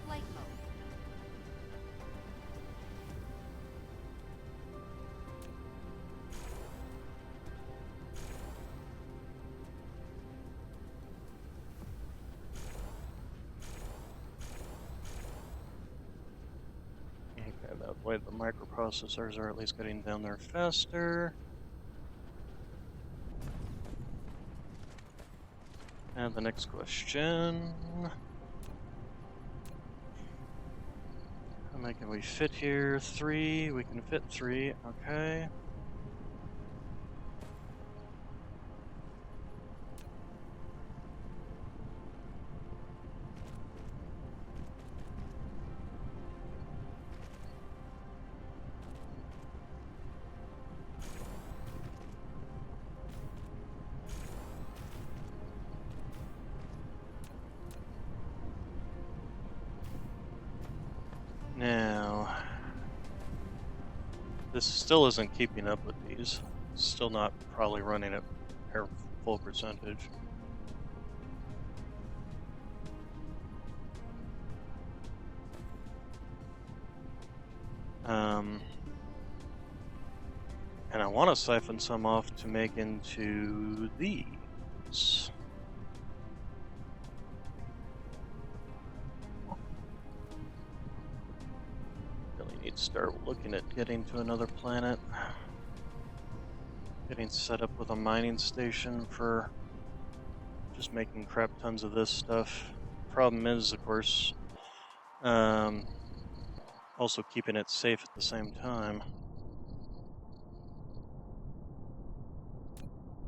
Flight mode. Okay, that way the microprocessors are at least getting down there faster. And the next question. How many can we fit here? 3. We can fit 3. Okay. Now, this still isn't keeping up with these. Still not probably running at full percentage. And I want to siphon some off to make into these. Really need to start looking at getting to another planet. Getting set up with a mining station for just making crap tons of this stuff. Problem is, of course, also keeping it safe at the same time.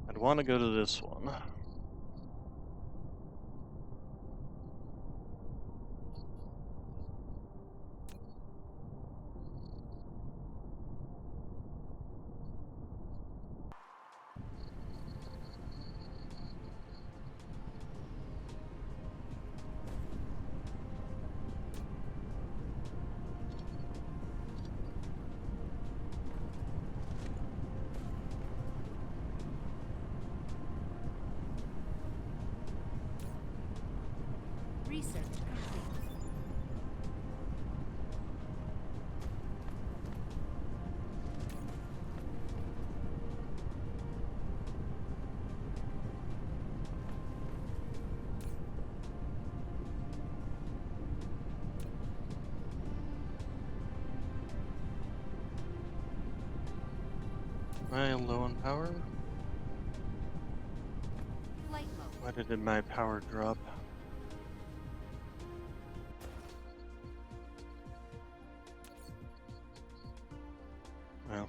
I'd want to go to this one. Research complete. Am I low on power? Flight mode. Why did my power drop? Well,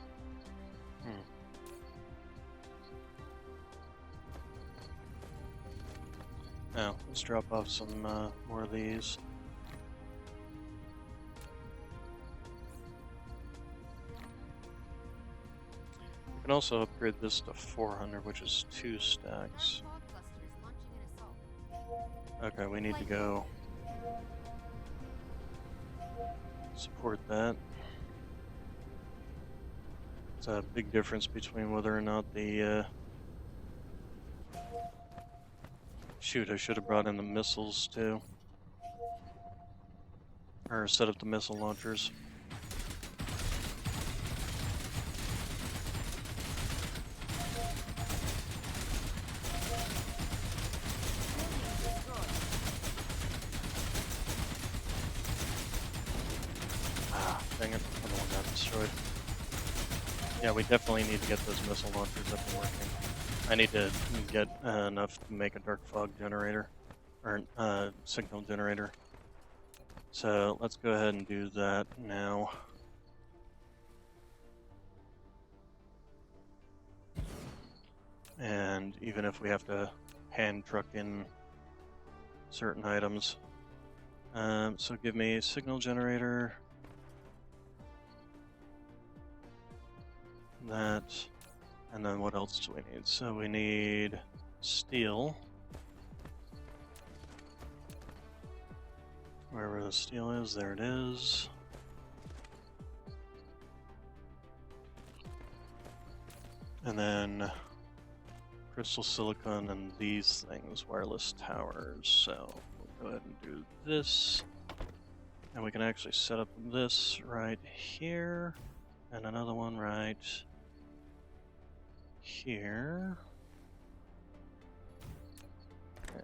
Now, let's drop off some more of these. We can also upgrade this to 400, which is 2 stacks. Fog cluster is launching an assault. Okay, we need to go support that. It's a big difference between whether or not the shoot, I should have brought in the missiles too. Or set up the missile launchers. Ah, dang it, another one got destroyed. Yeah, we definitely need to get those missile launchers up and working. I need to get enough to make a dark fog generator, or signal generator. So let's go ahead and do that now. And even if we have to hand truck in certain items. So give me a signal generator. That. And then what else do we need? So we need steel. Wherever the steel is, there it is. And then crystal silicon and these things, wireless towers. So we'll go ahead and do this. And we can actually set up this right here. And another one right here.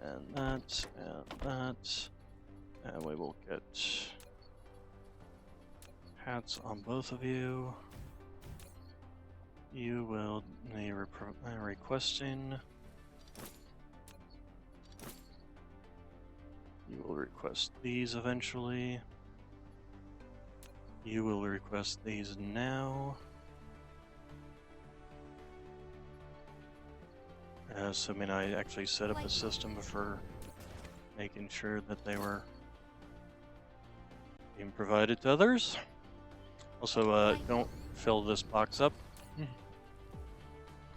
And that, and that. And we will get hats on both of you. You will be requesting. You will request these eventually. You will request these now. Assuming I actually set up a system for making sure that they were being provided to others. Also, don't fill this box up.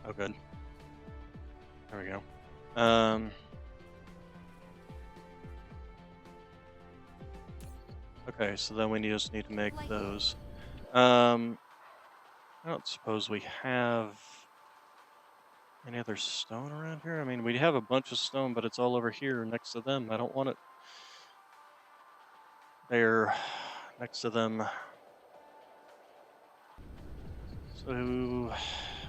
Oh, good. There we go. Okay, so then we just need to make those. I don't suppose we have any other stone around here. I mean, we have a bunch of stone, but it's all over here next to them. I don't want it there next to them. So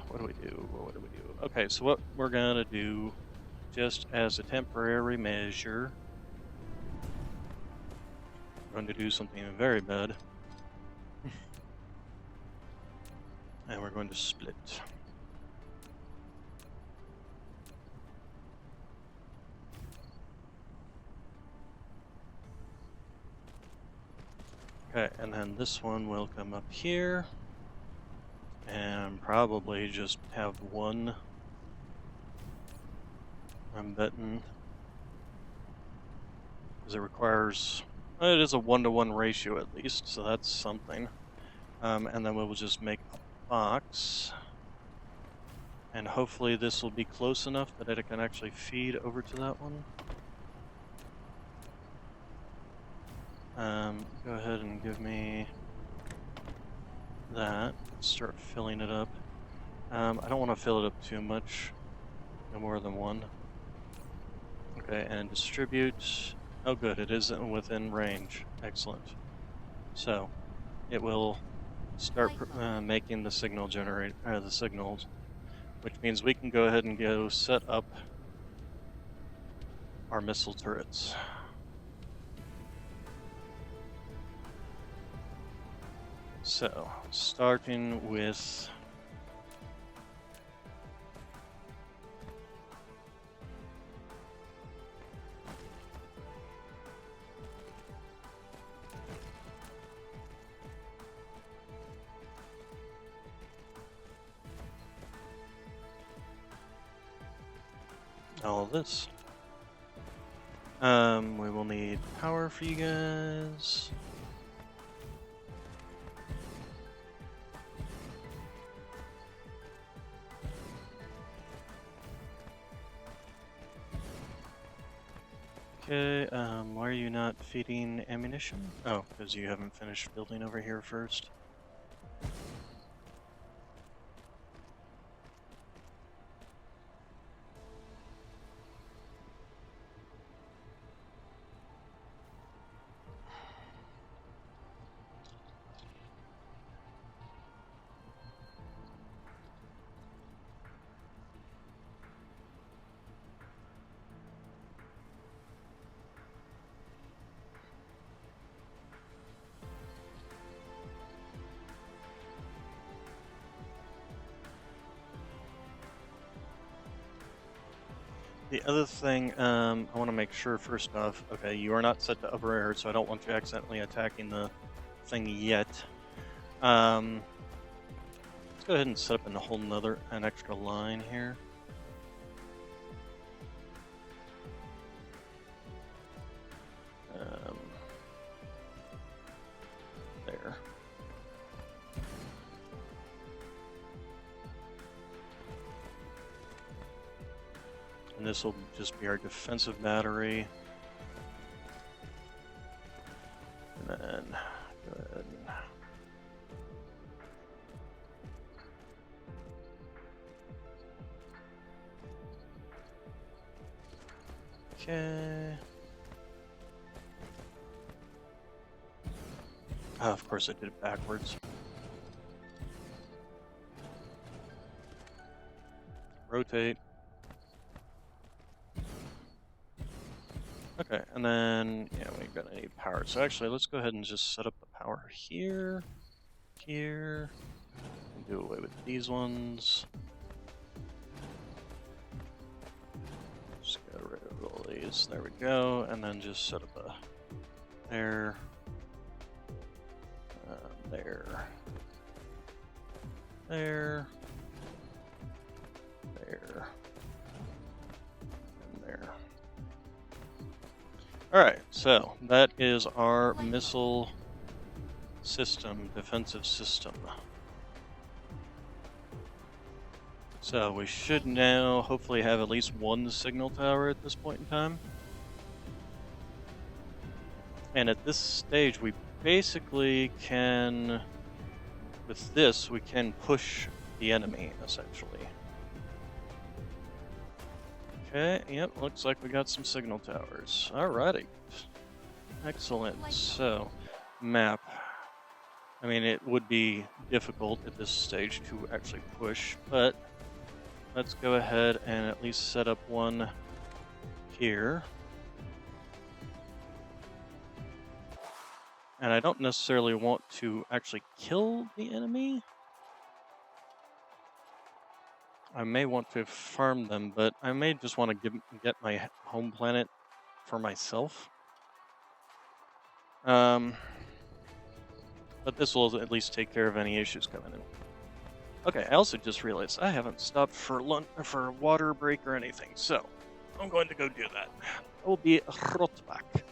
what do we do? What do we do? Okay, so what we're gonna do, just as a temporary measure, we're going to do something very bad. And we're going to split. Okay, and then this one will come up here. And probably just have one. I'm betting. Because it requires... It is a 1-to-1 ratio at least, so that's something. And then we'll just make a box. And hopefully this will be close enough that it can actually feed over to that one. Go ahead and give me that. Start filling it up. I don't want to fill it up too much. No more than one. Okay, and distribute. Oh good, it is within range. Excellent. So, it will start making the signal the signals, which means we can go ahead and go set up our missile turrets. So, starting with all of this. We will need power for you guys. Okay, why are you not feeding ammunition? Oh, because you haven't finished building over here first. The other thing, I want to make sure first off, okay, you are not set to upper air, so I don't want you accidentally attacking the thing yet. Let's go ahead and set up an extra line here. And this will just be our defensive battery. And then go ahead and okay. Oh, of course I did it backwards. Rotate. Okay, and then, yeah, we ain't got any power. So actually, let's go ahead and just set up the power here, here, and do away with these ones. Just get rid of all these. There we go, and then just set up a there, there, there, there, and there. Alright, so that is our missile system, defensive system. So we should now hopefully have at least one signal tower at this point in time. And at this stage we basically can, with this, we can push the enemy, essentially. Okay, yep, looks like we got some signal towers. Alrighty. Excellent. So, map. I mean, it would be difficult at this stage to actually push, but let's go ahead and at least set up one here. And I don't necessarily want to actually kill the enemy. I may want to farm them, but I may just want to get my home planet for myself. But this will at least take care of any issues coming in. Okay, I also just realized I haven't stopped for lunch, for water break or anything, so I'm going to go do that. I will be right back.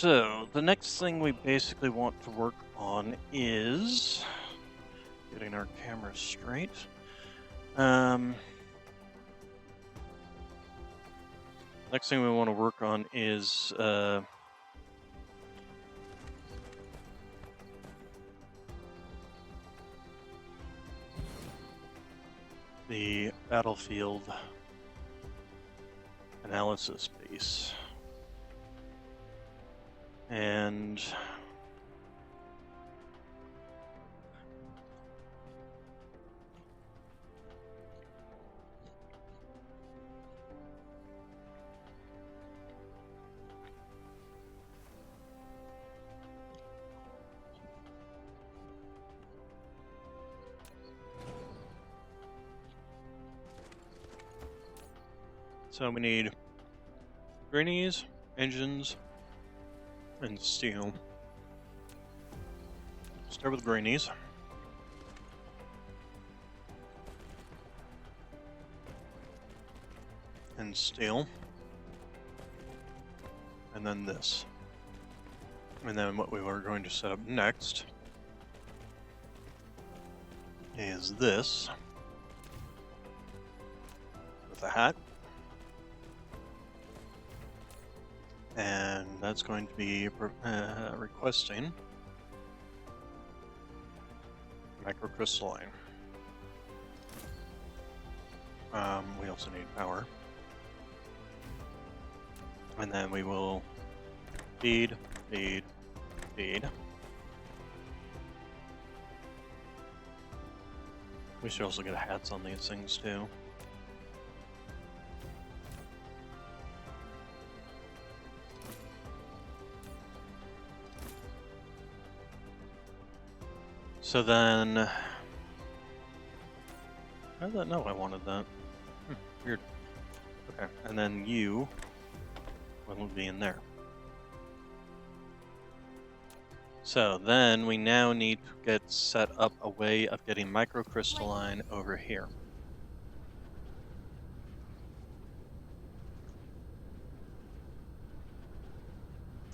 So the next thing we basically want to work on is getting our camera straight. Next thing we want to work on is the battlefield analysis base. And so we need greenies, engines, and steel. Start with greenies. And steel. And then this. And then what we were going to set up next is this with a hat. And that's going to be requesting microcrystalline. We also need power. And then we will feed. We should also get hats on these things too. So then, how did that know I wanted that? Weird. Okay, and then you will be in there. So then we now need to get set up a way of getting microcrystalline over here.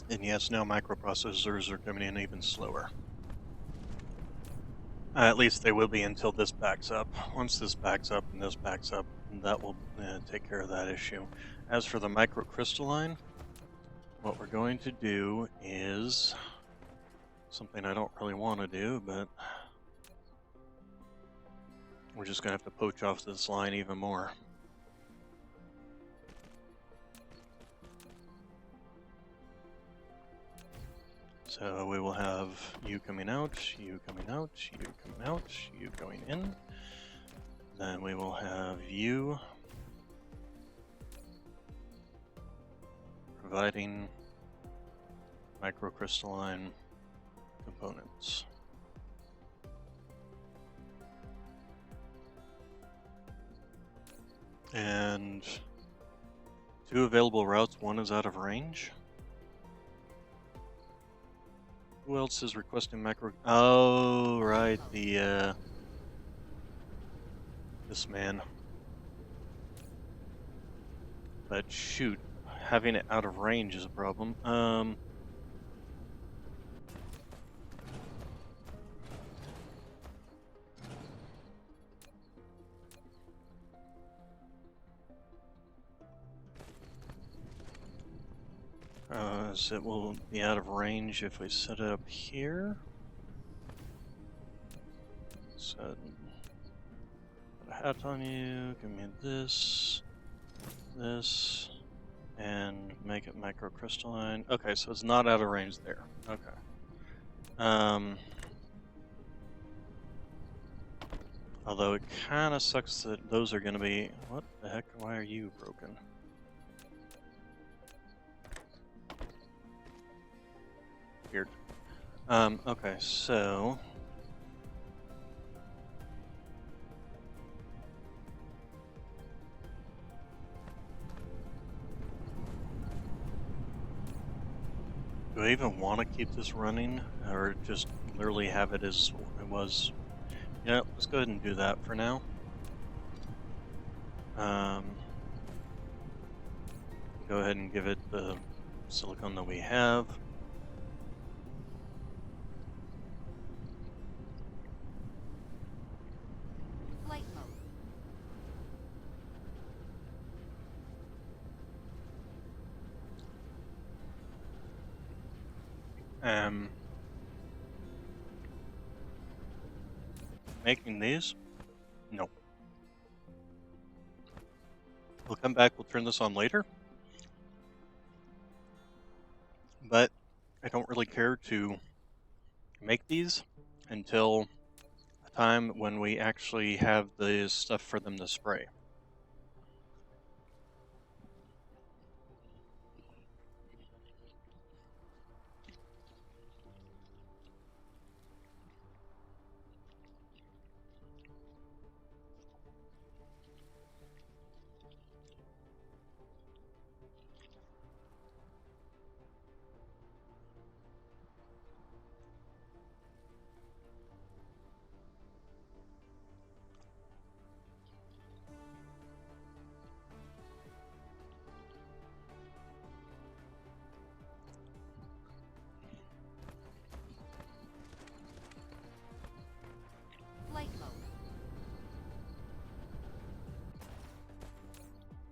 And yes, now microprocessors are coming in even slower. At least they will be until this backs up. Once this backs up and this backs up, that will take care of that issue. As for the microcrystalline, what we're going to do is something I don't really want to do, but we're just going to have to poach off this line even more. So we will have you coming out, you coming out, you coming out, you going in. Then we will have you providing microcrystalline components. And 2 available routes, 1 is out of range. Who else is requesting macro? Oh, right, the, this man. But shoot, having it out of range is a problem. So it will be out of range if we set it up here. So, put a hat on you, give me this, and make it microcrystalline. Okay, so it's not out of range there. Okay. Although it kind of sucks that those are going to be... What the heck? Why are you broken? Weird. Okay, so... Do I even want to keep this running, or just literally have it as it was? Yeah, let's go ahead and do that for now. Go ahead and give it the silicone that we have. Making these? No. We'll come back, we'll turn this on later. But I don't really care to make these until a time when we actually have the stuff for them to spray. Flight mode.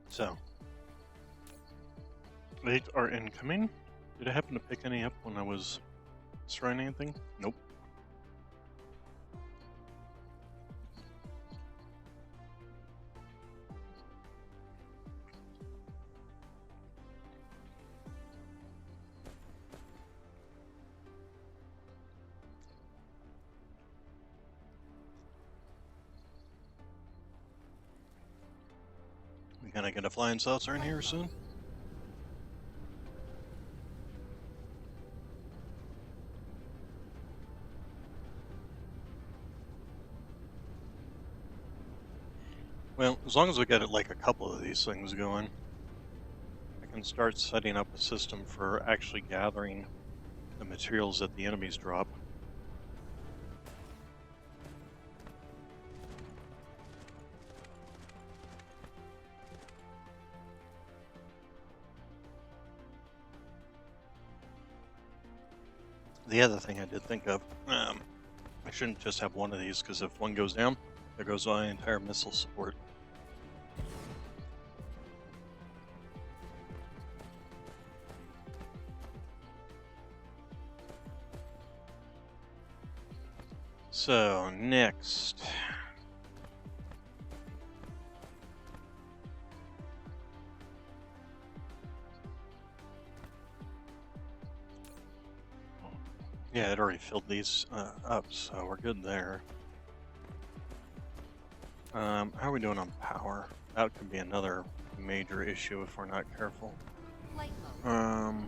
So, 8 are incoming. Did I happen to pick any up when I was destroying anything? Nope. We gonna get a flying saucer in here soon? Well, as long as we get like a couple of these things going, I can start setting up a system for actually gathering the materials that the enemies drop. The other thing I did think of, I shouldn't just have one of these, because if one goes down, there goes my entire missile support. So, next. Yeah, it already filled these up, so we're good there. How are we doing on power? That could be another major issue if we're not careful. Flight mode.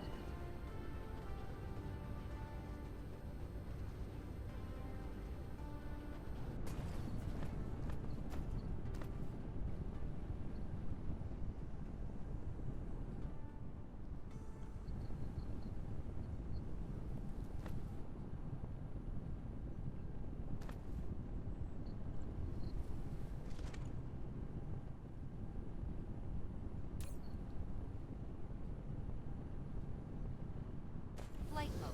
Flight mode.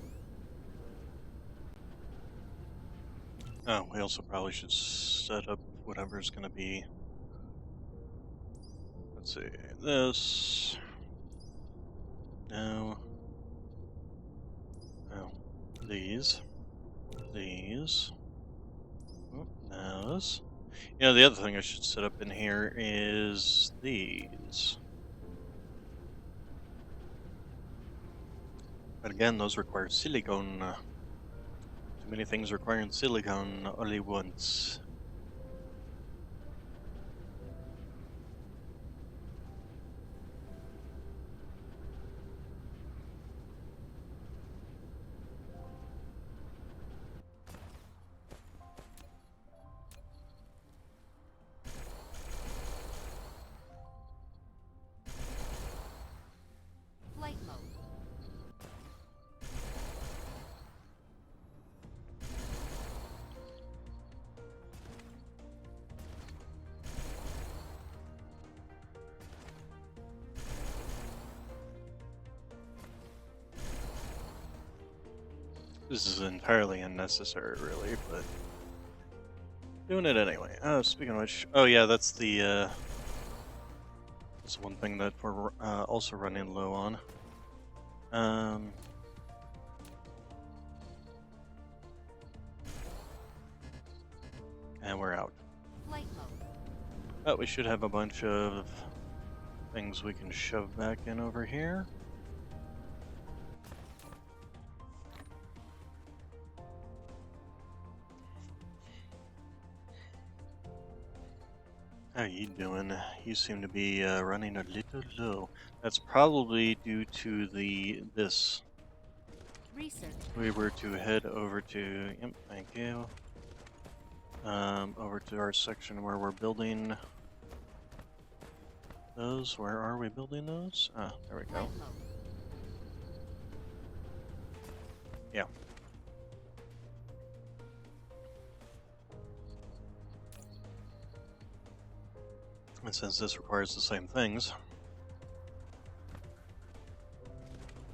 Oh, we also probably should set up whatever's going to be. Let's see, this. No. No. These. These. Oh, those. You know, the other thing I should set up in here is these. But again, those require silicone. Too many things requiring silicone only once. Flight mode. This is entirely unnecessary, really, but doing it anyway. Oh, speaking of which, oh yeah, that's the that's one thing that we're also running low on. And we're out. Flight mode. But we should have a bunch of things we can shove back in over here. How you doing? You seem to be running a little low. That's probably due to this. Research. We were to head over to, yep, thank you. Over to our section where we're building those. Where are we building those? Ah, there we go. Flight mode. Yeah. And since this requires the same things,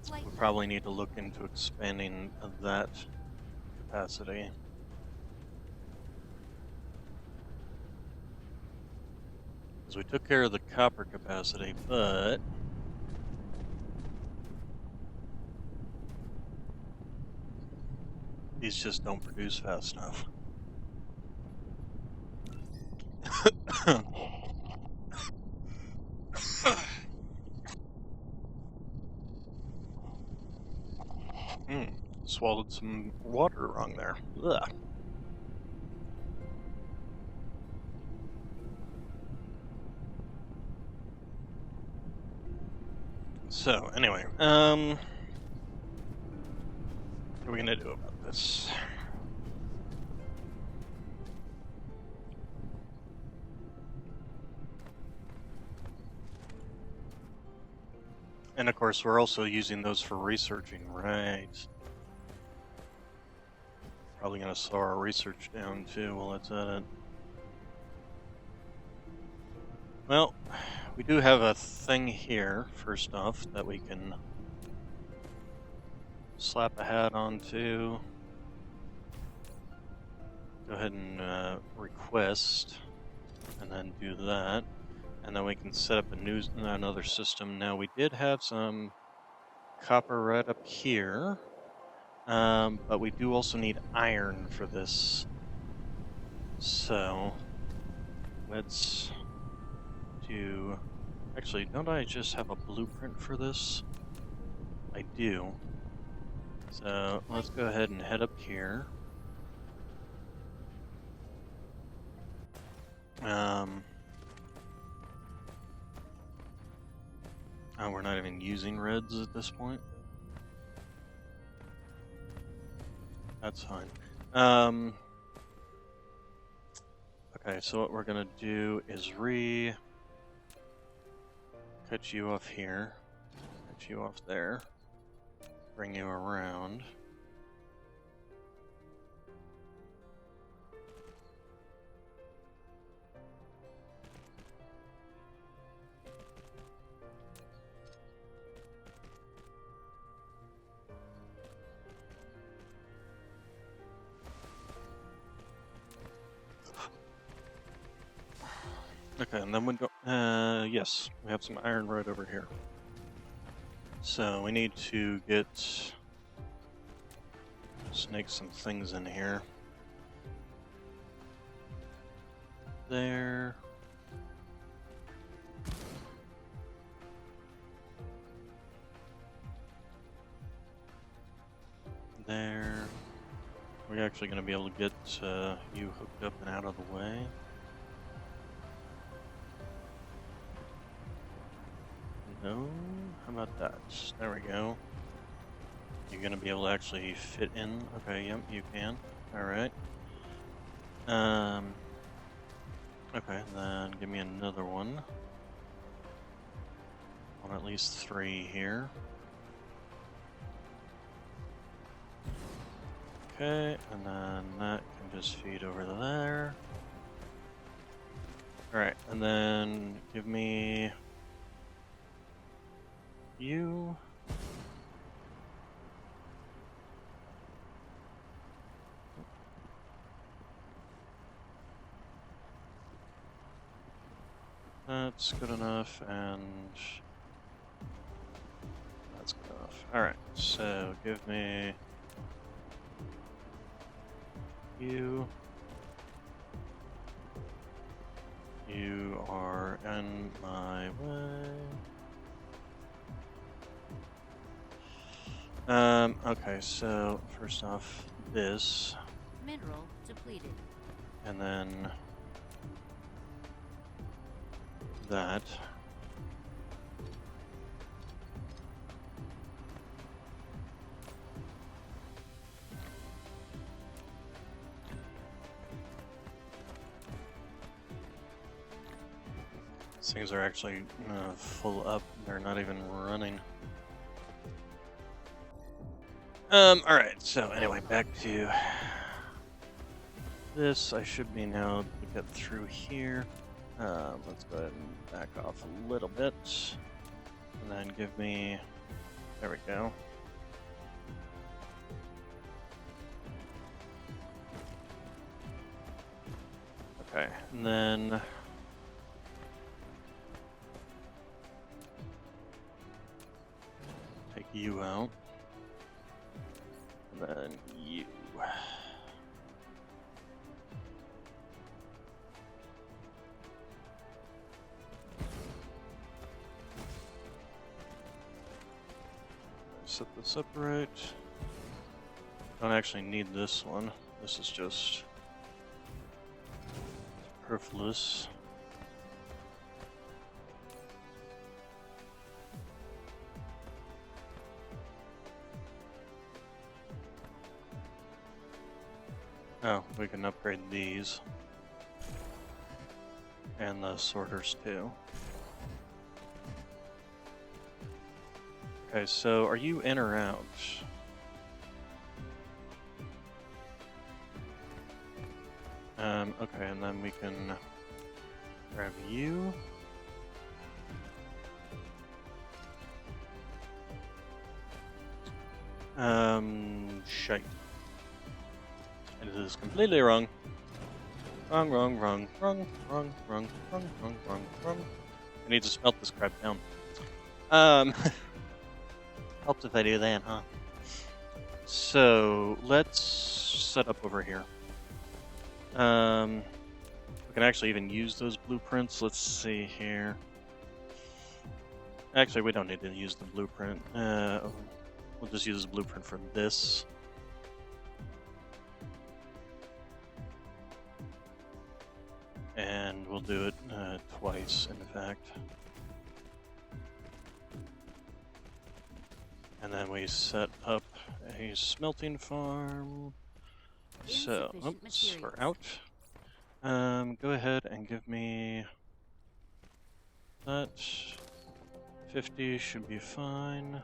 Flight we mode. probably need to look into expanding that capacity. Because we took care of the copper capacity, but these just don't produce fast enough. Swallowed some water wrong there. Ugh. So, anyway, what are we gonna do about this? And of course, we're also using those for researching, right? Probably gonna slow our research down too while it's at it. Well, we do have a thing here, first off, that we can slap a hat onto. Go ahead and request, and then do that. And then we can set up another system. Now, we did have some copper right up here, but we do also need iron for this. So, let's do... Actually, don't I just have a blueprint for this? I do. So, let's go ahead and head up here. Oh, we're not even using reds at this point. That's fine. Okay, so what we're gonna do is cut you off here, cut you off there, bring you around. Okay, and then we go, yes, we have some iron right over here. So we need to snake some things in here. There. There. We're actually going to be able to get you hooked up and out of the way. No? How about that? There we go. You're going to be able to actually fit in. Okay, yep, you can. Alright. Okay, then give me another one. I want at least 3 here. Okay, and then that can just feed over there. Alright, and then give me you. That's good enough, and that's good enough. Alright, so give me you. You are in my way. Okay, so first off, this, Mineral depleted. and then that. These things are actually full up. They're not even running. Alright, so anyway, back to this. I should be now to get through here. Let's go ahead and back off a little bit. And then give me... There we go. Okay, and then... Take you out. And then you. Set this up right. Don't actually need this one. This is just superfluous. Oh, we can upgrade these. And the sorters too. Okay, so are you in or out? Okay, and then we can grab you. Shite. It is completely wrong. Wrong. I need to smelt this crap down. Helps if I do that, huh? So, let's set up over here. We can actually even use those blueprints. Let's see here. Actually, we don't need to use the blueprint. We'll just use the blueprint for this. And we'll do it twice, in fact. And then we set up a smelting farm. So, oops, we're out. Go ahead and give me that. 50 should be fine.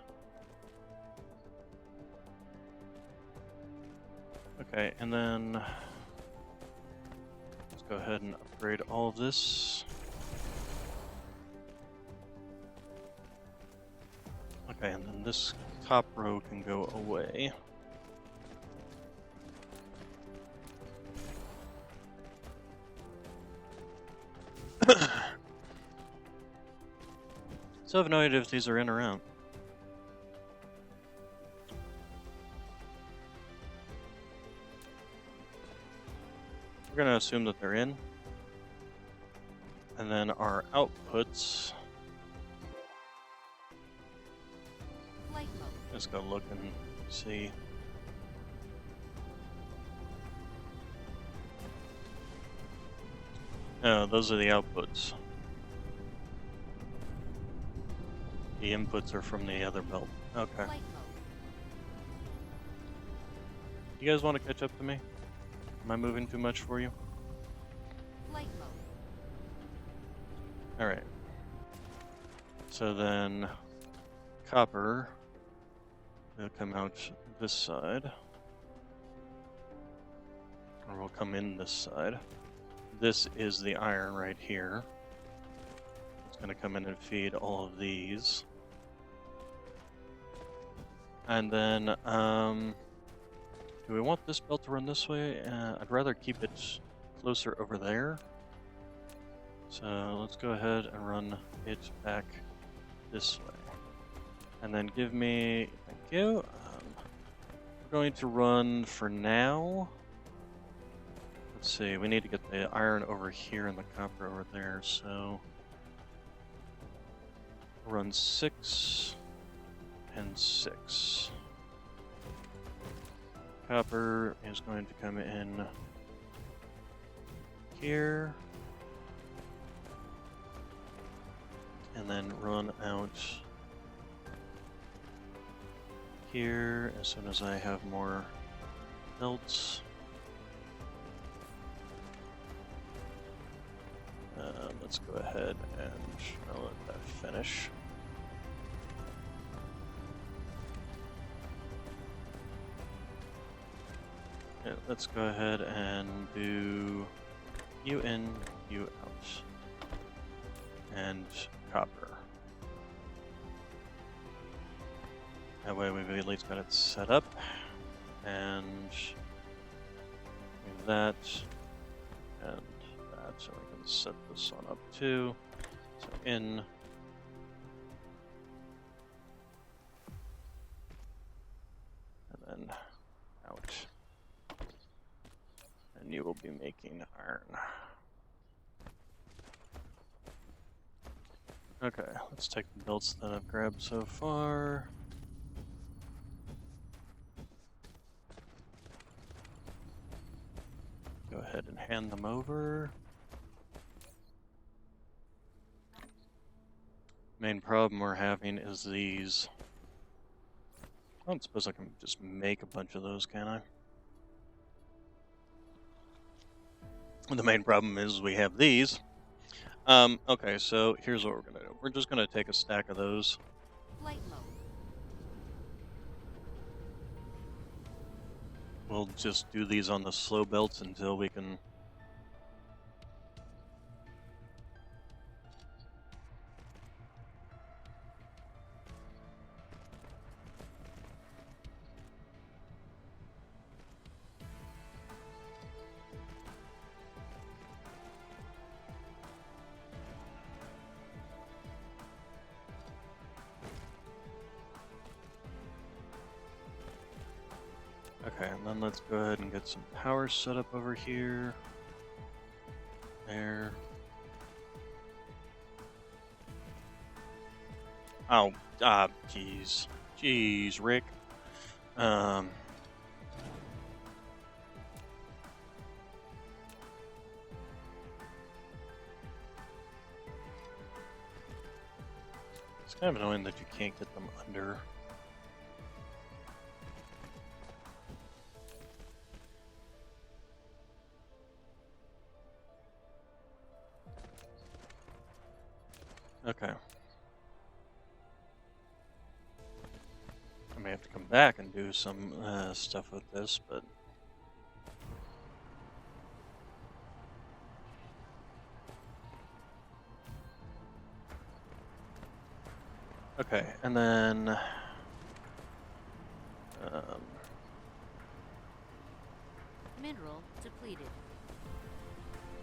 Okay, and then let's go ahead and upgrade all of this. Okay, and then this top row can go away. So I have no idea if these are in or out. We're going to assume that they're in. And then our outputs. Flight mode. Let's go look and see. No, those are the outputs. The inputs are from the other belt. Okay. Flight mode. You guys want to catch up to me? Am I moving too much for you? Flight mode. Alright. So then, copper will come out this side. Or will come in this side. This is the iron right here. It's going to come in and feed all of these. And then, do we want this belt to run this way? I'd rather keep it closer over there. So let's go ahead and run it back this way. And then give me, thank you. We're going to run for now. Let's see. We need to get the iron over here and the copper over there. So run 6 and 6. Copper is going to come in here. And then run out here as soon as I have more belts. Let's go ahead and I'll let that finish. Yeah, let's go ahead and do you in, you out. And copper. That way we've at least got it set up. And that and that, so we can set this one up too. So in, and then out. And you will be making iron. Okay, let's take the belts that I've grabbed so far. Go ahead and hand them over. Main problem we're having is these. I don't suppose I can just make a bunch of those, can I? The main problem is we have these. Okay, so here's what we're gonna do. We're just gonna take a stack of those. Flight mode. We'll just do these on the slow belts until we can. Okay, and then let's go ahead and get some power set up over here. There. Oh, jeez. Jeez, Rick. It's kind of annoying that you can't get them under. Okay. I may have to come back and do some stuff with this, but... Okay, and then... Mineral depleted.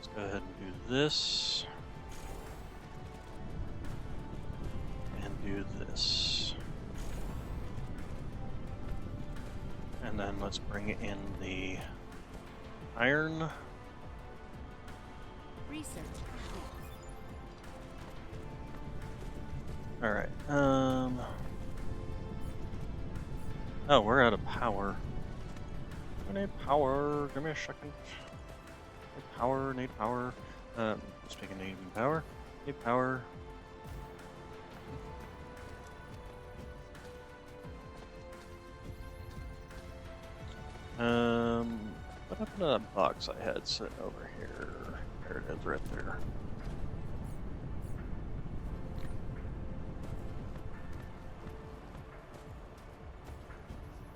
let's go ahead and do this. Do this. And then let's bring in the iron. Research complete. Alright, oh, we're out of power. I need power. Give me a second. Need power, need power. Speaking of needing power, need power. What happened to that box I had sitting over here? There it is, right there.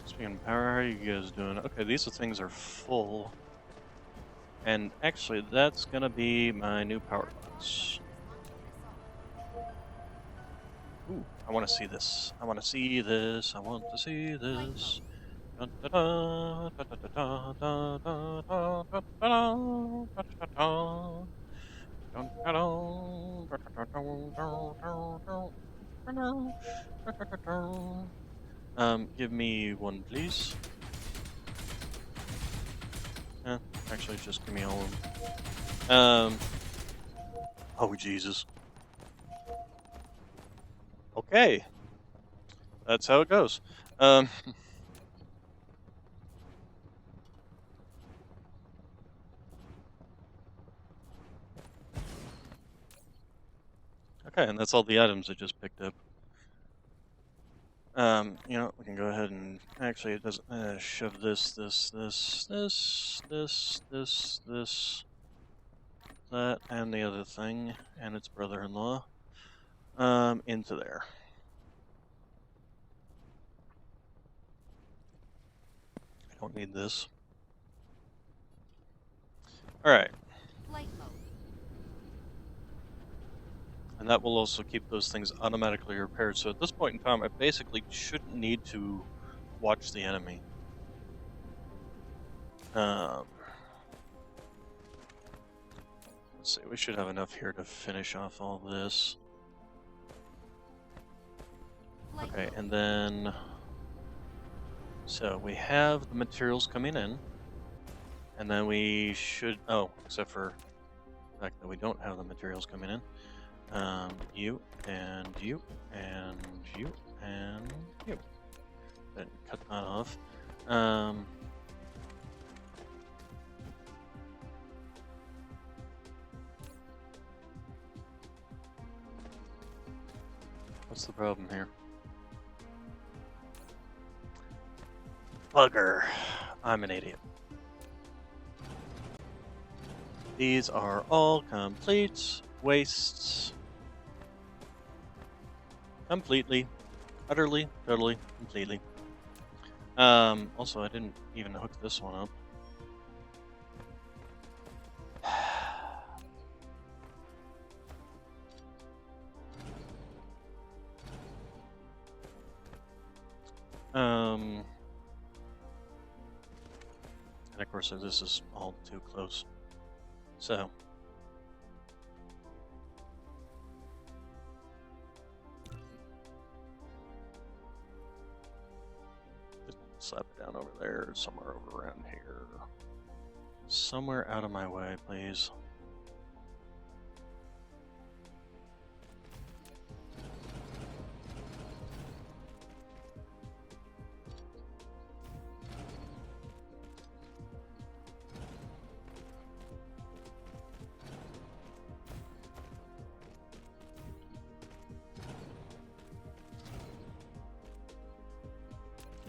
Speaking of power, how are you guys doing? Okay, these things are full. And actually, that's gonna be my new power box. Ooh, I want to see this. I want to see this. I want to see this. Give me one, please. Actually, Actually, just give me all of them. Oh, Jesus. Okay. That's how it goes. Okay, and that's all the items I just picked up. We can go ahead and actually it doesn't shove this, that, and the other thing, and its brother-in-law, into there. I don't need this. All right, Flight mode. and that will also keep those things automatically repaired. So at this point in time, I basically shouldn't need to watch the enemy. Let's see, we should have enough here to finish off all this. Flight Okay, mode. and then, so we have the materials coming in, and then we should, except for the fact that we don't have the materials coming in. You, and you, and you, and you. Then cut that off. What's the problem here? Bugger. I'm an idiot. These are all complete wastes. Completely. Utterly, totally, completely. Also, I didn't even hook this one up. And of course, this is all too close. So. Just slap it down over there, somewhere over around here. Somewhere out of my way, please.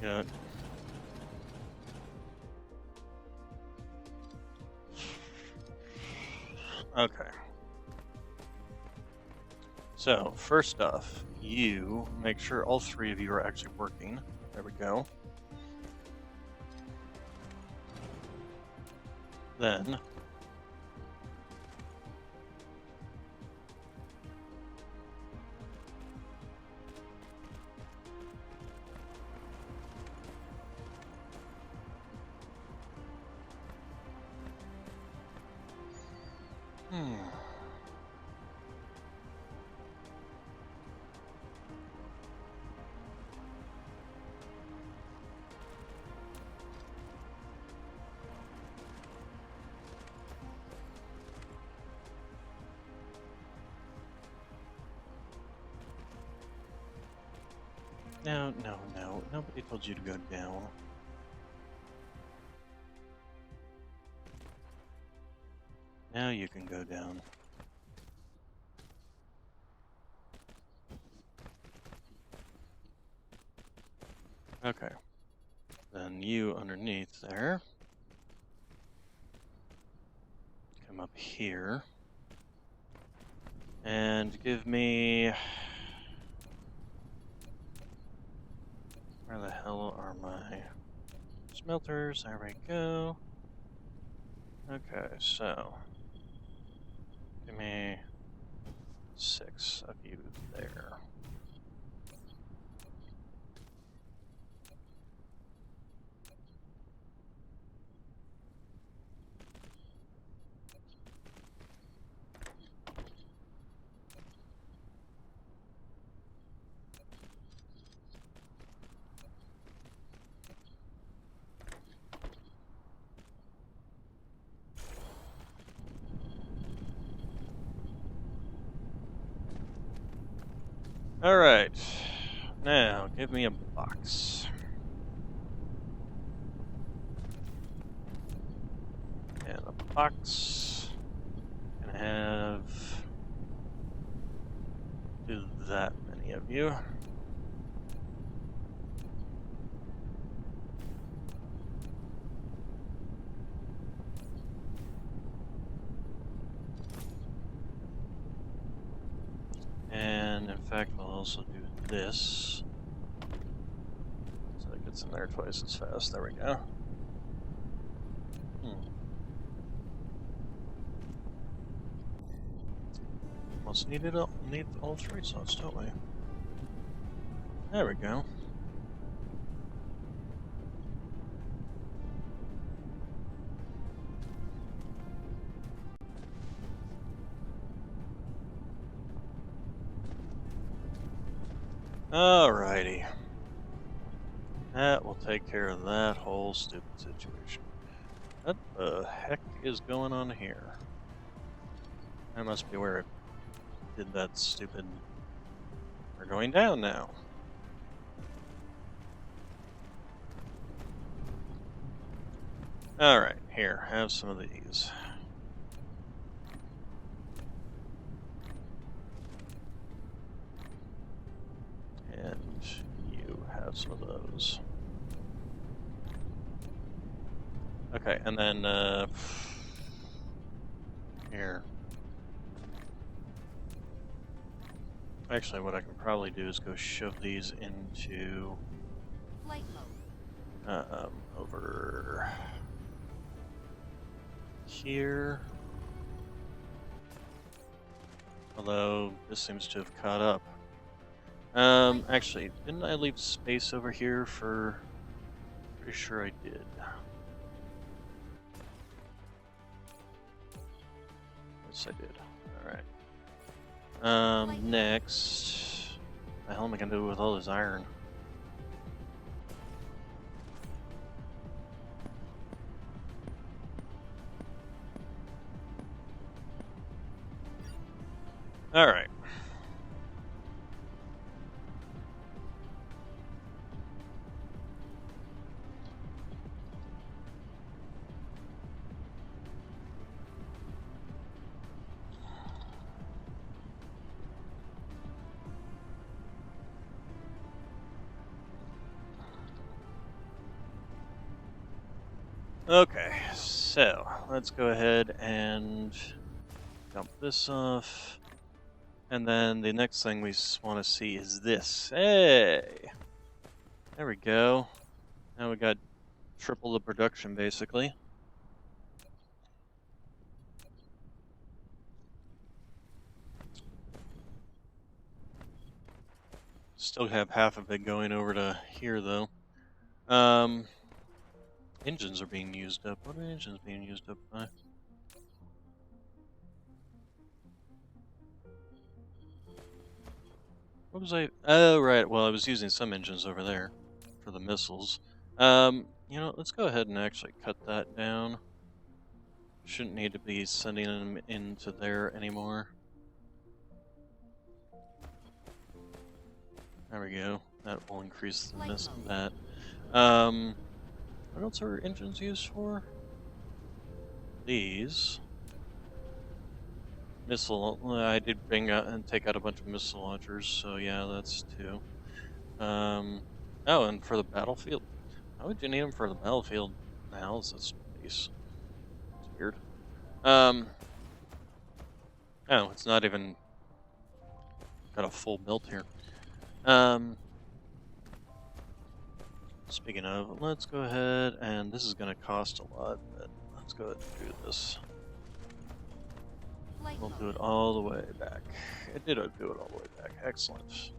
Good. Okay. So, first off, you make sure all three of you are actually working. There we go. Then, No, no, no. Nobody told you to go down. Now you can go down. Okay. Then you underneath there. Come up here. And give me... Where the hell are my smelters? There we go. Okay, so... Give me 6 of you there. Alright. Now, give me a box. And a box. Gonna have... do that many of you. And in fact, I'll also do this. So it gets in there twice as fast. There we go. Must need all three slots, don't we? There we go. Alrighty. That will take care of that whole stupid situation. What the heck is going on here? That must be where it did that stupid... We're going down now. Alright, here, have some of these. And you have some of those. Okay, and then, here. Actually, what I can probably do is go shove these into... Flight mode. Over... here. Although, this seems to have caught up. Actually, didn't I leave space over here for... Pretty sure I did. Yes, I did. Alright. Next... What the hell am I gonna do with all this iron? Alright. Okay, so let's go ahead and dump this off. And then the next thing we want to see is this. Hey! There we go. Now we got triple the production, basically. Still have half of it going over to here, though. Engines are being used up. What are engines being used up by? What was I... Oh, right. Well, I was using some engines over there for the missiles. You know, let's go ahead and actually cut that down. Shouldn't need to be sending them into there anymore. There we go. That will increase the miss that. What else are engines used for? These. Missile. I did bring out and take out a bunch of missile launchers, so yeah, that's two. Oh, and for the battlefield. How would you need them for the battlefield analysis piece? It's weird. Oh, it's not even got a full build here. Speaking of, let's go ahead, and this is going to cost a lot, but let's go ahead and do this. We'll do it all the way back. It did do it all the way back. Excellent.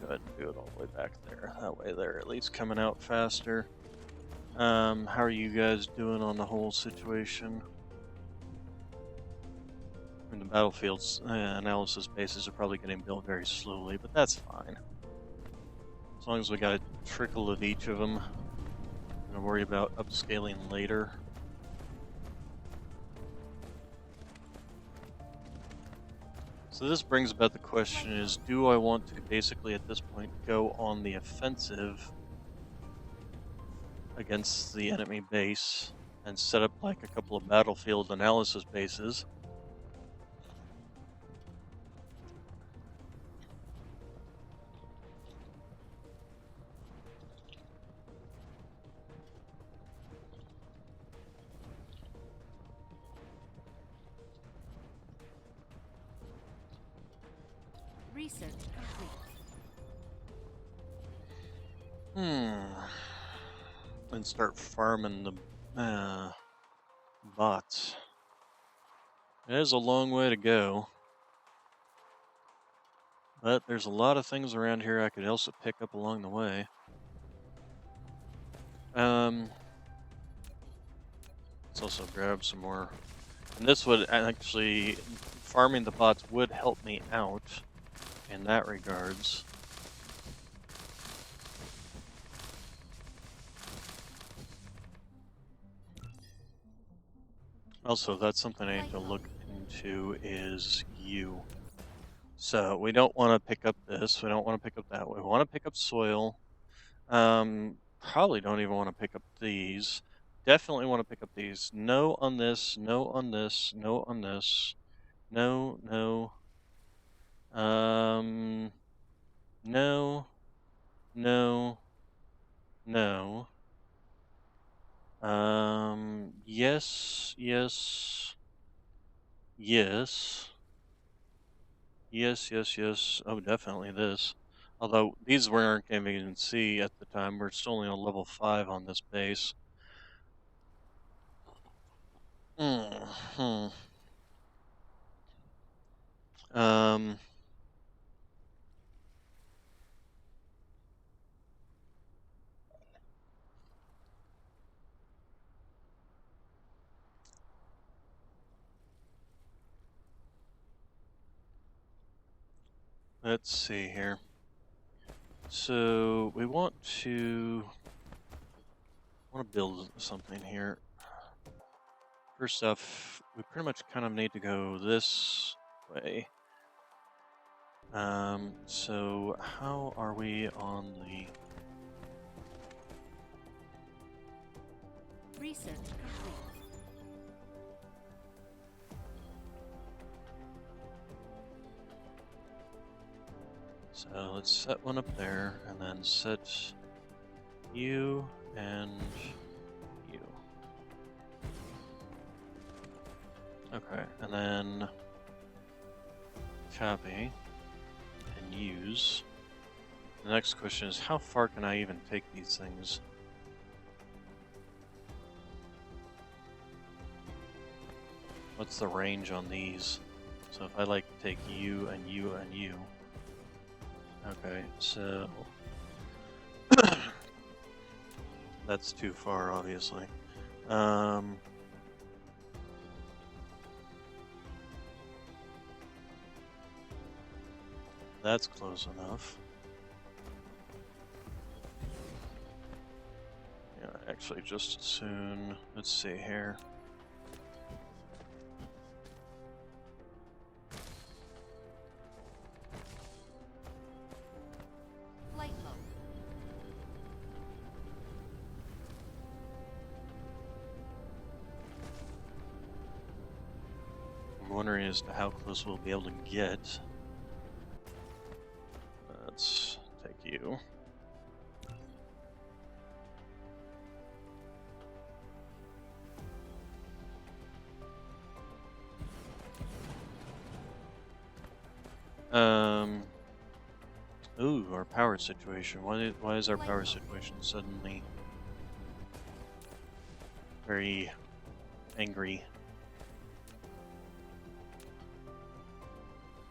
Go ahead and do it all the way back there. That way they're at least coming out faster. How are you guys doing on the whole situation? I mean, the battlefield's analysis bases are probably getting built very slowly, but that's fine. As long as we got a trickle of each of them. I'm gonna worry about upscaling later. So So this brings about the question is, do I want to basically at this point go on the offensive against the enemy base and set up like a couple of battlefield analysis bases? Research complete. And start farming the bots. It is a long way to go, but there's a lot of things around here I could also pick up along the way. Let's also grab some more. And this would actually, farming the bots would help me out in that regards. Also, that's something I need to look into is you. So we don't want to pick up this. We don't want to pick up that. We want to pick up soil. Probably don't even want to pick up these. Definitely want to pick up these. No on this. No on this. No on this. No. No. No. No. No. Yes. Yes. Yes. Yes, yes, yes. Oh, definitely this. Although these we aren't going to even see at the time. We're still only on level 5 on this base. Hmm. Um. Let's see here. So we want to build something here. First off, we pretty much kind of need to go this way. So how are we on the... Research complete. So let's set one up there, and then set you and you. Okay, and then copy and use. The next question is, how far can I even take these things? What's the range on these? So if I like take you and you and you. Okay, so that's too far, obviously. That's close enough. Yeah, actually, just as soon. Let's see here. Flight mode. I'm wondering as to how close we'll be able to get. Let's take you. Ooh, our power situation. Why is our power situation suddenly very angry?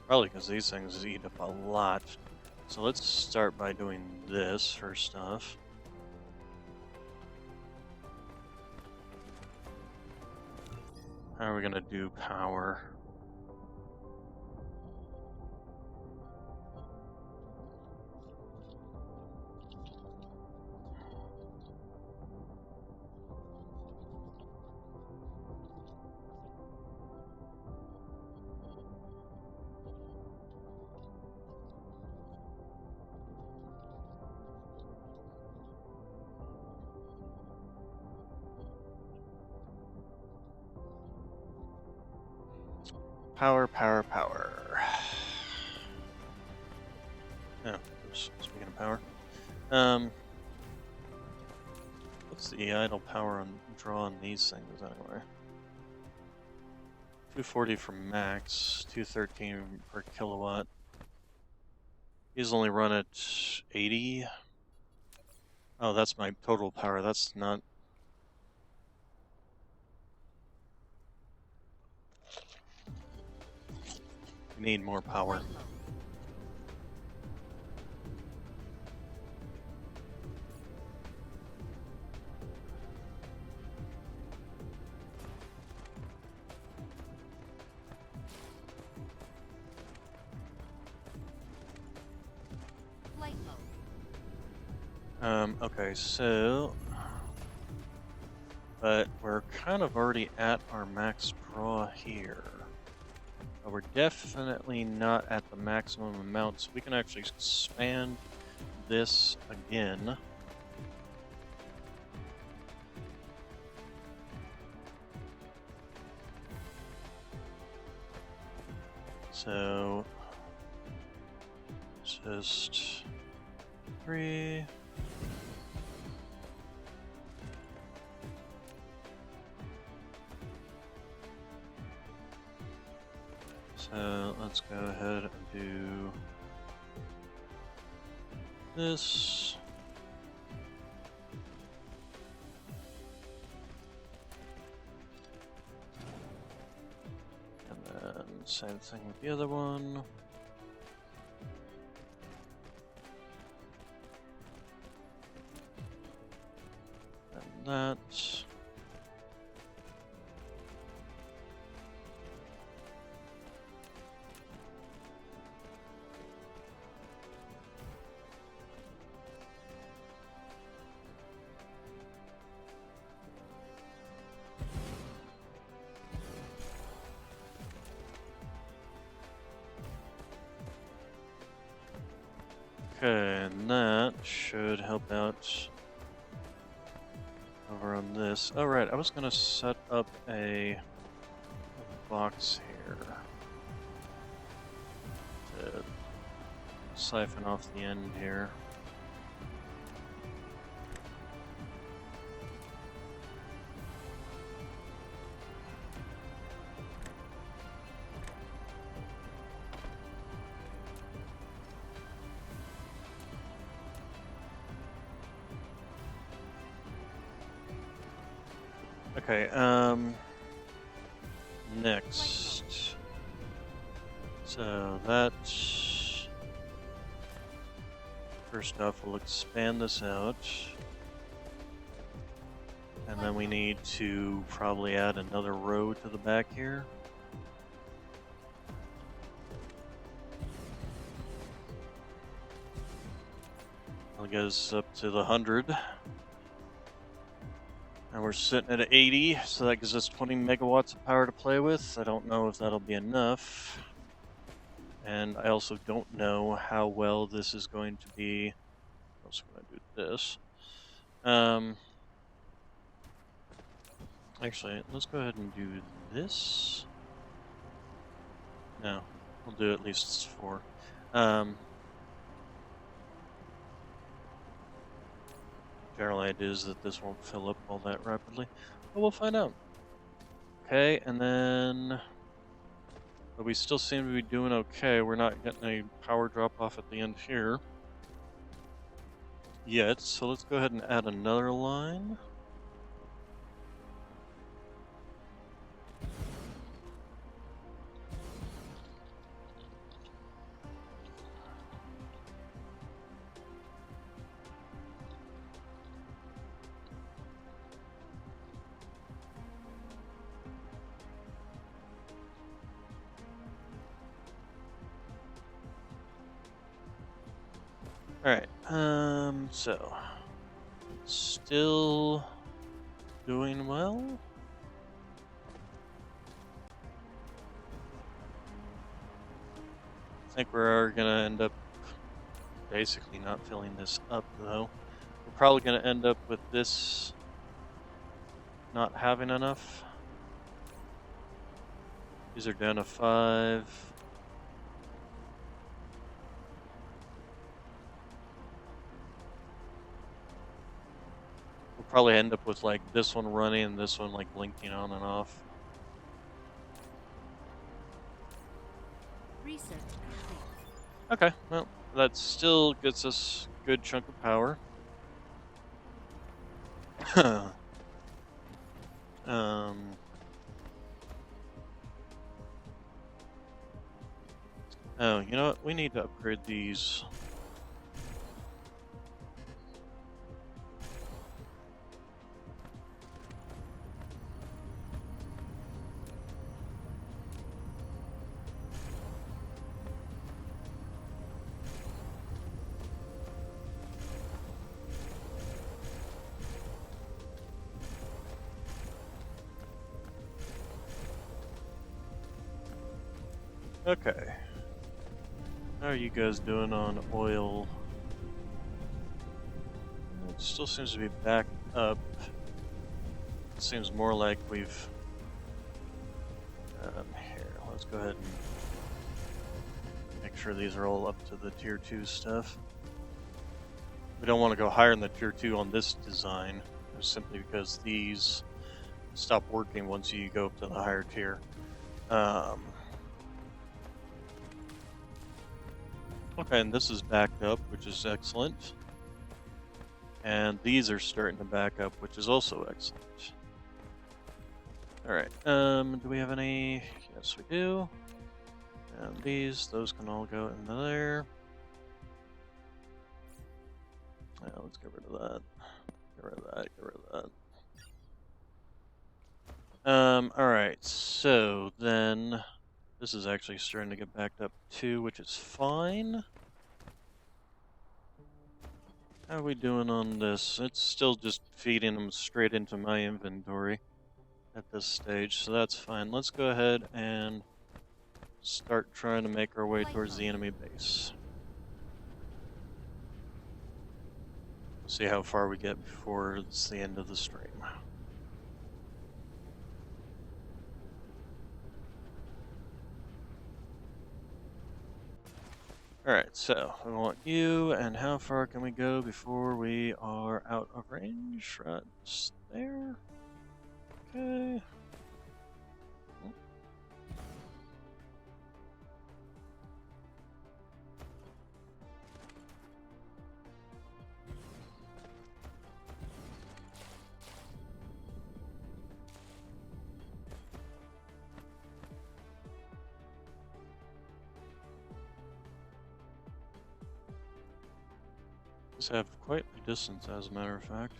Probably because these things eat up a lot. So let's start by doing this first off. How are we gonna do power? Power, power, power. Oh, speaking of power. What's the idle power on draw on these things anyway? 240 for max, 213 per kilowatt. These only run at 80. Oh, that's my total power. That's not. We need more power. Light load. Light load. Okay, so. But we're kind of already at our max draw here. But we're definitely not at the maximum amount, so we can actually expand this again. So, just 3. So let's go ahead and do this. And then same thing with the other one. And that. Okay, and that should help out over on this. Oh, right, I was going to set up a box here to siphon off the end here. Okay, next. So that, first off, we'll expand this out. And then we need to probably add another row to the back here. I'll get us up to the 100. And we're sitting at 80, so that gives us 20 megawatts of power to play with. I don't know if that'll be enough. And I also don't know how well this is going to be. I'm also going to do this. Actually, let's go ahead and do this. No, we'll do at least 4. General idea is that this won't fill up all that rapidly, but we'll find out. Okay, and then, but we still seem to be doing okay. We're not getting a power drop off at the end here yet, so let's go ahead and add another line. Alright, so, still doing well. I think we're gonna end up basically not filling this up though. We're probably gonna end up with this not having enough. These are down to 5. We'll probably end up with like this one running and this one like blinking on and off. Research complete. Okay, well, that still gets us a good chunk of power. um, oh, you know what? We need to upgrade these. Okay. How are you guys doing on oil? It still seems to be back up. It seems more like we've... here, let's go ahead and make sure these are all up to the tier 2 stuff. We don't want to go higher in the tier 2 on this design, simply because these stop working once you go up to the higher tier. Okay, and this is backed up, which is excellent. And these are starting to back up, which is also excellent. Alright, do we have any? Yes, we do. And those can all go in there. Yeah, let's get rid of that. Get rid of that, get rid of that. Alright, so then this is actually starting to get backed up too, which is fine. How are we doing on this? It's still just feeding them straight into my inventory at this stage, so that's fine. Let's go ahead and start trying to make our way towards the enemy base. See how far we get before it's the end of the stream. Alright, so we want you, and how far can we go before we are out of range? Right there. Okay. These have quite a distance, as a matter of fact.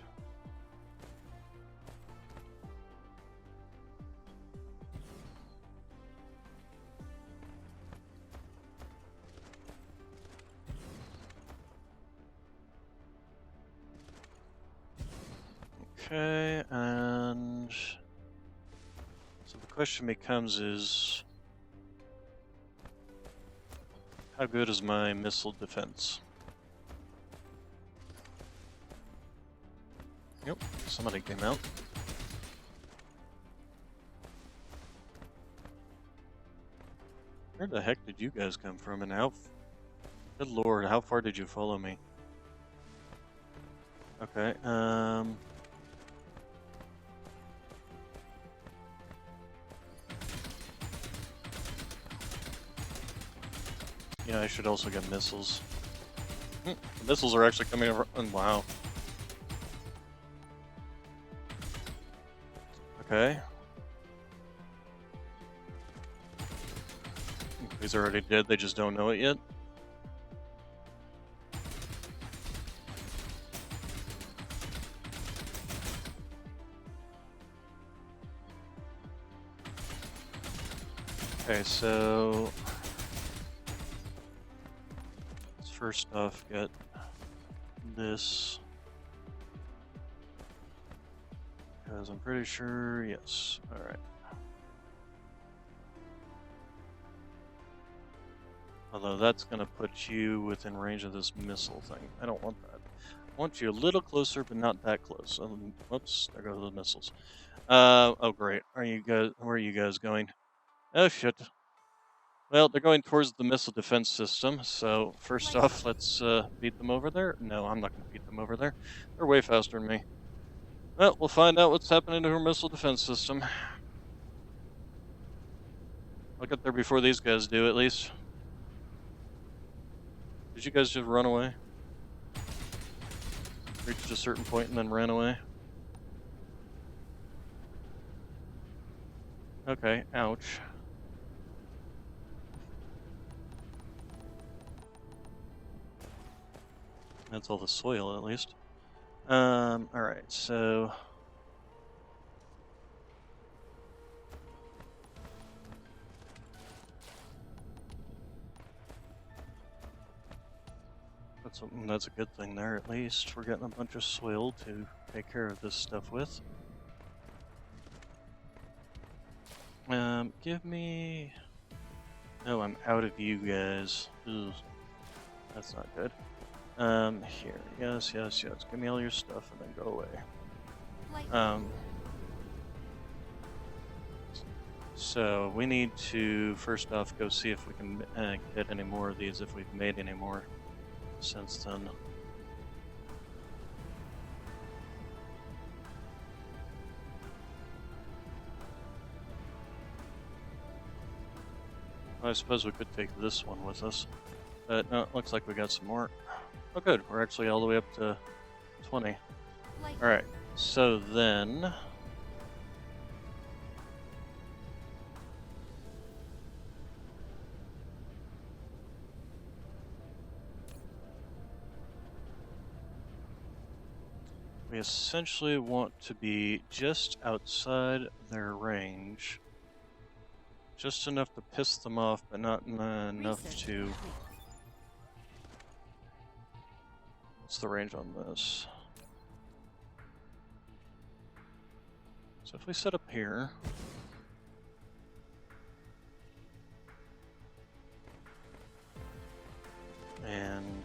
Okay, and so the question becomes is, how good is my missile defense? Yep, somebody came out. Where the heck did you guys come from, and how... Good lord, how far did you follow me? Okay, yeah, I should also get missiles. The missiles are actually coming over... Oh, wow. Okay. These are already dead, they just don't know it yet. Okay, so let's first off get this, because I'm pretty sure, yes, alright. Although that's going to put you within range of this missile thing. I don't want that. I want you a little closer, but not that close. Whoops, there go the missiles. Oh great. Are you guys? Where are you guys going? Oh shit. Well, they're going towards the missile defense system, so first Like off, let's beat them over there. No, I'm not going to beat them over there. They're way faster than me. Well, we'll find out what's happening to her missile defense system. I'll get there before these guys do, at least. Did you guys just run away? Reached a certain point and then ran away? Okay, ouch. That's all the soil, at least. Alright, so... That's a good thing there, at least. We're getting a bunch of soil to take care of this stuff with. Give me... Oh, I'm out of you guys. Ugh. That's not good. Here. Yes. Give me all your stuff and then go away. like So we need to, first off, go see if we can get any more of these, if we've made any more since then. I suppose we could take this one with us, but no, it looks like we got some more. Oh good, we're actually all the way up to 20. like Alright, so then... we essentially want to be just outside their range. Just enough to piss them off, but not enough research to... complete. What's the range on this? So if we set up here... And...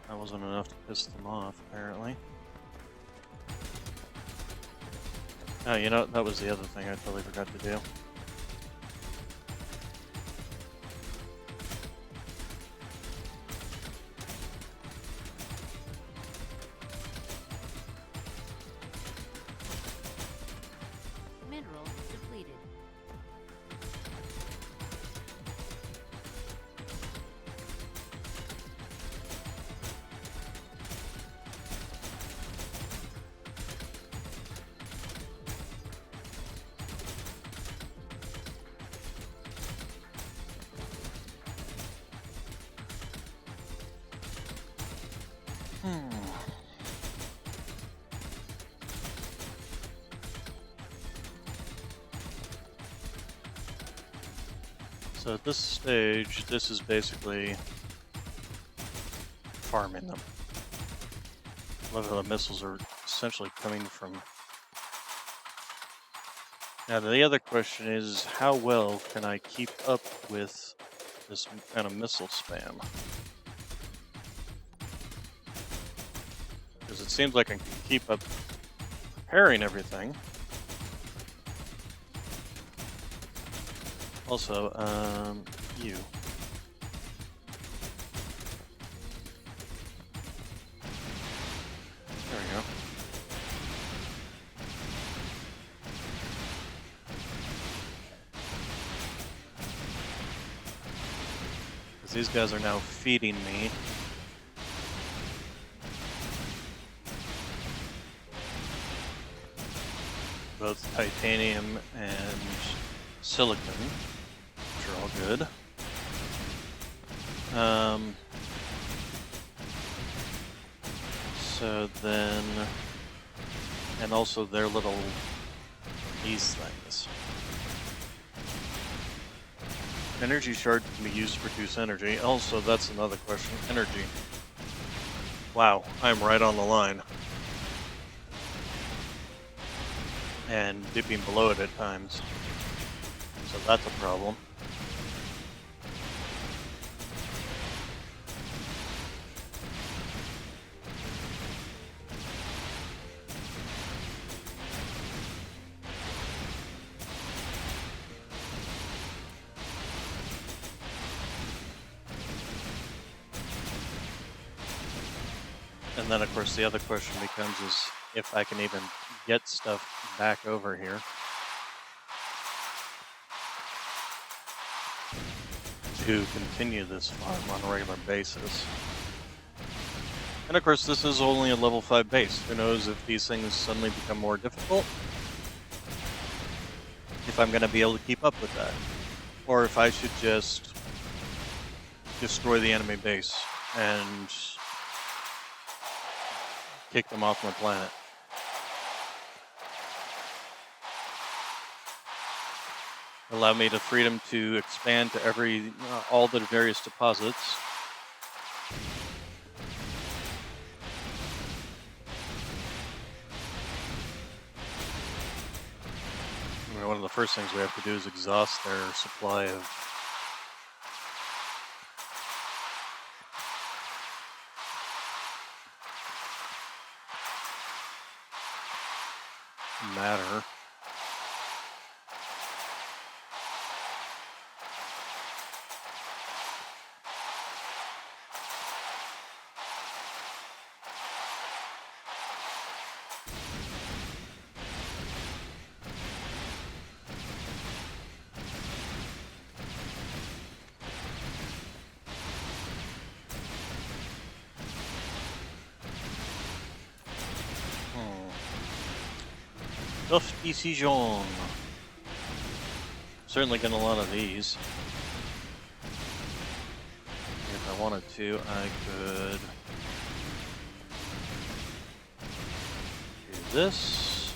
that wasn't enough to piss them off, apparently. Oh, you know, that was the other thing I totally forgot to do. Minerals depleted. So at this stage, this is basically farming them. A lot of the missiles are essentially coming from... Now the other question is, how well can I keep up with this kind of missile spam? Because it seems like I can keep up preparing everything. Also, you. There we go. Because these guys are now feeding me. Both titanium and silicon, which are all good. So then, and also their little, these things. Energy shard can be used to produce energy. Also, that's another question, energy. Wow, I'm right on the line. And dipping below it at times. So that's a problem. And then, of course, the other question becomes is if I can even get stuff back over here to continue this farm on a regular basis. And of course, this is only a level 5 base. Who knows if these things suddenly become more difficult? If I'm going to be able to keep up with that. Or if I should just destroy the enemy base and kick them off my planet. Allow me the freedom to expand to all the various deposits. I mean, one of the first things we have to do is exhaust their supply of matter. Tough decision. Certainly getting a lot of these. If I wanted to, I could do this.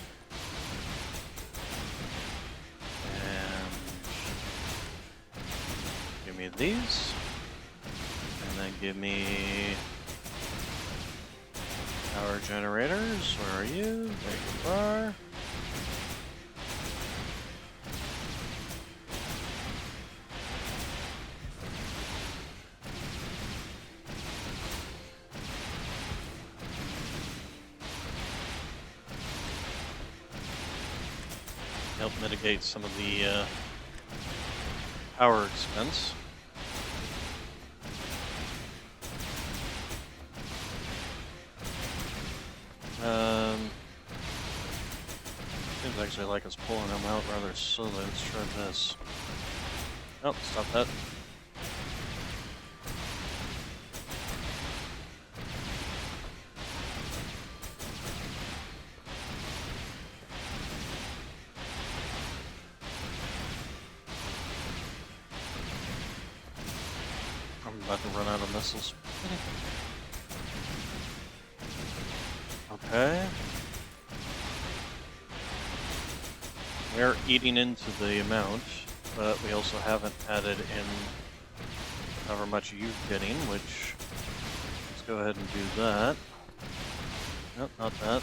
And give me these. And then give me power generators. Where are you? There you are. Help mitigate some of the power expense. Seems actually like it's pulling them out rather slowly. Let's try this. Oh, stop that. I'm about to run out of missiles. Okay. We're eating into the amount, but we also haven't added in however much you're getting, which, let's go ahead and do that. Nope, not that.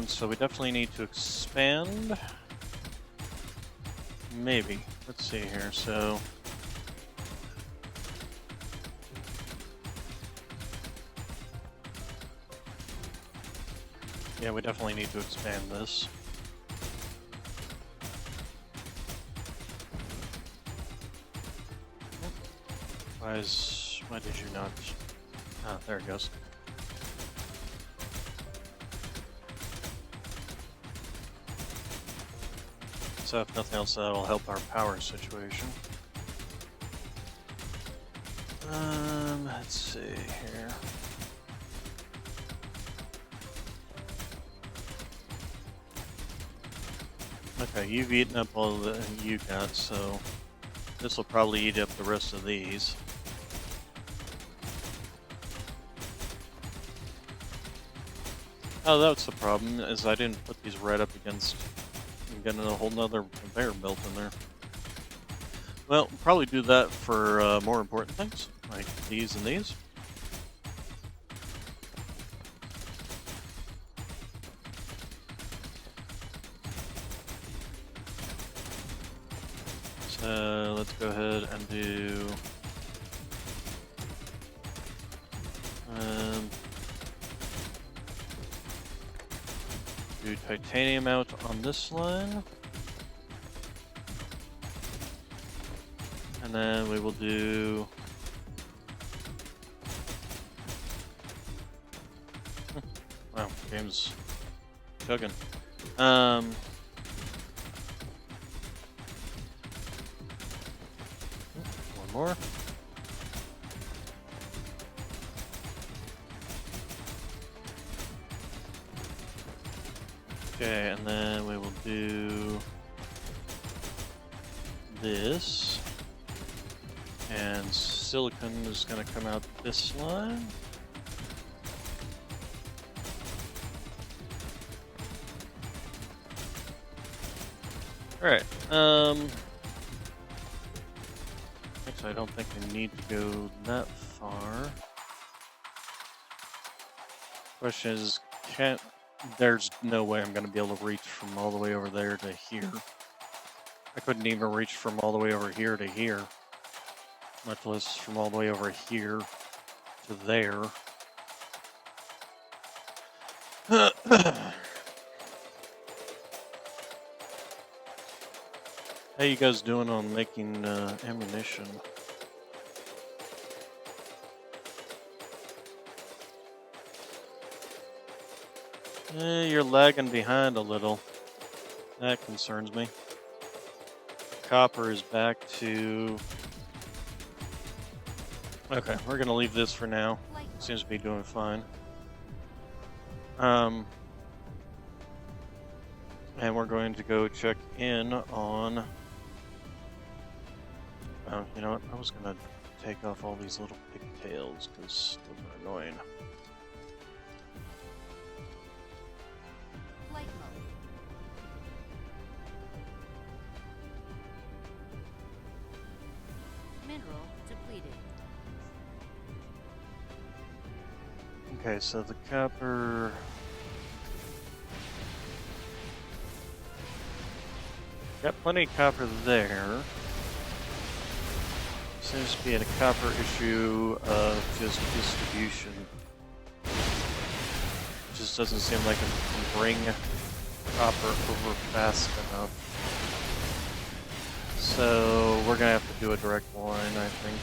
So we definitely need to expand. Maybe. Let's see here. So yeah, we definitely need to expand this. Why did you not? Ah, there it goes. So if nothing else, that'll help our power situation. Let's see here. Okay, you've eaten up all that you got, so this will probably eat up the rest of these. Oh, that's the problem, is I didn't put these right up against getting a whole nother conveyor belt in there. Well, we'll probably do that for more important things, like these and these. Let's go ahead and um, do titanium out on this line. And then we will do... Wow, game's chugging. One more. Okay, and then we will do this. And silicon is going to come out this line. Alright, actually I don't think we need to go that far. Question is, there's no way I'm going to be able to reach from all the way over there to here. I couldn't even reach from all the way over here to here. Much less from all the way over here to there. How you guys doing on making ammunition? You're lagging behind a little. That concerns me. Copper is back to... Okay, we're gonna leave this for now. Seems to be doing fine. And we're going to go check in on... Oh, you know what? I was gonna take off all these little pigtails, because those are annoying. Flight mode. Mineral depleted. Okay, so the copper... Got plenty of copper there. Seems to be a copper issue of just distribution. It just doesn't seem like it can bring copper over fast enough. So we're gonna have to do a direct line, I think.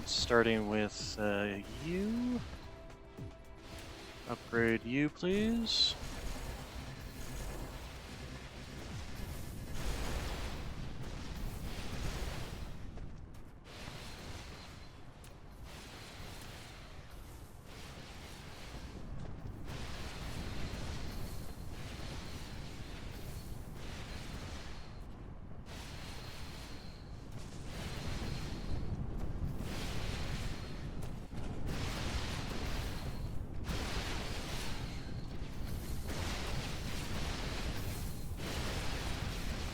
Starting with you. Upgrade you, please.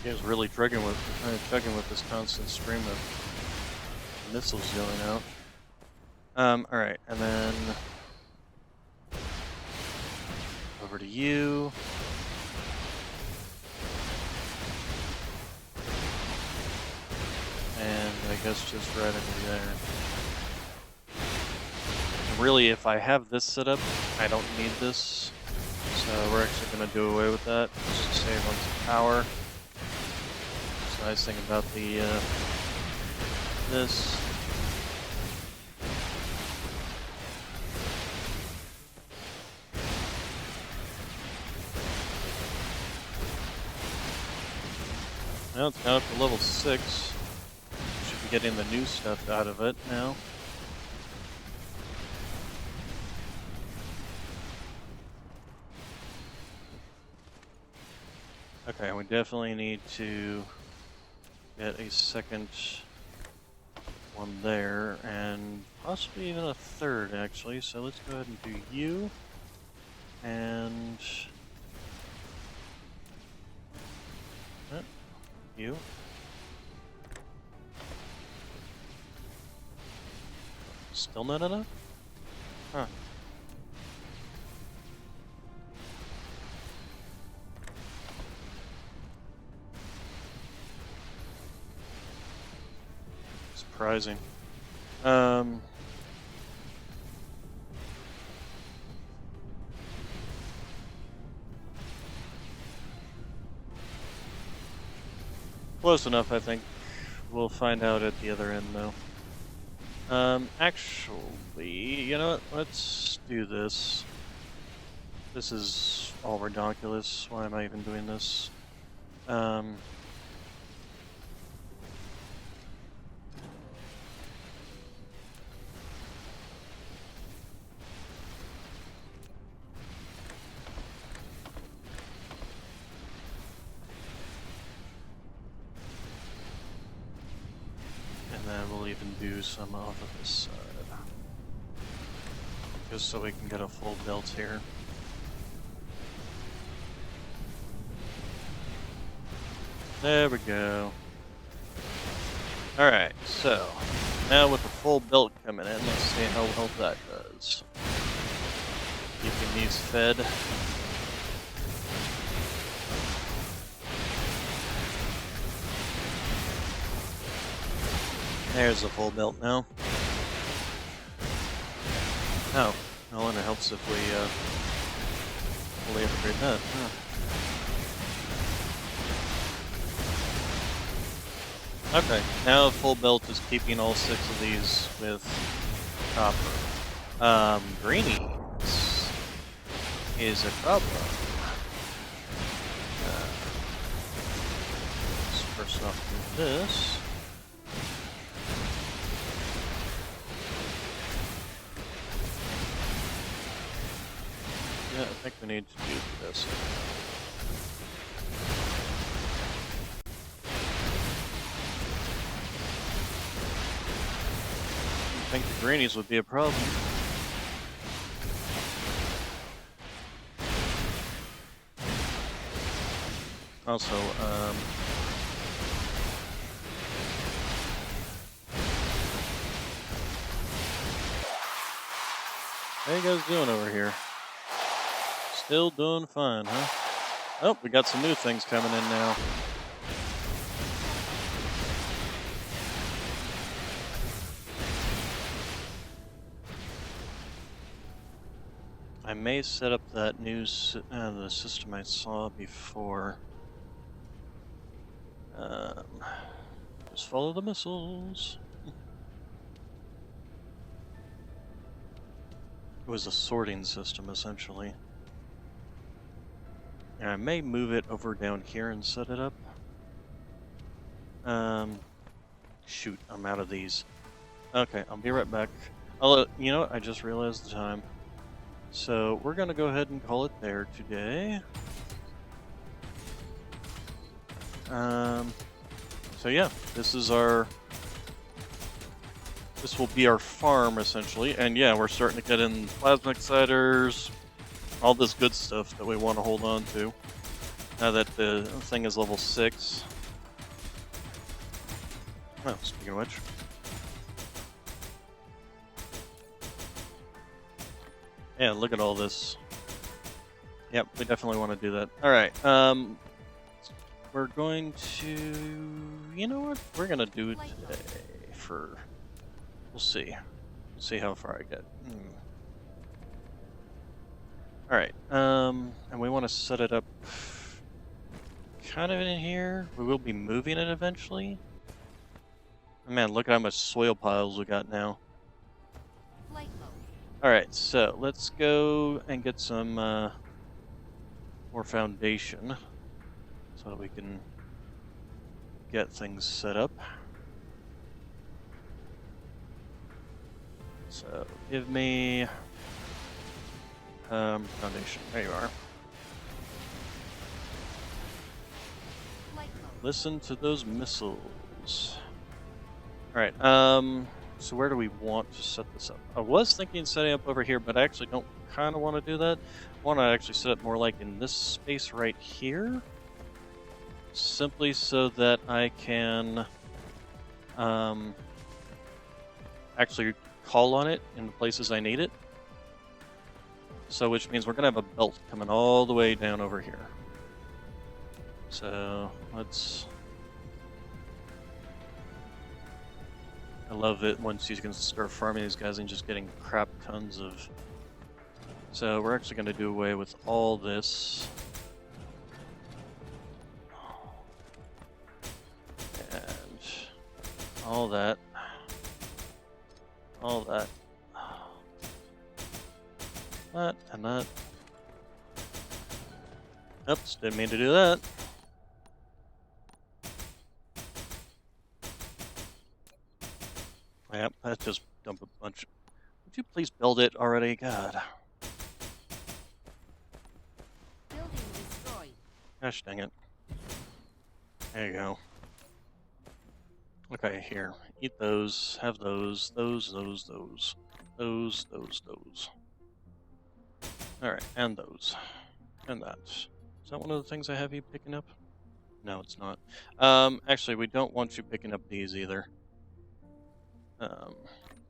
Game's really chugging with this constant stream of missiles going out. Alright, and then over to you. And I guess just right under there. And really, if I have this set up, I don't need this. So we're actually going to do away with that, just to save on some power. Nice thing about the this. Now it's got up to level 6. Should be getting the new stuff out of it now. Okay, we definitely need to get a second one there, and possibly even a third, actually. So let's go ahead and do you, and you. Still not enough? Huh. surprising. Um, Close enough, I think. We'll find out at the other end, though. Actually, you know what? Let's do this. This is all ridiculous. Why am I even doing this? Um, and then we'll even do some off of this side. Just so we can get a full belt here. There we go. Alright, so now with the full belt coming in, let's see how well that does. Keeping these fed. There's the full belt now. Oh, well, and it helps if we fully upgrade that. Huh. Okay, now full belt is keeping all 6 of these with copper. Greenies is a problem. Let's first off do this. Yeah, I think we need to do this. I think the greenies would be a problem. Also, how you guys doing over here? Still doing fine, huh? Oh, we got some new things coming in now. I may set up that new the system I saw before. Just follow the missiles. It was a sorting system, essentially. And I may move it over down here and set it up. Shoot, I'm out of these. Okay, I'll be right back. You know what? I just realized the time. So we're gonna go ahead and call it there today. So yeah, this will be our farm essentially, and yeah, we're starting to get in plasma exciters, all this good stuff that we want to hold on to. Now that the thing is level 6. Oh, speaking of which. Yeah, look at all this. Yep, we definitely want to do that. Alright, we're going to... You know what? We're going to do it today for... We'll see. We'll see how far I get. Alright, and we want to set it up kind of in here. We will be moving it eventually. Man, look at how much soil piles we got now. Alright, so let's go and get some more foundation so that we can get things set up. So give me foundation. There you are. Listen to those missiles. Alright, so where do we want to set this up? I was thinking setting up over here, but I actually don't kind of want to do that. I want to actually set it more like in this space right here. Simply so that I can actually call on it in the places I need it. So which means we're going to have a belt coming all the way down over here. So let's I love it once you can start farming these guys and just getting crap tons of. So we're actually going to do away with all this. And all that. All that. That and that. Oops, didn't mean to do that. Yep, that just dumped a bunch. Would you please build it already? God. Building destroyed. Gosh dang it. There you go. Okay, here. Eat those. Have those. Those. Alright, and those. And that. Is that one of the things I have you picking up? No, it's not. Actually, we don't want you picking up these either.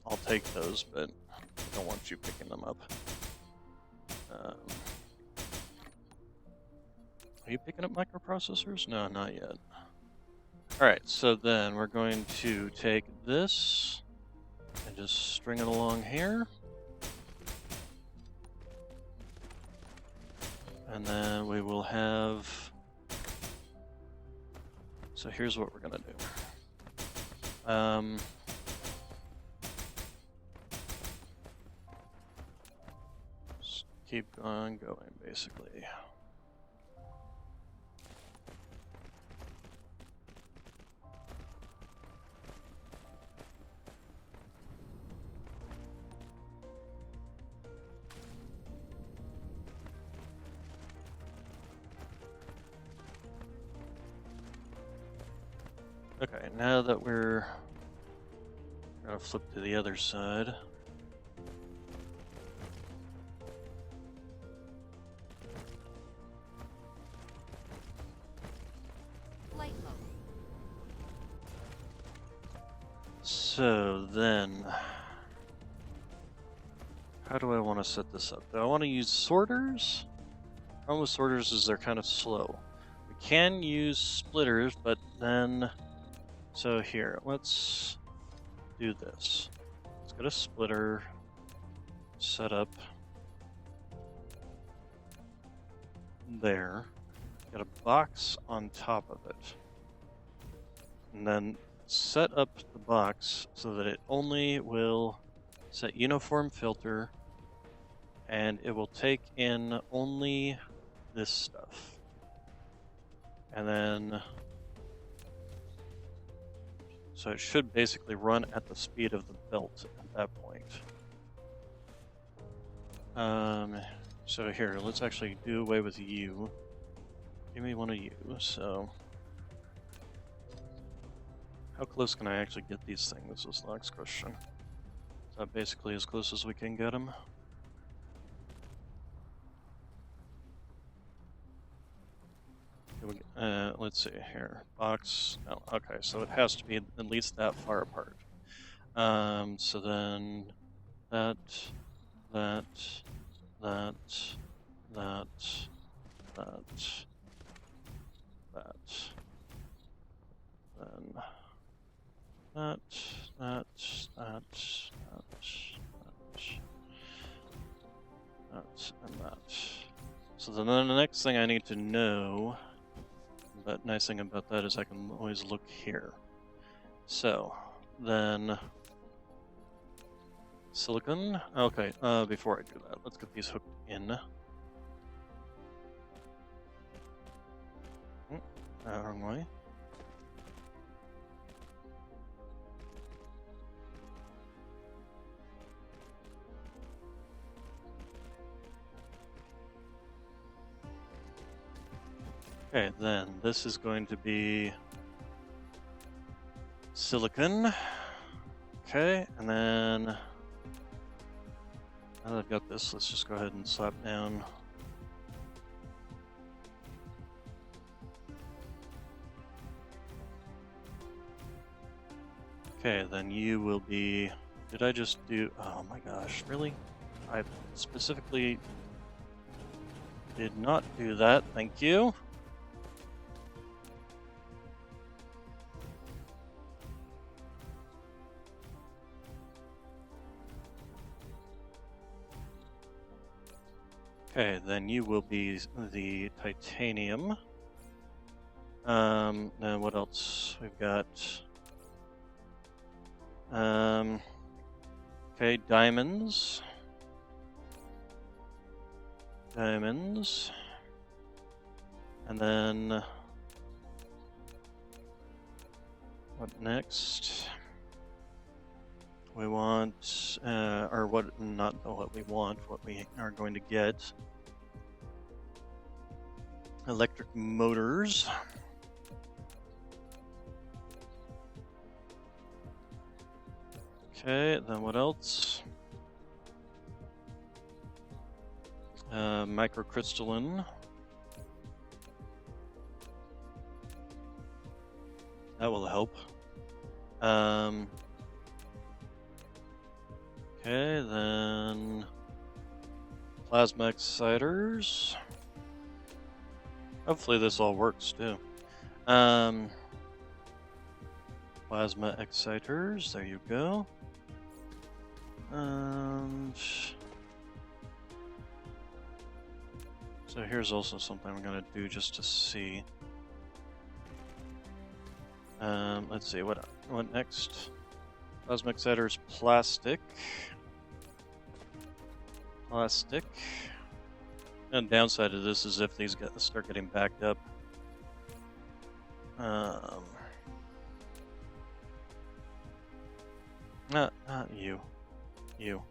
I'll take those, but I don't want you picking them up. Are you picking up microprocessors? No, not yet. Alright, so then we're going to take this and just string it along here. And then we will have... So here's what we're going to do. Just keep on going, basically. Okay, now that we're gonna flip to the other side. Flight mode. So then, how do I want to set this up? Do I want to use sorters? The problem with sorters is they're kind of slow. We can use splitters, but then... So here, let's do this. Let's get a splitter set up there. Get a box on top of it. And then set up the box so that it only will set uniform filter and it will take in only this stuff. And then so it should basically run at the speed of the belt at that point. So here, let's actually do away with you. Give me one of you, so... How close can I actually get these things is the next question. Is that basically as close as we can get them? Let's see here. Box. No, okay, so it has to be at least that far apart. So then that, then that, and that. So then the next thing I need to know, but nice thing about that is I can always look here. So then silicon. Okay, before I do that, let's get these hooked in. Wrong way. Okay, then this is going to be silicon. Okay, and then now that I've got this, let's just go ahead and slap down. Okay, then you will be... Did I just do... Oh my gosh, really? I specifically did not do that, thank you. Okay, then you will be the titanium. Then what else? We've got okay, diamonds. Diamonds. And then what next? We want or what not what we want, what we are going to get. Electric motors. Okay, then what else? Microcrystalline. That will help. Okay, then plasma exciters. Hopefully this all works too. Plasma exciters, there you go. So here's also something I'm gonna do just to see. Let's see, what next? Plasma exciters, plastic. Plastic. And downside of this is if these start getting backed up. Not you. You.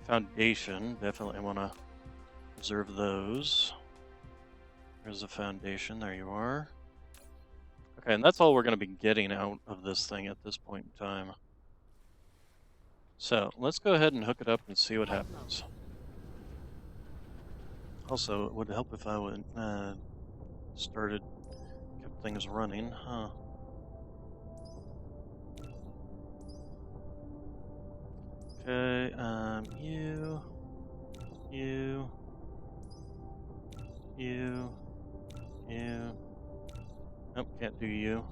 Foundation, definitely want to observe those. There's the foundation, there you are. Okay, and that's all we're going to be getting out of this thing at this point in time. So, let's go ahead and hook it up and see what happens. Also, it would help if I would kept things running, huh? Okay, you. Nope, can't do you.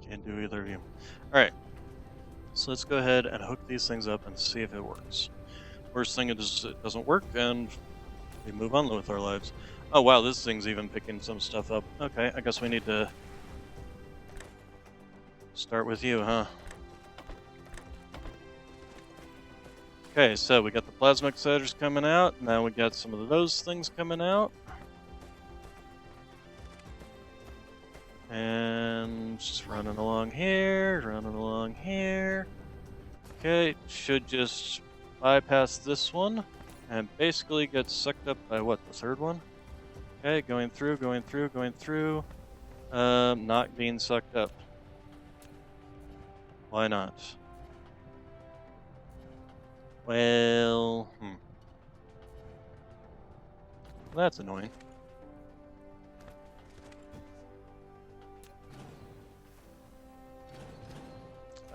Can't do either of you. Alright, so let's go ahead and hook these things up and see if it works. Worst thing is it doesn't work, and we move on with our lives. Oh wow, this thing's even picking some stuff up. Okay, I guess we need to start with you, huh? Okay, so we got the plasma exciters coming out. Now we got some of those things coming out. And just running along here, running along here. Okay, should just bypass this one and basically get sucked up by what, the third one? Okay, going through, going through, going through. Not being sucked up. Why not? Well, that's annoying.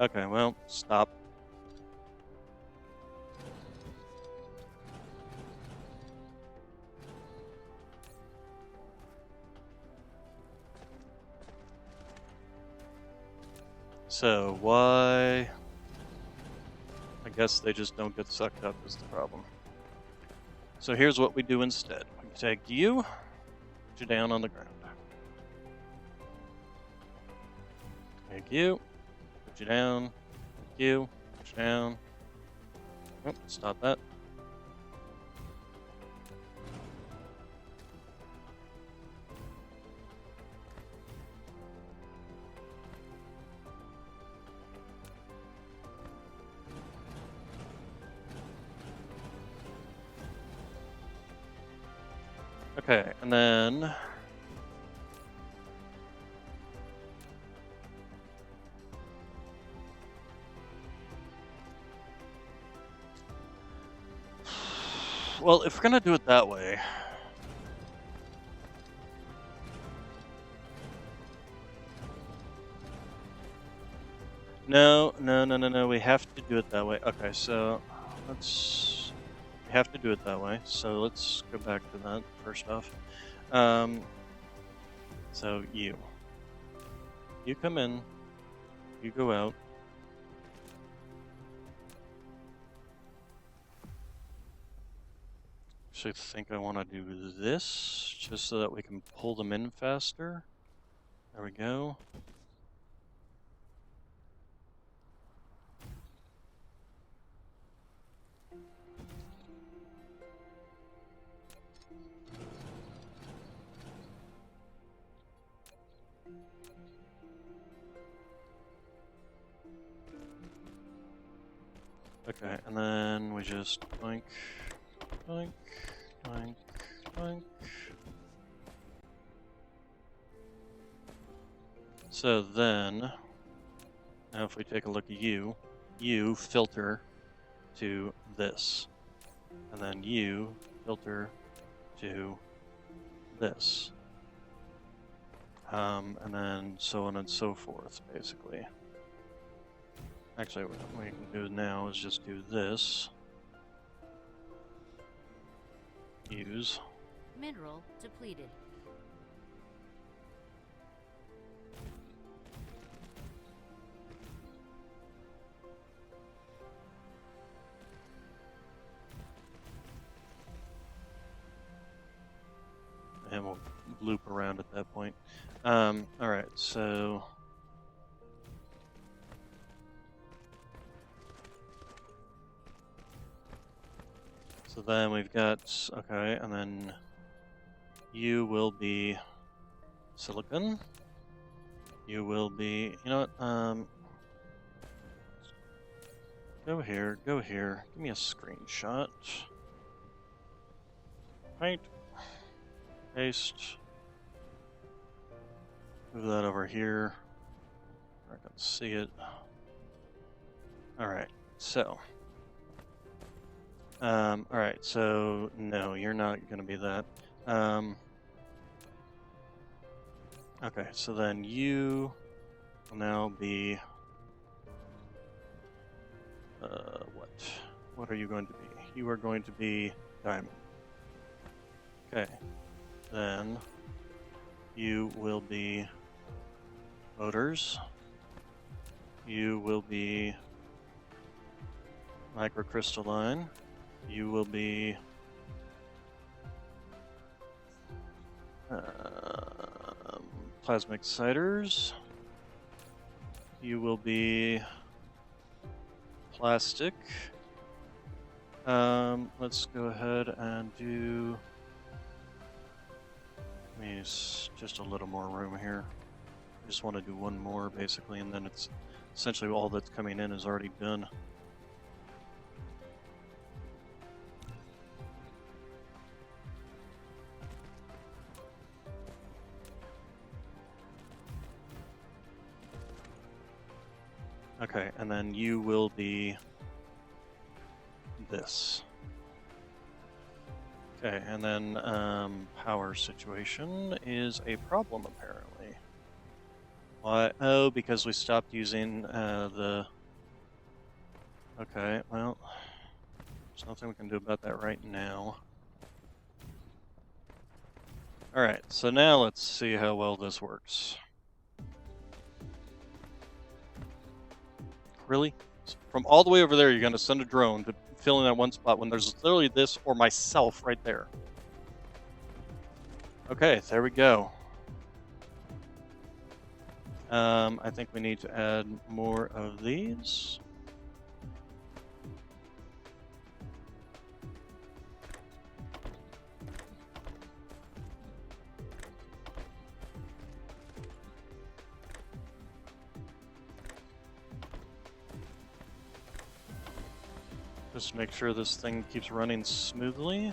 Okay, well, stop. So, why? I guess they just don't get sucked up is the problem. So here's what we do instead. We take you, put you down on the ground. Take you, put you down, take you, put you down. Oh, stop that. Okay, and then well, if we're gonna do it that way, no, we have to do it that way. Okay, so we have to do it that way. So let's go back to that first off. So you. You come in. You go out. Actually, I think I want to do this just so that we can pull them in faster. There we go. Okay, and then we just boink, boink, boink, boink. So then, now if we take a look at you filter to this. And then you filter to this. And then so on and so forth, basically. Actually, what we can do now is just do this. Use. Mineral depleted. And we'll loop around at that point. Alright, so... So then we've got, okay, and then you will be silicon. You will be, you know what, go here, give me a screenshot. Right, paste, move that over here. I can see it. Alright, so. Alright, so no, you're not going to be that. Okay, so then you will now be, what? What are you going to be? You are going to be diamond. Okay, then you will be motors. You will be microcrystalline. You will be plasma exciters. You will be plastic. Let's go ahead and do just a little more room here. I just want to do one more basically, and then it's essentially all that's coming in is already done. Okay, and then you will be this. Okay, and then power situation is a problem apparently. Why? Oh, because we stopped using the... Okay, well, there's nothing we can do about that right now. Alright, so now let's see how well this works. Really? From all the way over there, you're going to send a drone to fill in that one spot when there's literally this or myself right there. Okay, there we go. I think we need to add more of these. Just make sure this thing keeps running smoothly.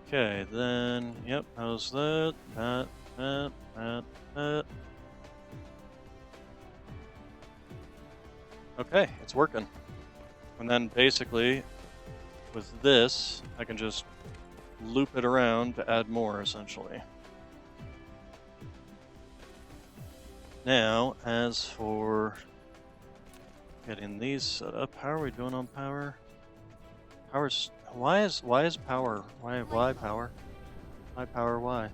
Okay, then, yep, how's that? That. Okay, it's working. And then basically, with this, I can just loop it around to add more, essentially. Now, as for Getting these set up. How are we doing on power? Power's why is power? Why power? Why power? Why?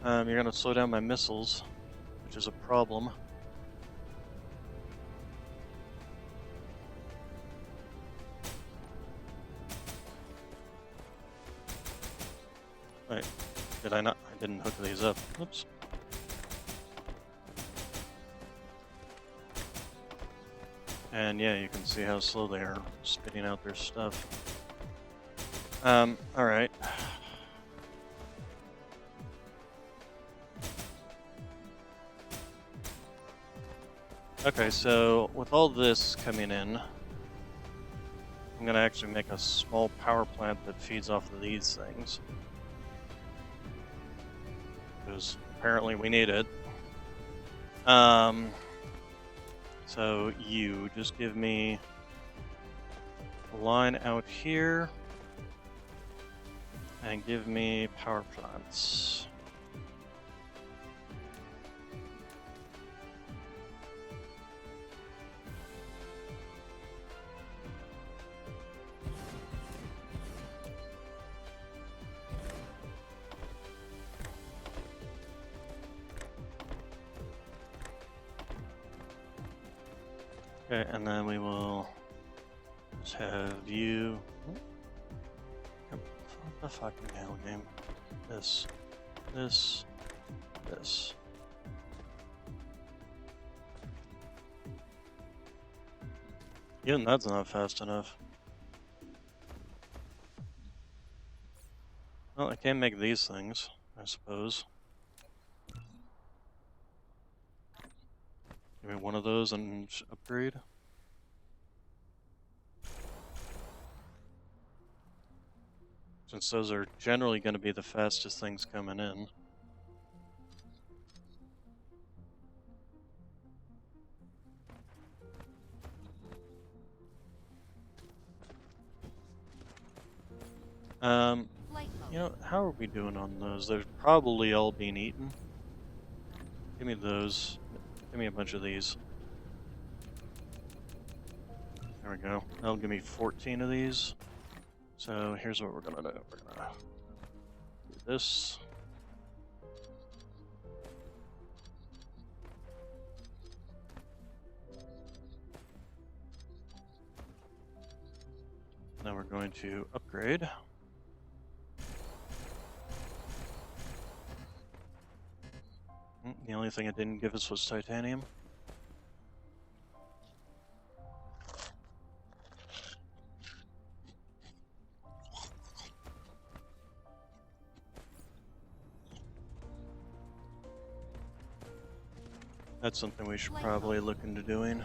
You're gonna slow down my missiles, which is a problem. Wait, did I not? I didn't hook these up. Oops. And yeah, you can see how slow they are spitting out their stuff. Alright. Okay, so with all this coming in, I'm gonna actually make a small power plant that feeds off of these things. Because apparently we need it. So you just give me a line out here and give me power plants. Okay, and then we will just have you. What the fucking hell, game? This. Even that's not fast enough. Well, I can't make these things, I suppose. Give me one of those and upgrade. Since those are generally going to be the fastest things coming in. You know, how are we doing on those? They're probably all being eaten. Give me those. Give me a bunch of these. There we go. That'll give me 14 of these. So here's what we're gonna do. We're gonna do this. Now we're going to upgrade. The only thing it didn't give us was titanium. That's something we should probably look into doing.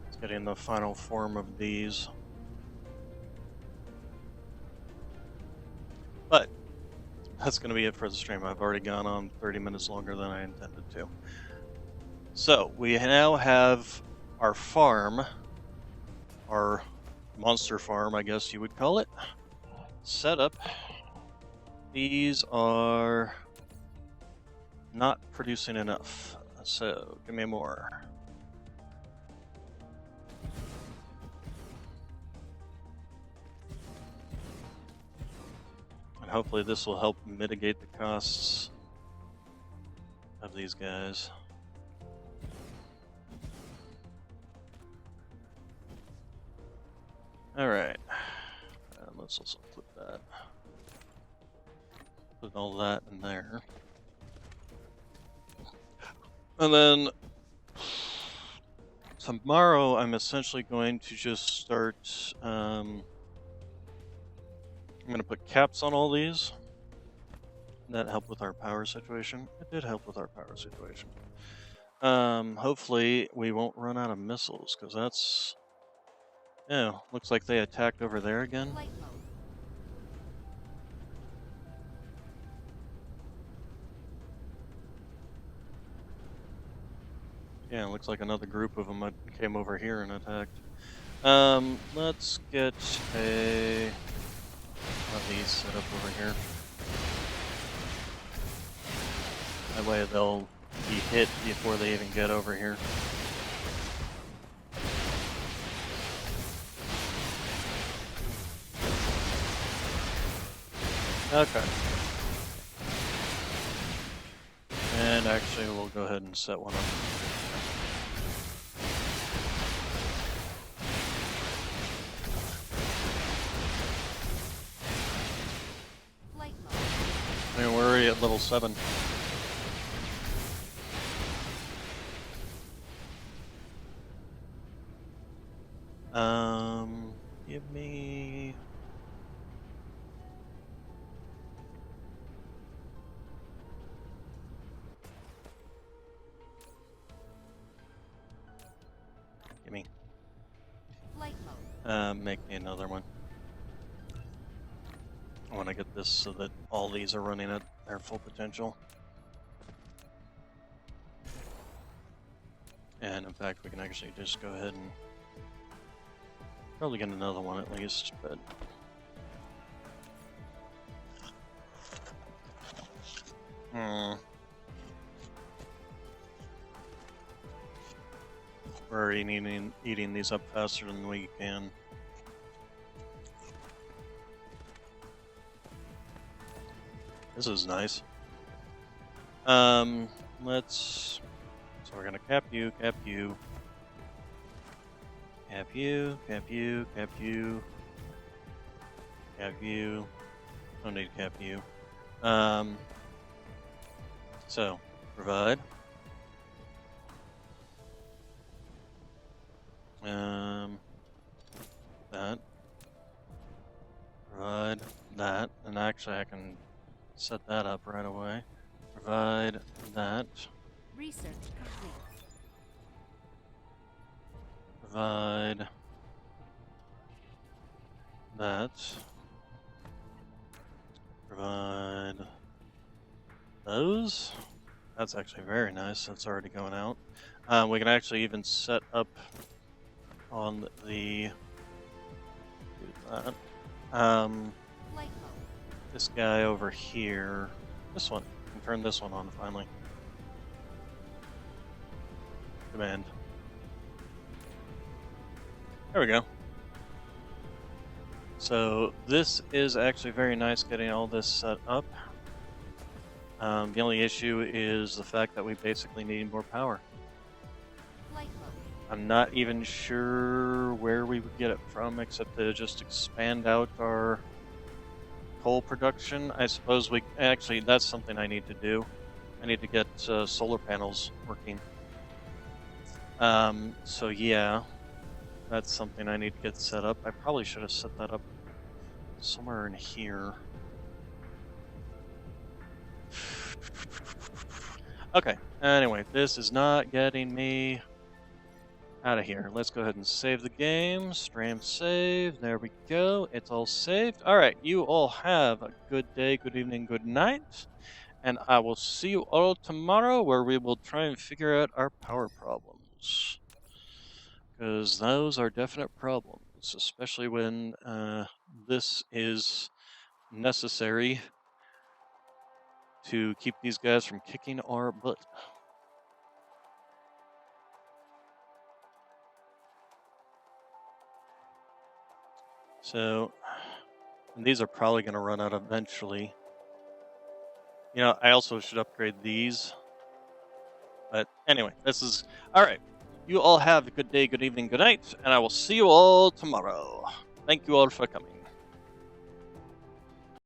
It's getting the final form of these. But that's going to be it for the stream. I've already gone on 30 minutes longer than I intended to. So, we now have our farm, our monster farm, I guess you would call it, set up. These are not producing enough, so give me more. And hopefully this will help mitigate the costs of these guys. Alright, let's also put that. Put all that in there. And then tomorrow I'm essentially going to just start, I'm going to put caps on all these. That helped with our power situation. It did help with our power situation. Hopefully we won't run out of missiles, because that's... Yeah, looks like they attacked over there again. Yeah, looks like another group of them came over here and attacked. Let's get a... One of these set up over here. That way they'll be hit before they even get over here. Okay. And actually, we'll go ahead and set one up. Flight mode. I mean, we're already at level 7. Give me... Gimme. Flight mode. Make me another one. I want to get this so that all these are running at their full potential. And in fact, we can actually just go ahead and probably get another one at least, but... We're already eating these up faster than we can. This is nice. Let's... So we're gonna cap you, cap you. Cap you, cap you, cap you. Cap you. Don't need to cap you. So, provide. That. Provide that. And actually I can set that up right away. Provide that. Research complete. Provide that. Provide those. That's actually very nice. That's already going out. We can actually even set up on the do that. Flight mode. This guy over here. This one. I can turn this one on finally. Command. There we go. So this is actually very nice getting all this set up. The only issue is the fact that we basically need more power. Flight mode. I'm not even sure where we would get it from, except to just expand out our coal production. I suppose we... Actually, that's something I need to do. I need to get solar panels working. So yeah, that's something I need to get set up. I probably should have set that up somewhere in here. Okay, anyway, this is not getting me out of here. Let's go ahead and save the game. Stream save. There we go. It's all saved. Alright, you all have a good day, good evening, good night. And I will see you all tomorrow where we will try and figure out our power problems. Because those are definite problems, especially when this is necessary to keep these guys from kicking our butt. So, and these are probably going to run out eventually. You know, I also should upgrade these. But anyway, this is... Alright, you all have a good day, good evening, good night, and I will see you all tomorrow. Thank you all for coming.